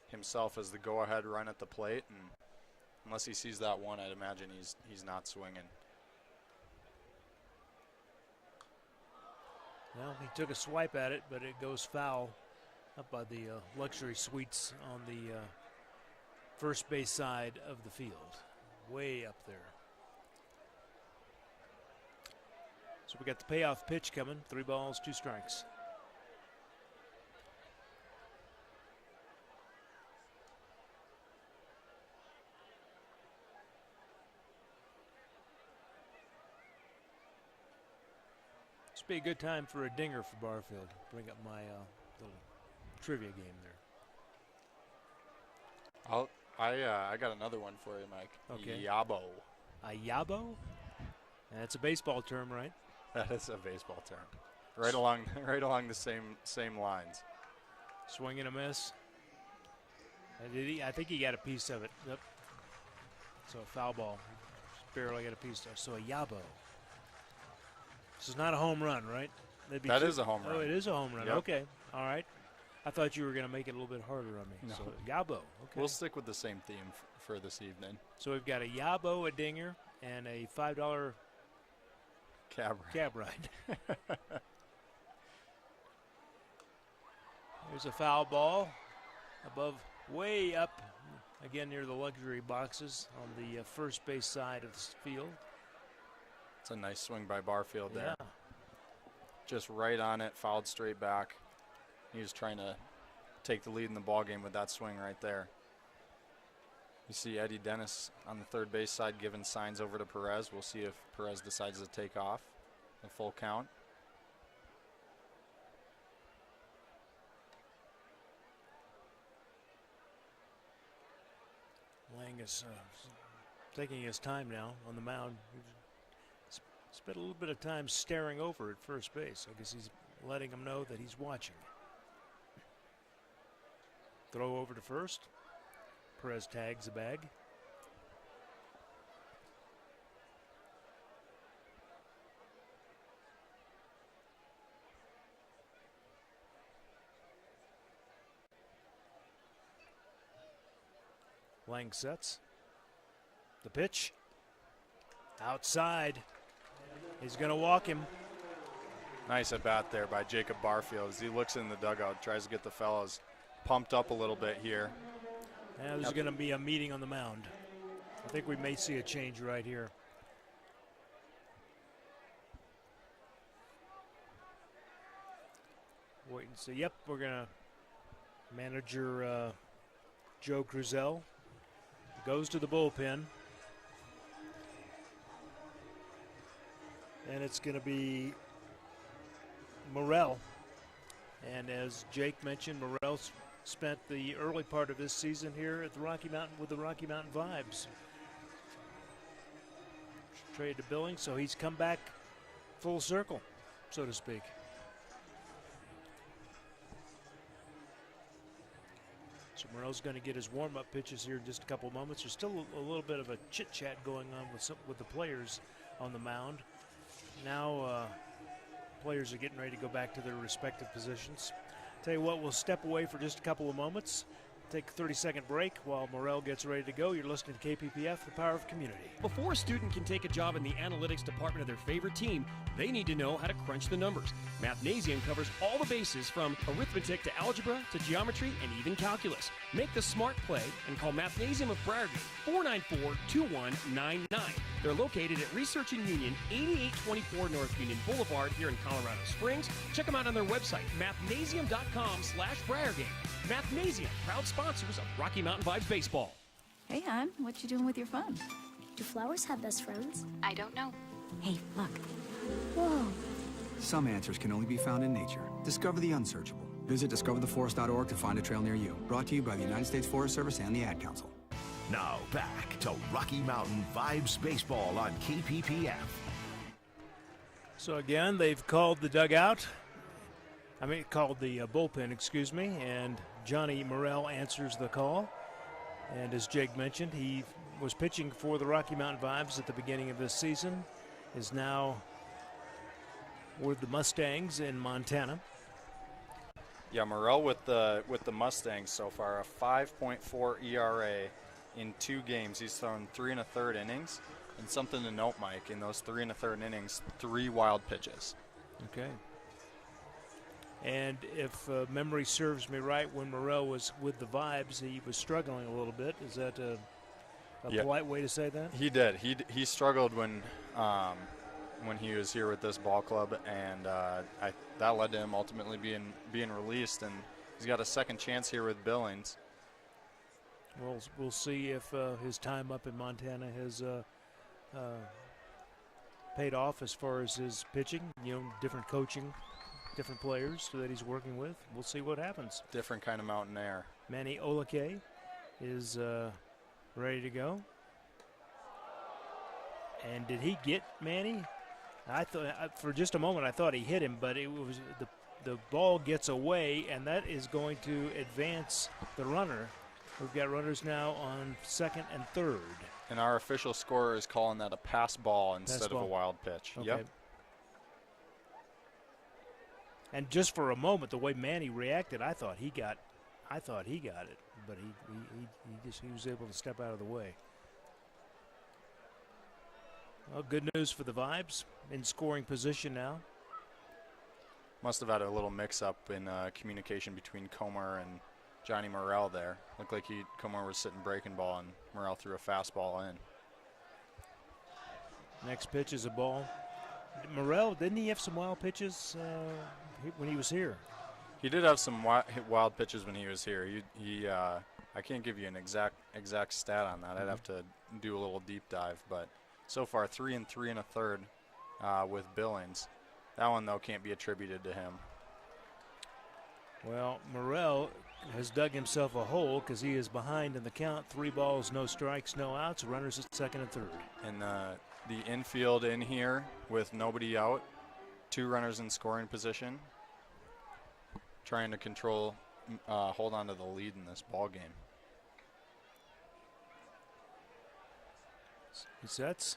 himself as the go-ahead run at the plate, and unless he sees that one, I'd imagine he's not swinging. Well, he took a swipe at it, but it goes foul up by the luxury suites on the first base side of the field, way up there. So we got the payoff pitch coming. 3 balls, 2 strikes. This would be a good time for a dinger for Barfield. Bring up my little trivia game there. I got another one for you, Mike. Okay. Yabo. A yabo? That's a baseball term, right? That is a baseball term. Right along the same lines. Swing and a miss. I think he got a piece of it. Yep. So a foul ball. Just barely got a piece of it. So a yabo. This is not a home run, right? That is a home run. Oh, it is a home run. Yep. Okay. All right. I thought you were going to make it a little bit harder on me. No. So yabo. Okay. We'll stick with the same theme for this evening. So we've got a yabo, a dinger, and a $5 cab ride. There's a foul ball above, way up, again near the luxury boxes on the first base side of the field. It's a nice swing by Barfield there. Yeah. just right on it, fouled straight back. He was trying to take the lead in the ball game with that swing right there. You see Eddie Dennis on the third base side giving signs over to Perez. We'll see if Perez decides to take off a full count. Lang is taking his time now on the mound. He's spent a little bit of time staring over at first base. I guess he's letting him know that he's watching. Throw over to first. Perez tags the bag. Lang sets. The pitch. Outside. He's going to walk him. Nice at bat there by Jacob Barfield as he looks in the dugout, tries to get the fellows pumped up a little bit here. Now there's going to be a meeting on the mound. I think we may see a change right here. Wait and see. Yep, we're going to. Manager Joe Cruzel goes to the bullpen. And it's going to be Morel. And as Jake mentioned, Morel's spent the early part of his season here at the Rocky Mountain with the Rocky Mountain Vibes. Traded to Billings, so he's come back full circle, so to speak. So Morel's going to get his warm-up pitches here in just a couple of moments. There's still a little bit of a chit-chat going on with the players on the mound. Now players are getting ready to go back to their respective positions. Tell you what, we'll step away for just a couple of moments. Take a 30-second break while Morel gets ready to go. You're listening to KPPF, the power of community. Before a student can take a job in the analytics department of their favorite team, they need to know how to crunch the numbers. Mathnasium covers all the bases from arithmetic to algebra to geometry and even calculus. Make the smart play and call Mathnasium of Briargate, 494-2199. They're located at Research and Union, 8824 North Union Boulevard here in Colorado Springs. Check them out on their website, mathnasium.com/Briargate. Mathnasium, proud sponsors of Rocky Mountain Vibes Baseball. Hey, hon, what you doing with your phone? Do flowers have best friends? I don't know. Hey, look. Whoa. Some answers can only be found in nature. Discover the unsearchable. Visit discovertheforest.org to find a trail near you. Brought to you by the United States Forest Service and the Ad Council. Now back to Rocky Mountain Vibes Baseball on KPPF. So again, they've called the dugout. Called the bullpen, excuse me, and Johnny Morel answers the call. And as Jake mentioned, he was pitching for the Rocky Mountain Vibes at the beginning of this season, is now with the Mustangs in Montana. Yeah, Morel with the Mustangs so far, a 5.4 ERA in 2 games. He's thrown 3 1/3 innings. And something to note, Mike, in those 3 1/3 innings, 3 wild pitches. Okay. And if memory serves me right, when Morel was with the Vibes, he was struggling a little bit. Is that a polite way to say that? He did. He struggled when he was here with this ball club, and that led to him ultimately being released. And he's got a second chance here with Billings. Well, we'll see if his time up in Montana has paid off as far as his pitching. Different coaching, different players that he's working with. We'll see what happens. Different kind of mountain air. Manny Olake is ready to go. And did he get Manny? I thought for just a moment I thought he hit him, but it was the ball gets away, and that is going to advance the runner. We've got runners now on second and third. And our official scorer is calling that a pass ball instead of a wild pitch. Okay. Yep. And just for a moment, the way Manny reacted, I thought he got it, but he was able to step out of the way. Well, good news for the Vibes in scoring position now. Must have had a little mix-up in communication between Comer and Johnny Morel there. Looked like Comer was sitting breaking ball, and Morel threw a fastball in. Next pitch is a ball Morrell, didn't he have some wild pitches when he was here? He did have some wild pitches when he was here. I can't give you an exact stat on that. I'd have to do a little deep dive. But so far, 3 and 3 1/3 with Billings. That one, though, can't be attributed to him. Well, Morrell has dug himself a hole because he is behind in the count. 3 balls, no strikes, no outs. Runners at second and third. And the infield in here with nobody out, 2 runners in scoring position, trying to hold on to the lead in this ball game. He sets.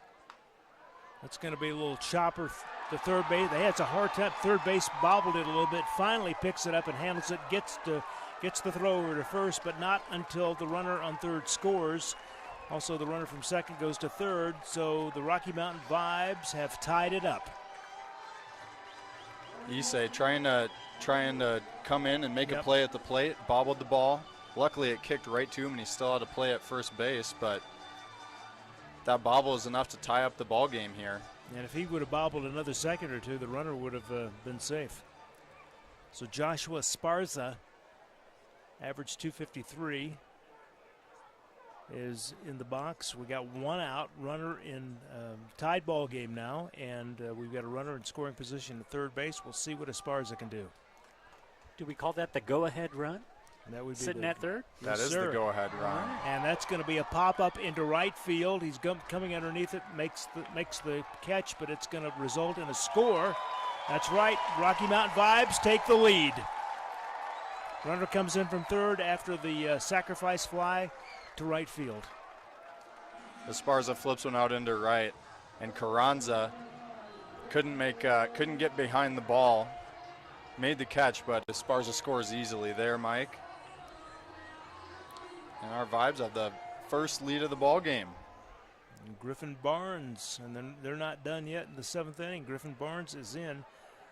That's going to be a little chopper to third base. They had a hard time. Third base bobbled it a little bit. Finally picks it up and handles it. Gets the throw over to first, but not until the runner on third scores. Also, the runner from second goes to third. So the Rocky Mountain Vibes have tied it up. Issei trying to come in and make a play at the plate. Bobbled the ball. Luckily, it kicked right to him, and he still had to play at first base. But that bobble is enough to tie up the ball game here. And if he would have bobbled another second or two, the runner would have been safe. So Joshua Sparza, average 253, is in the box. We got 1 out, runner in tied ball game now, and we've got a runner in scoring position at third base. We'll see what Esparza can do. Do we call that the go-ahead run? And that would be sitting at third? That is the go-ahead run. And that's going to be a pop-up into right field. He's coming underneath it, makes the catch, but it's going to result in a score. That's right. Rocky Mountain Vibes take the lead. Runner comes in from third after the sacrifice fly to right field. Esparza flips one out into right, and Carranza couldn't get behind the ball. Made the catch, but Esparza scores easily there, Mike. And our Vibes have the first lead of the ball game. And Griffin Barnes, and then they're not done yet in the 7th inning. Griffin Barnes is in.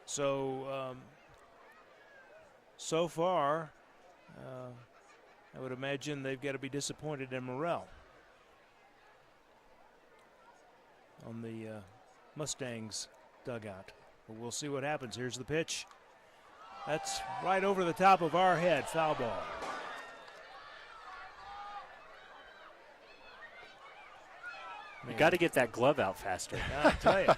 So, so far, I would imagine they've got to be disappointed in Morrell on the Mustangs dugout. But we'll see what happens. Here's the pitch. That's right over the top of our head. Foul ball. You got to get that glove out faster. I'll tell you.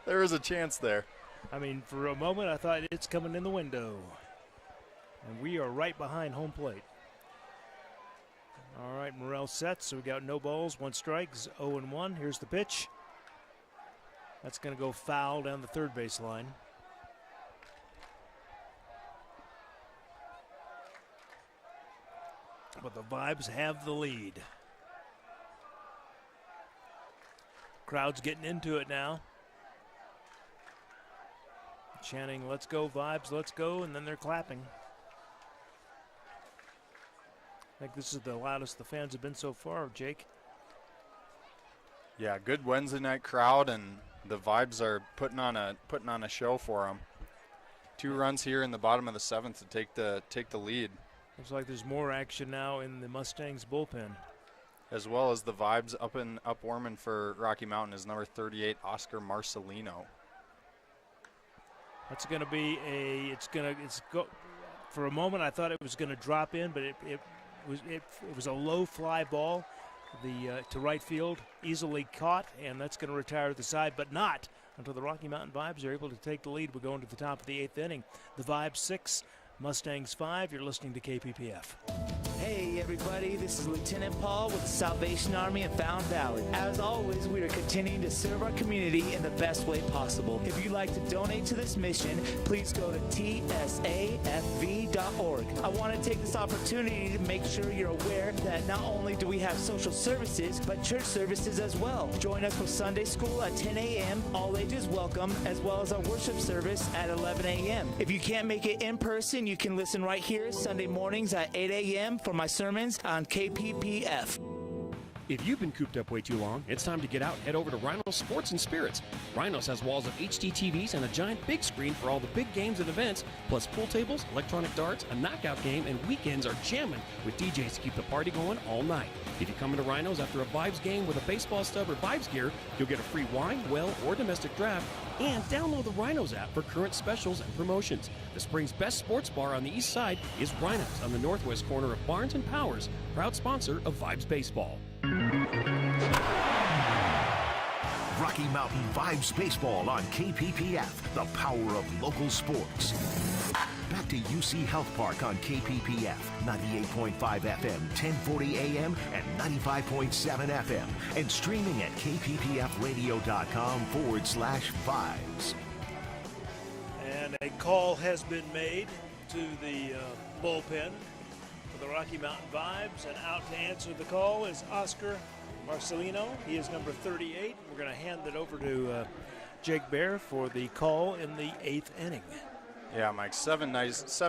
There is a chance there. I mean, for a moment, I thought it's coming in the window. And we are right behind home plate. All right, Morrell sets, so we got no balls, 1 strike, 0-1. Here's the pitch. That's going to go foul down the third base line. But the Vibes have the lead. Crowd's getting into it now. Chanting, "Let's go, Vibes, let's go," and then they're clapping. I think this is the loudest the fans have been so far, Jake. Yeah, good Wednesday night crowd, and the Vibes are putting on a show for them. 2 runs here in the bottom of the 7th to take the lead. Looks like there's more action now in the Mustangs bullpen. As well as the Vibes up warming for Rocky Mountain is number 38, Oscar Marcelino. That's going to be for a moment I thought it was going to drop in, but it was a low fly ball to right field, easily caught, and that's going to retire to the side, but not until the Rocky Mountain Vibes are able to take the lead. We're going to the top of the 8th inning. The Vibes 6, Mustangs 5. You're listening to KPPF. Hey everybody, this is Lieutenant Paul with the Salvation Army in Fountain Valley. As always, we are continuing to serve our community in the best way possible. If you'd like to donate to this mission, please go to tsafv.org. I want to take this opportunity to make sure you're aware that not only do we have social services, but church services as well. Join us for Sunday school at 10 a.m., all ages welcome, as well as our worship service at 11 a.m. If you can't make it in person, you can listen right here Sunday mornings at 8 a.m. for my sermons on KPPF. If you've been cooped up way too long, it's time to get out. Head over to Rhinos Sports and Spirits. Rhinos has walls of HD TVs and a giant big screen for all the big games and events, plus pool tables, electronic darts, a knockout game, and weekends are jamming with DJs to keep the party going all night. If you come into Rhinos after a Vibes game with a baseball stub or Vibes gear, you'll get a free wine, well, or domestic draft, and download the Rhinos app for current specials and promotions. The spring's best sports bar on the east side is Rhinos on the northwest corner of Barnes and Powers, proud sponsor of Vibes Baseball. Rocky Mountain Vibes Baseball on KPPF, the power of local sports. Back to UC Health Park on KPPF, 98.5 FM, 1040 AM, and 95.7 FM, and streaming at kppfradio.com/vibes. And a call has been made to the bullpen for the Rocky Mountain Vibes, and out to answer the call is Oscar Marcelino. He is number 38. We're going to hand it over to Jake Bear for the call in the 8th inning. Yeah, Mike, seven nice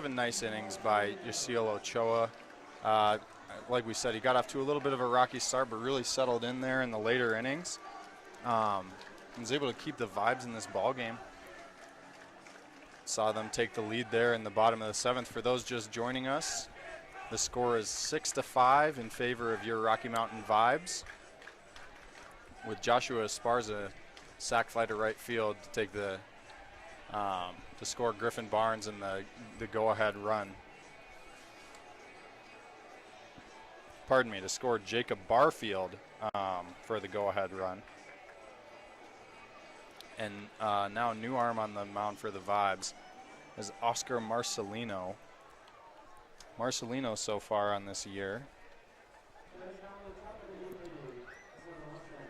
innings by Yasiel Ochoa. Like we said, he got off to a little bit of a rocky start, but really settled in there in the later innings. Was able to keep the Vibes in this ball game. Saw them take the lead there in the bottom of the 7th. For those just joining us, the score is 6-5 in favor of your Rocky Mountain Vibes, with Joshua Esparza sac fly to right field to take the to score Griffin Barnes in the go-ahead run. Pardon me, to score Jacob Barfield for the go-ahead run. And now a new arm on the mound for the Vibes is Oscar Marcelino. Marcelino so far on this year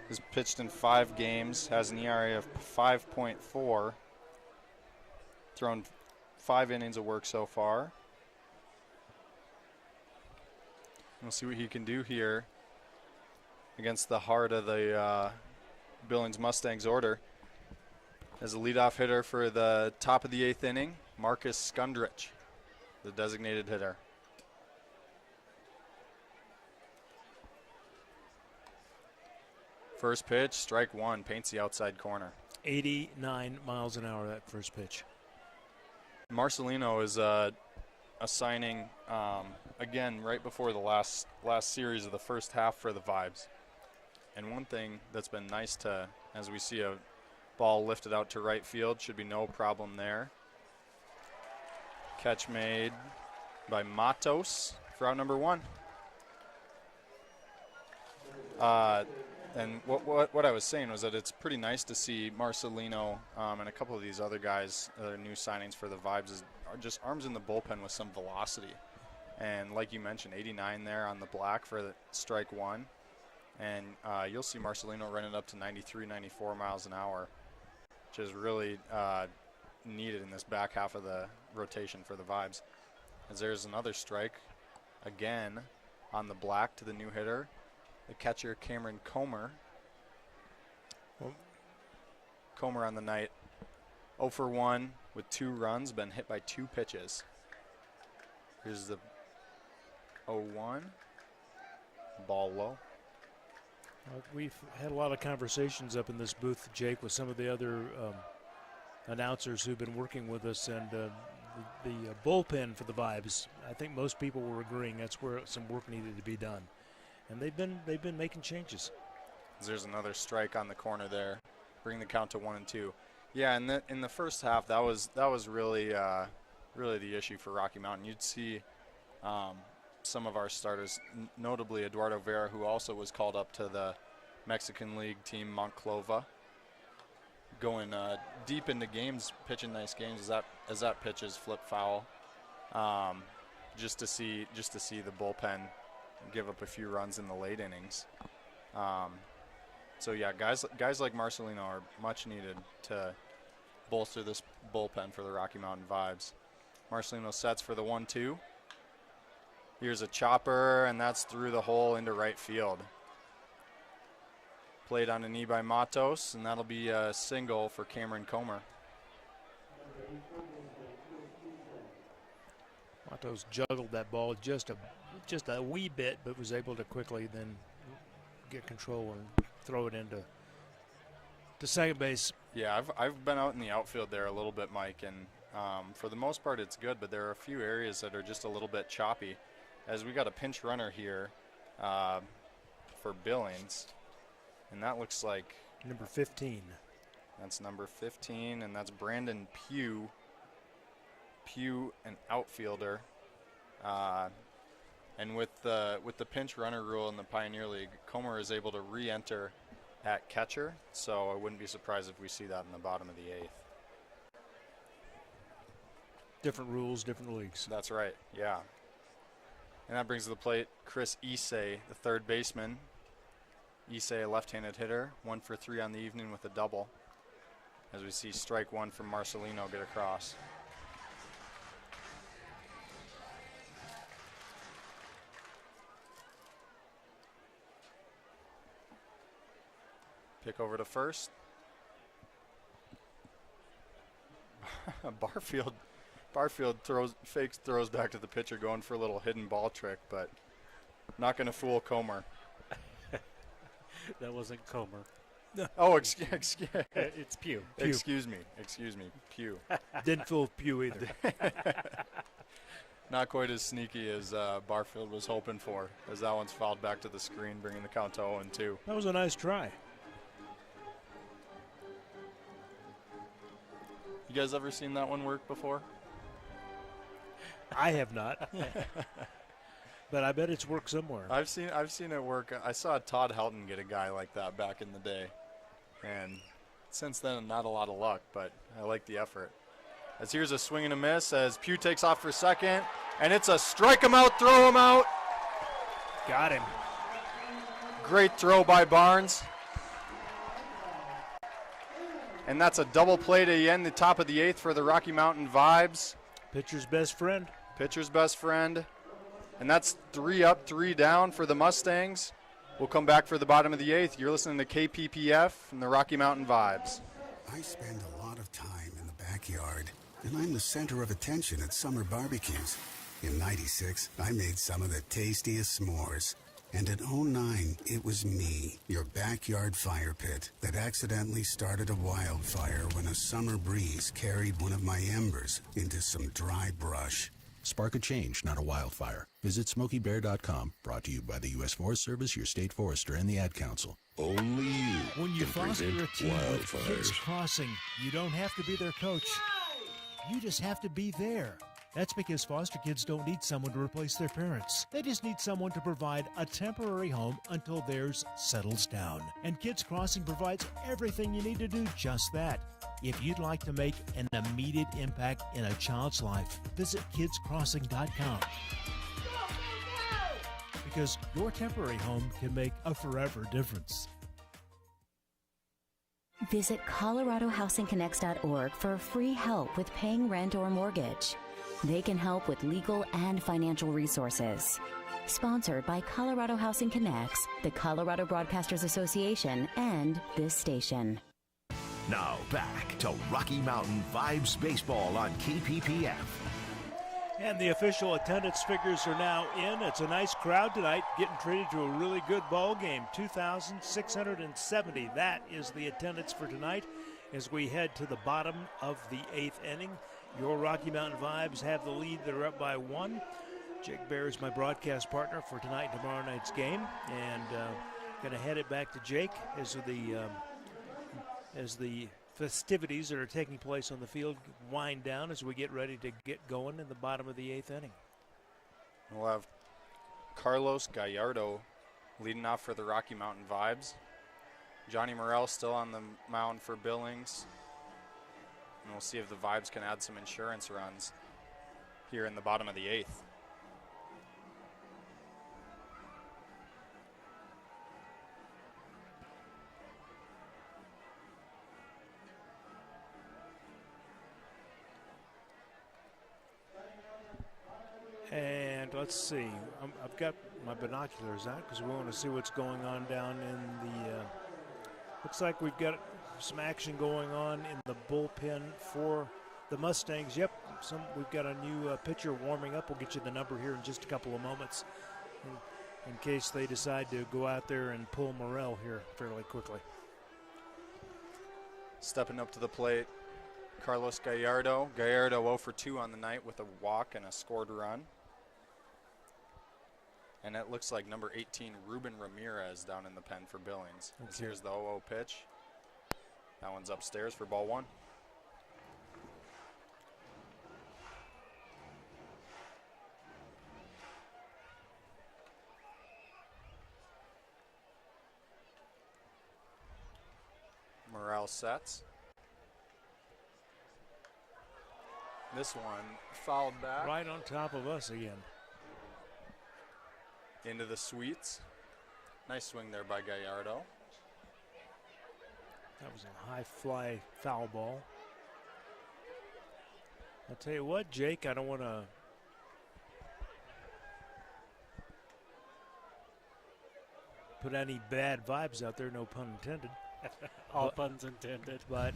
has pitched in 5 games, has an ERA of 5.4, thrown 5 innings of work so far. We'll see what he can do here against the heart of the Billings Mustangs order. As a leadoff hitter for the top of the 8th inning, Marcus Skundrich, the designated hitter. First pitch, strike one, paints the outside corner. 89 miles an hour, that first pitch. Marcelino is a signing, again, right before the last series of the first half for the Vibes. And one thing that's been nice to, as we see a ball lifted out to right field, should be no problem there. Catch made by Matos for out number 1. And what I was saying was that it's pretty nice to see Marcelino and a couple of these other guys, new signings for the Vibes, are just arms in the bullpen with some velocity. And like you mentioned, 89 there on the black for the strike one. And you'll see Marcelino running up to 93, 94 miles an hour, which is really needed in this back half of the rotation for the Vibes. As there's another strike, again, on the black to the new hitter, the catcher Cameron Comer. Comer on the night, 0 for 1 with 2 runs, been hit by 2 pitches. Here's the 0-1, ball low. We've had a lot of conversations up in this booth, Jake, with some of the other announcers who've been working with us, and the bullpen for the Vibes, I think most people were agreeing that's where some work needed to be done. And they've been making changes. There's another strike on the corner there, bring the count to 1-2. Yeah, and in the first half, that was really really the issue for Rocky Mountain. You'd see some of our starters, notably Eduardo Vera, who also was called up to the Mexican League team Monclova, going deep into games, pitching nice games as that pitch is flip foul. Just to see the bullpen give up a few runs in the late innings. So yeah, guys like Marcelino are much needed to bolster this bullpen for the Rocky Mountain Vibes. Marcelino sets for the 1-2. Here's a chopper, and that's through the hole into right field. Played on a knee by Matos, and that'll be a single for Cameron Comer. Matos juggled that ball just a wee bit, but was able to quickly then get control and throw it into second base. Yeah, I've been out in the outfield there a little bit, Mike, and for the most part it's good, but there are a few areas that are just a little bit choppy. As we got a pinch runner here, for Billings. And that looks like number 15. That's number 15, and that's Brandon Pugh. Pugh, an outfielder. And with the pinch runner rule in the Pioneer League, Comer is able to re-enter at catcher, so I wouldn't be surprised if we see that in the bottom of the 8th. Different rules, different leagues. That's right, yeah. And that brings to the plate Chris Issei, the third baseman. Issei, a left-handed hitter, 1 for 3 on the evening with a double. As we see strike 1 from Marcelino get across. Pick over to first. Barfield throws back to the pitcher, going for a little hidden ball trick, but not going to fool Comer. That wasn't Comer. Oh, excuse it's Pugh. Excuse me, Pugh. Didn't fool Pugh either. Not quite as sneaky as Barfield was hoping for, as that one's fouled back to the screen, bringing the count to 0-2. That was a nice try. You guys ever seen that one work before? I have not. But I bet it's worked somewhere. I've seen it work. I saw Todd Helton get a guy like that back in the day. And since then, not a lot of luck, but I like the effort. As here's a swing and a miss as Pugh takes off for second. And it's a strike him out, throw him out. Got him. Great throw by Barnes. And that's a double play to end the top of the 8th for the Rocky Mountain Vibes. Pitcher's best friend. Pitcher's best friend. And that's 3 up, 3 down for the Mustangs. We'll come back for the bottom of the 8th. You're listening to KPPF and the Rocky Mountain Vibes. I spend a lot of time in the backyard, and I'm the center of attention at summer barbecues. In '96, I made some of the tastiest s'mores. And in '09, it was me, your backyard fire pit, that accidentally started a wildfire when a summer breeze carried one of my embers into some dry brush. Spark a change, not a wildfire. Visit SmokeyBear.com. Brought to you by the U.S. Forest Service, your state forester, and the Ad Council. Only you When you can foster prevent a team with Kids wildfires. Crossing, you don't have to be their coach. You just have to be there. That's because foster kids don't need someone to replace their parents. They just need someone to provide a temporary home until theirs settles down. And Kids Crossing provides everything you need to do just that. If you'd like to make an immediate impact in a child's life, visit kidscrossing.com. Because your temporary home can make a forever difference. Visit ColoradoHousingConnects.org for free help with paying rent or mortgage. They can help with legal and financial resources. Sponsored by Colorado Housing Connects, the Colorado Broadcasters Association, and this station. Now back to Rocky Mountain Vibes Baseball on KPPF. And the official attendance figures are now in. It's a nice crowd tonight, getting treated to a really good ball game. 2,670. That is the attendance for tonight as we head to the bottom of the 8th inning. Your Rocky Mountain Vibes have the lead. They're up by 1. Jake Bear is my broadcast partner for tonight and tomorrow night's game. And going to head it back to Jake as the festivities that are taking place on the field wind down as we get ready to get going in the bottom of the 8th inning. We'll have Carlos Gallardo leading off for the Rocky Mountain Vibes. Johnny Morrell still on the mound for Billings. And we'll see if the Vibes can add some insurance runs here in the bottom of the 8th. And let's see. I've got my binoculars out because we want to see what's going on down in the. Looks like we've got some action going on in the bullpen for the Mustangs. Yep, we've got a new pitcher warming up. We'll get you the number here in just a couple of moments in case they decide to go out there and pull Morrell here fairly quickly. Stepping up to the plate, Carlos Gallardo. Gallardo 0 for 2 on the night with a walk and a scored run. And it looks like number 18, Ruben Ramirez, down in the pen for Billings. As here's the 0-0 pitch. That one's upstairs for ball 1. Morrell sets. This one fouled back. Right on top of us again. Into the sweets. Nice swing there by Gallardo. That was a high fly foul ball. I'll tell you what, Jake, I don't want to put any bad vibes out there, no pun intended. All puns intended. But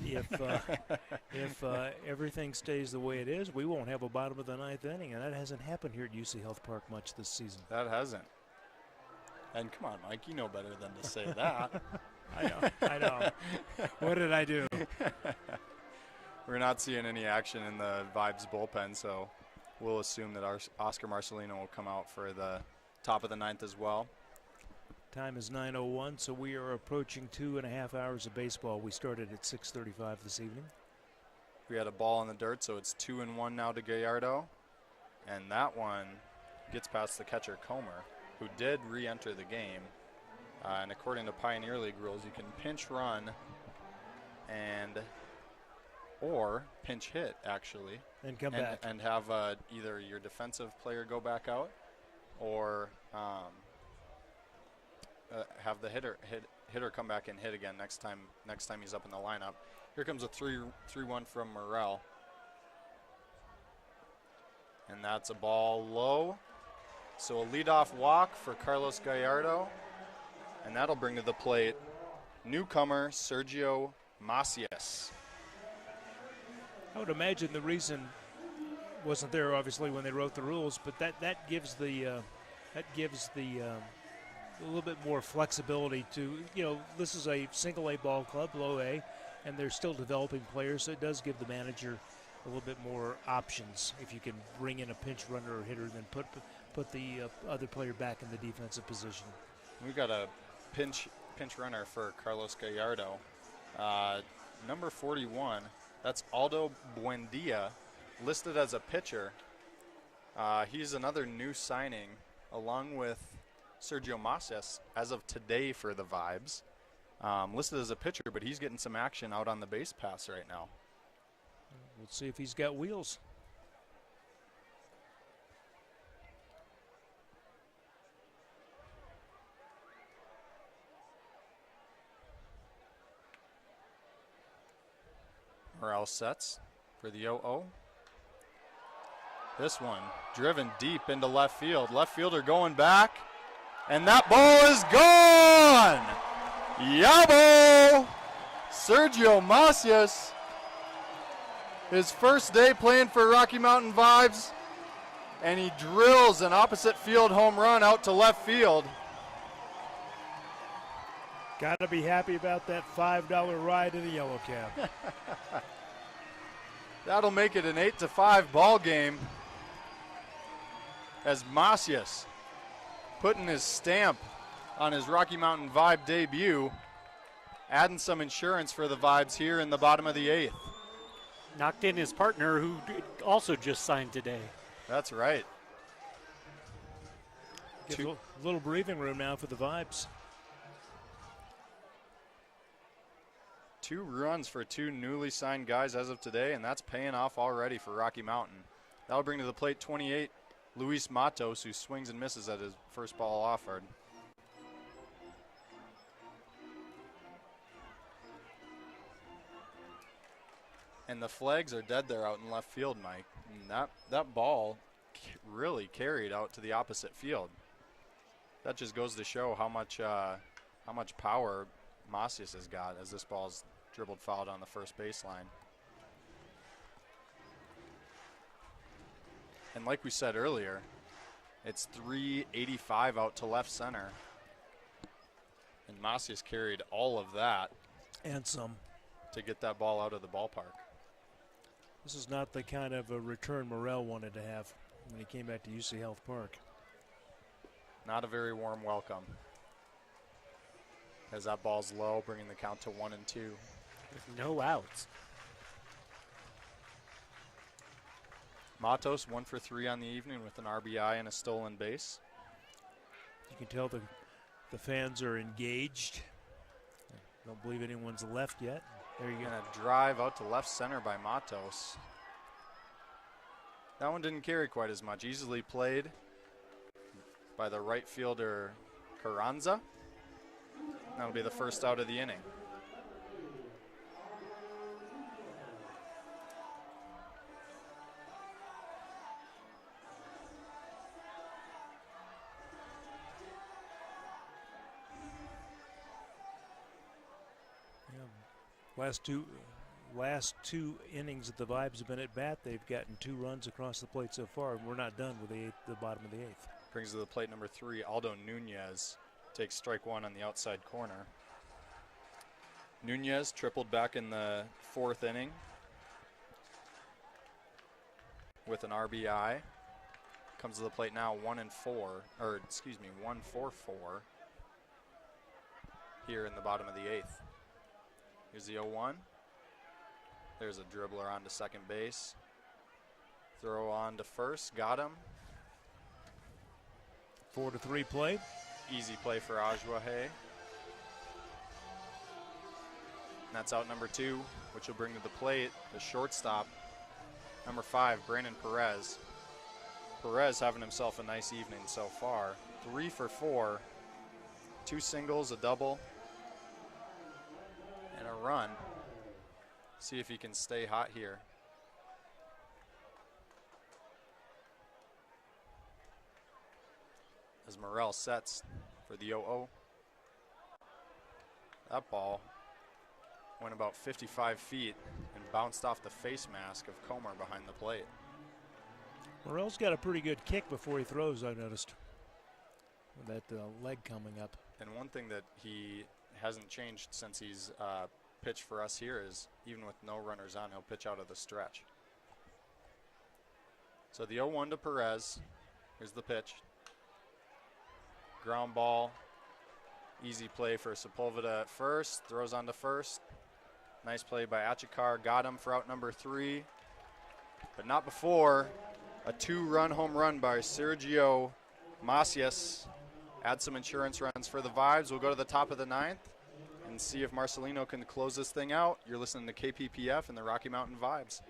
if everything stays the way it is, we won't have a bottom of the 9th inning, and that hasn't happened here at UC Health Park much this season. That hasn't. And come on, Mike, you know better than to say that. I know. What did I do? We're not seeing any action in the Vibes bullpen, so we'll assume that our Oscar Marcelino will come out for the top of the 9th as well. Time is 9:01, so we are approaching 2.5 hours of baseball. We started at 6:35 this evening. We had a ball in the dirt, so it's 2-1 now to Gallardo. And that one gets past the catcher, Comer, who did re-enter the game. And according to Pioneer League rules, you can pinch run or pinch hit, actually. And come back. And have either your defensive player go back out or have the hitter come back and hit again next time he's up in the lineup. Here comes a 3-1 from Morrell. And that's a ball low. So a leadoff walk for Carlos Gallardo. And that'll bring to the plate newcomer Sergio Macias. I would imagine the reason wasn't there, obviously, when they wrote the rules, but that gives the a little bit more flexibility to, this is a single A ball club, low A, and they're still developing players, so it does give the manager a little bit more options if you can bring in a pinch runner or hitter, then put the other player back in the defensive position. We've got a pinch runner for Carlos Gallardo. Number 41, that's Aldo Buendia, listed as a pitcher. He's another new signing, along with Sergio Macias, as of today for the Vibes. Listed as a pitcher, but he's getting some action out on the base pass right now. We'll see if he's got wheels. Morrell sets for the 0-0. This one driven deep into left field. Left fielder going back. And that ball is gone! Yabo! Sergio Macias. His first day playing for Rocky Mountain Vibes. And he drills an opposite field home run out to left field. Got to be happy about that $5 ride in the Yellow Cab. That'll make it an 8-5 ball game. As Macias putting his stamp on his Rocky Mountain Vibe debut, adding some insurance for the Vibes here in the bottom of the 8th. Knocked in his partner, who also just signed today. That's right. Gives a little breathing room now for the Vibes. 2 runs for 2 newly signed guys as of today, and that's paying off already for Rocky Mountain. That'll bring to the plate 28, Luis Matos, who swings and misses at his first ball offered. And the flags are dead there out in left field, Mike. And that ball really carried out to the opposite field. That just goes to show how much power Macias has got as this ball's dribbled foul on the first baseline. And like we said earlier, it's 385 out to left center. And Macias carried all of that. And some. To get that ball out of the ballpark. This is not the kind of a return Morrell wanted to have when he came back to UC Health Park. Not a very warm welcome. As that ball's low, bringing the count to 1-2. With no outs. Matos 1 for 3 on the evening with an RBI and a stolen base. You can tell the fans are engaged. Don't believe anyone's left yet. There you go. And a drive out to left center by Matos. That one didn't carry quite as much. Easily played by the right fielder Carranza. That'll be the first out of the inning. Last two innings that the Vibes have been at bat, they've gotten 2 runs across the plate so far. We're not done with the bottom of the 8th. Brings to the plate number 3, Aldo Nunez. Takes strike 1 on the outside corner. Nunez tripled back in the 4th inning with an RBI. Comes to the plate now 1-4 here in the bottom of the 8th. Here's the 0-1. There's a dribbler on to second base. Throw on to first. Got him. 4-3 play. Easy play for Ajuaje. And that's out number 2, which will bring to the plate the shortstop, number 5, Brandon Perez. Perez having himself a nice evening so far. 3 for 4. 2 singles, a double, and a run. See if he can stay hot here. As Morel sets for the 0-0. That ball went about 55 feet and bounced off the face mask of Comer behind the plate. Morel's got a pretty good kick before he throws, I noticed, with that leg coming up. And one thing that he hasn't changed since he's pitched for us here is even with no runners on, he'll pitch out of the stretch. So the 0-1 to Perez. Here's the pitch. Ground ball. Easy play for Sepulveda at first. Throws on to first. Nice play by Achikar. Got him for out number 3. But not before a 2-run home run by Sergio Macias. Add some insurance runs for the Vibes. We'll go to the top of the 9th and see if Marcelino can close this thing out. You're listening to KPPF and the Rocky Mountain Vibes.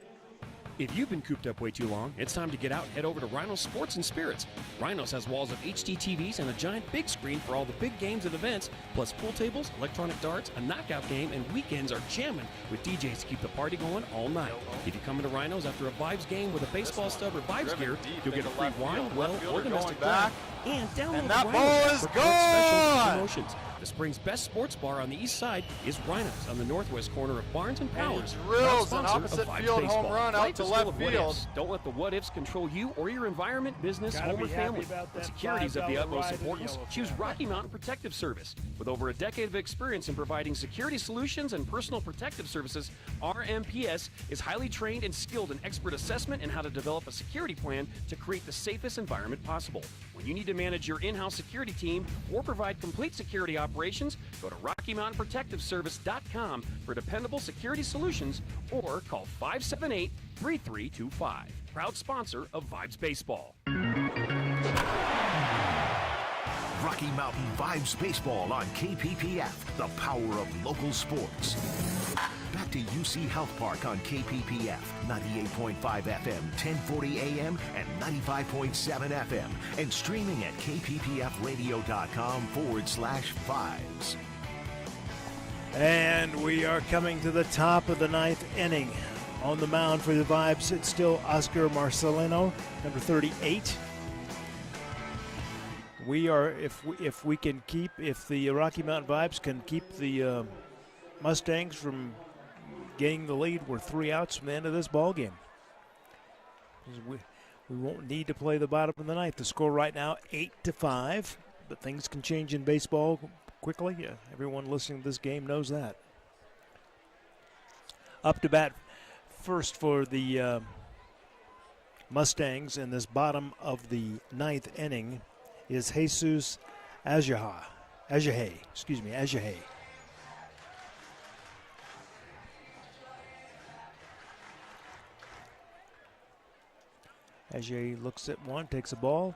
If you've been cooped up way too long, it's time to get out and head over to Rhinos Sports and Spirits. Rhinos has walls of HD TVs and a giant big screen for all the big games and events, plus pool tables, electronic darts, a knockout game, and weekends are jamming with DJs to keep the party going all night. If you come into Rhinos after a Vibes game with a baseball stub or Vibes gear, you'll get a free wine, well, or domestic drink, and download and that the ball Rhinos is for specials and gone! promotions. The spring's best sports bar on the east side is Rhinos on the northwest corner of Barnes and Powers. Drills proud an sponsor of opposite Vibes field Baseball. home run out Life to is left full of what field. ifs. Don't let the what ifs control you or your environment, business, Gotta home, or be happy family. about When that security is of the $5 utmost ride in the importance, yellow choose cab. Rocky Mountain Protective Service. With over a decade of experience in providing security solutions and personal protective services, RMPS is highly trained and skilled in expert assessment and how to develop a security plan to create the safest environment possible. When you need to manage your in-house security team or provide complete security operations, go to RockyMountainProtectiveService.com for dependable security solutions or call 578-3325. Proud sponsor of Vibes Baseball. Rocky Mountain Vibes Baseball on KPPF, the power of local sports. Back to UC Health Park on KPPF, 98.5 FM, 1040 AM, and 95.7 FM, and streaming at kppfradio.com/vibes. And we are coming to the top of the 9th inning. On the mound for the Vibes, it's still Oscar Marcelino, number 38. We are, if the Rocky Mountain Vibes can keep the Mustangs from getting the lead, we're 3 outs from the end of this ball game. We won't need to play the bottom of the 9th. The score right now 8-5, but things can change in baseball quickly. Yeah, everyone listening to this game knows that. Up to bat first for the Mustangs in this bottom of the 9th inning is Jesus Ajahay. Ajahay. Ajahay looks at one, takes a ball.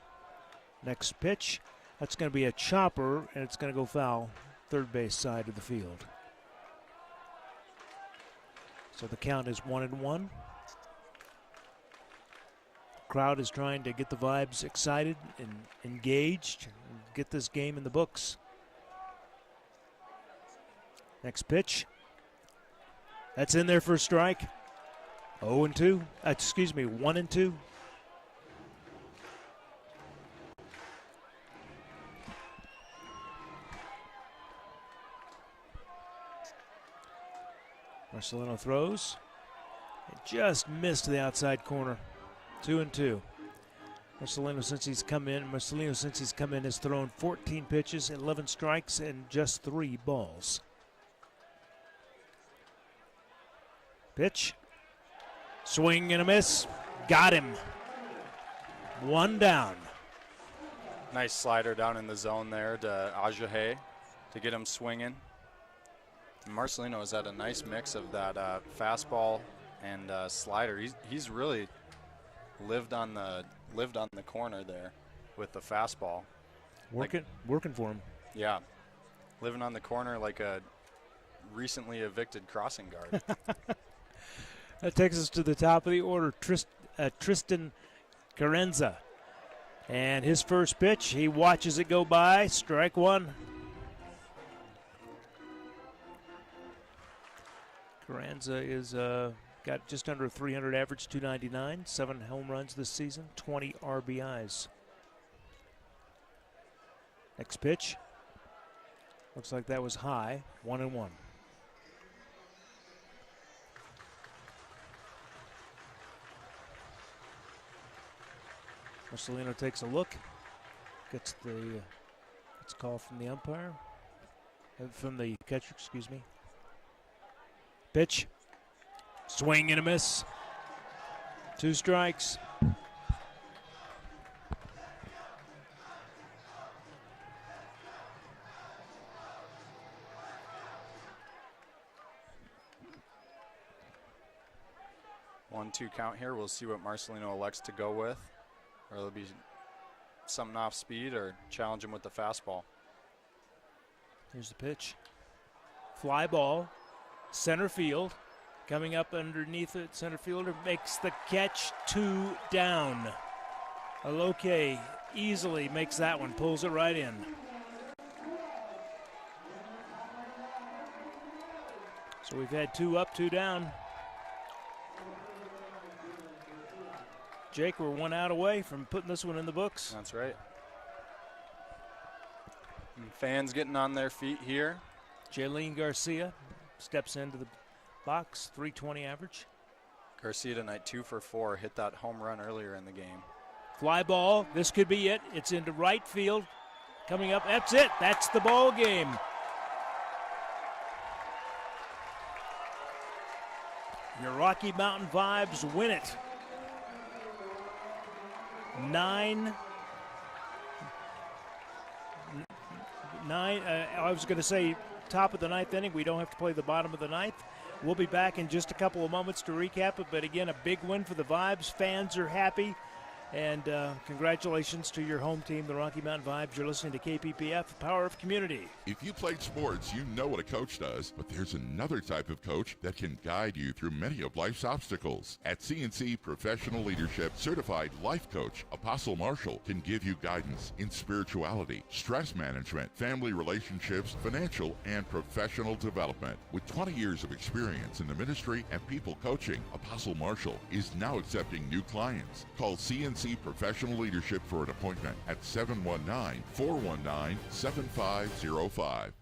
Next pitch. That's going to be a chopper, and it's going to go foul, third base side of the field. So the count is 1-1. Crowd is trying to get the Vibes excited and engaged and get this game in the books. Next pitch. That's in there for a strike. 0-2. 1-2. Marcelino throws. It just missed the outside corner. 2-2. Marcelino, since he's come in, has thrown 14 pitches, 11 strikes, and just 3 balls. Pitch. Swing and a miss. Got him. 1 down. Nice slider down in the zone there to Ajahay to get him swinging. Marcelino has had a nice mix of that fastball and slider. He's really lived on the corner there with the fastball. Working for him. Yeah, living on the corner like a recently evicted crossing guard. That takes us to the top of the order. Tristan Carranza, and his first pitch, he watches it go by. Strike 1. Carranza is got just under 300 average, 299, 7 home runs this season, 20 RBIs. Next pitch. Looks like that was high, 1-1. Marcelino takes a look, gets it's call from the umpire, from the catcher, excuse me. Pitch, swing and a miss. 2 strikes. One-two count here. We'll see what Marcelino elects to go with. Or it'll be something off speed or challenge him with the fastball. Here's the pitch. Fly ball. Center field. Coming up underneath it, center fielder makes the catch. 2 down. Aloke easily makes that one, pulls it right in. So we've had 2 up, 2 down. Jake, we're 1 out away from putting this one in the books. That's right. And fans getting on their feet here. Jaylene Garcia steps into the box, 320 average. Garcia tonight 2 for 4, hit that home run earlier in the game. Fly ball, this could be it. It's into right field. Coming up, that's it. That's the ball game. Your Rocky Mountain Vibes win it. 9. I was going to say top of the 9th inning. We don't have to play the bottom of the 9th. We'll be back in just a couple of moments to recap it. But again, a big win for the Vibes. Fans are happy. And congratulations to your home team, the Rocky Mountain Vibes. You're listening to KPPF, the power of community. If you played sports, you know what a coach does, but there's another type of coach that can guide you through many of life's obstacles. At CNC Professional Leadership, certified life coach Apostle Marshall can give you guidance in spirituality, stress management, family relationships, financial and professional development. With 20 years of experience in the ministry and people coaching, Apostle Marshall is now accepting new clients. Call CNC Professional Leadership for an appointment at 719-419-7505.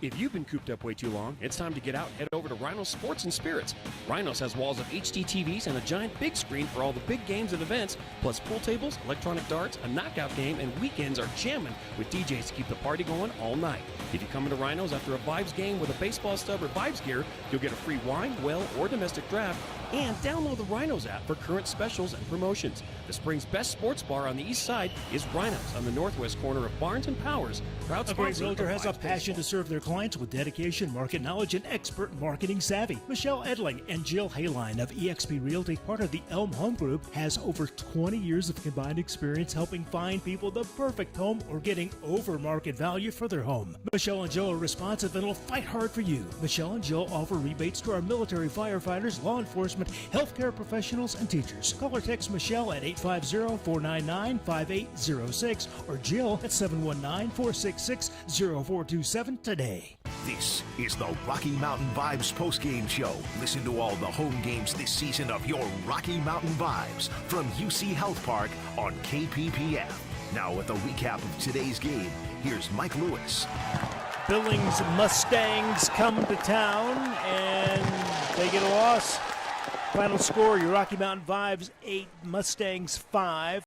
If you've been cooped up way too long, it's time to get out and head over to Rhinos Sports and Spirits. Rhinos has walls of HD TVs and a giant big screen for all the big games and events, plus pool tables, electronic darts, a knockout game, and weekends are jamming with DJs to keep the party going all night. If you come into Rhinos after a Vibes game with a baseball stub or Vibes gear, you'll get a free wine, well, or domestic draft, And download the Rhinos app for current specials and promotions. The Spring's best sports bar on the east side is Rhinos on the northwest corner of Barnes and Powers. Proud A great sponsor realtor of has a Vibes passion to serve their clients with dedication, market knowledge, and expert marketing savvy. Michelle Edling and Jill Hayline of eXp Realty, part of the Elm Home Group, has over 20 years of combined experience helping find people the perfect home or getting over market value for their home. Michelle and Jill are responsive and will fight hard for you. Michelle and Jill offer rebates to our military firefighters, law enforcement, healthcare professionals, and teachers. Call or text Michelle at 850-499-5806 or Jill at 719-466-0427 today. This is the Rocky Mountain Vibes postgame show. Listen to all the home games this season of your Rocky Mountain Vibes from UC Health Park on KPPF. Now with a recap of today's game, here's Mike Lewis. Billings Mustangs come to town and they get a loss. Final score, your Rocky Mountain Vibes 8, Mustangs 5.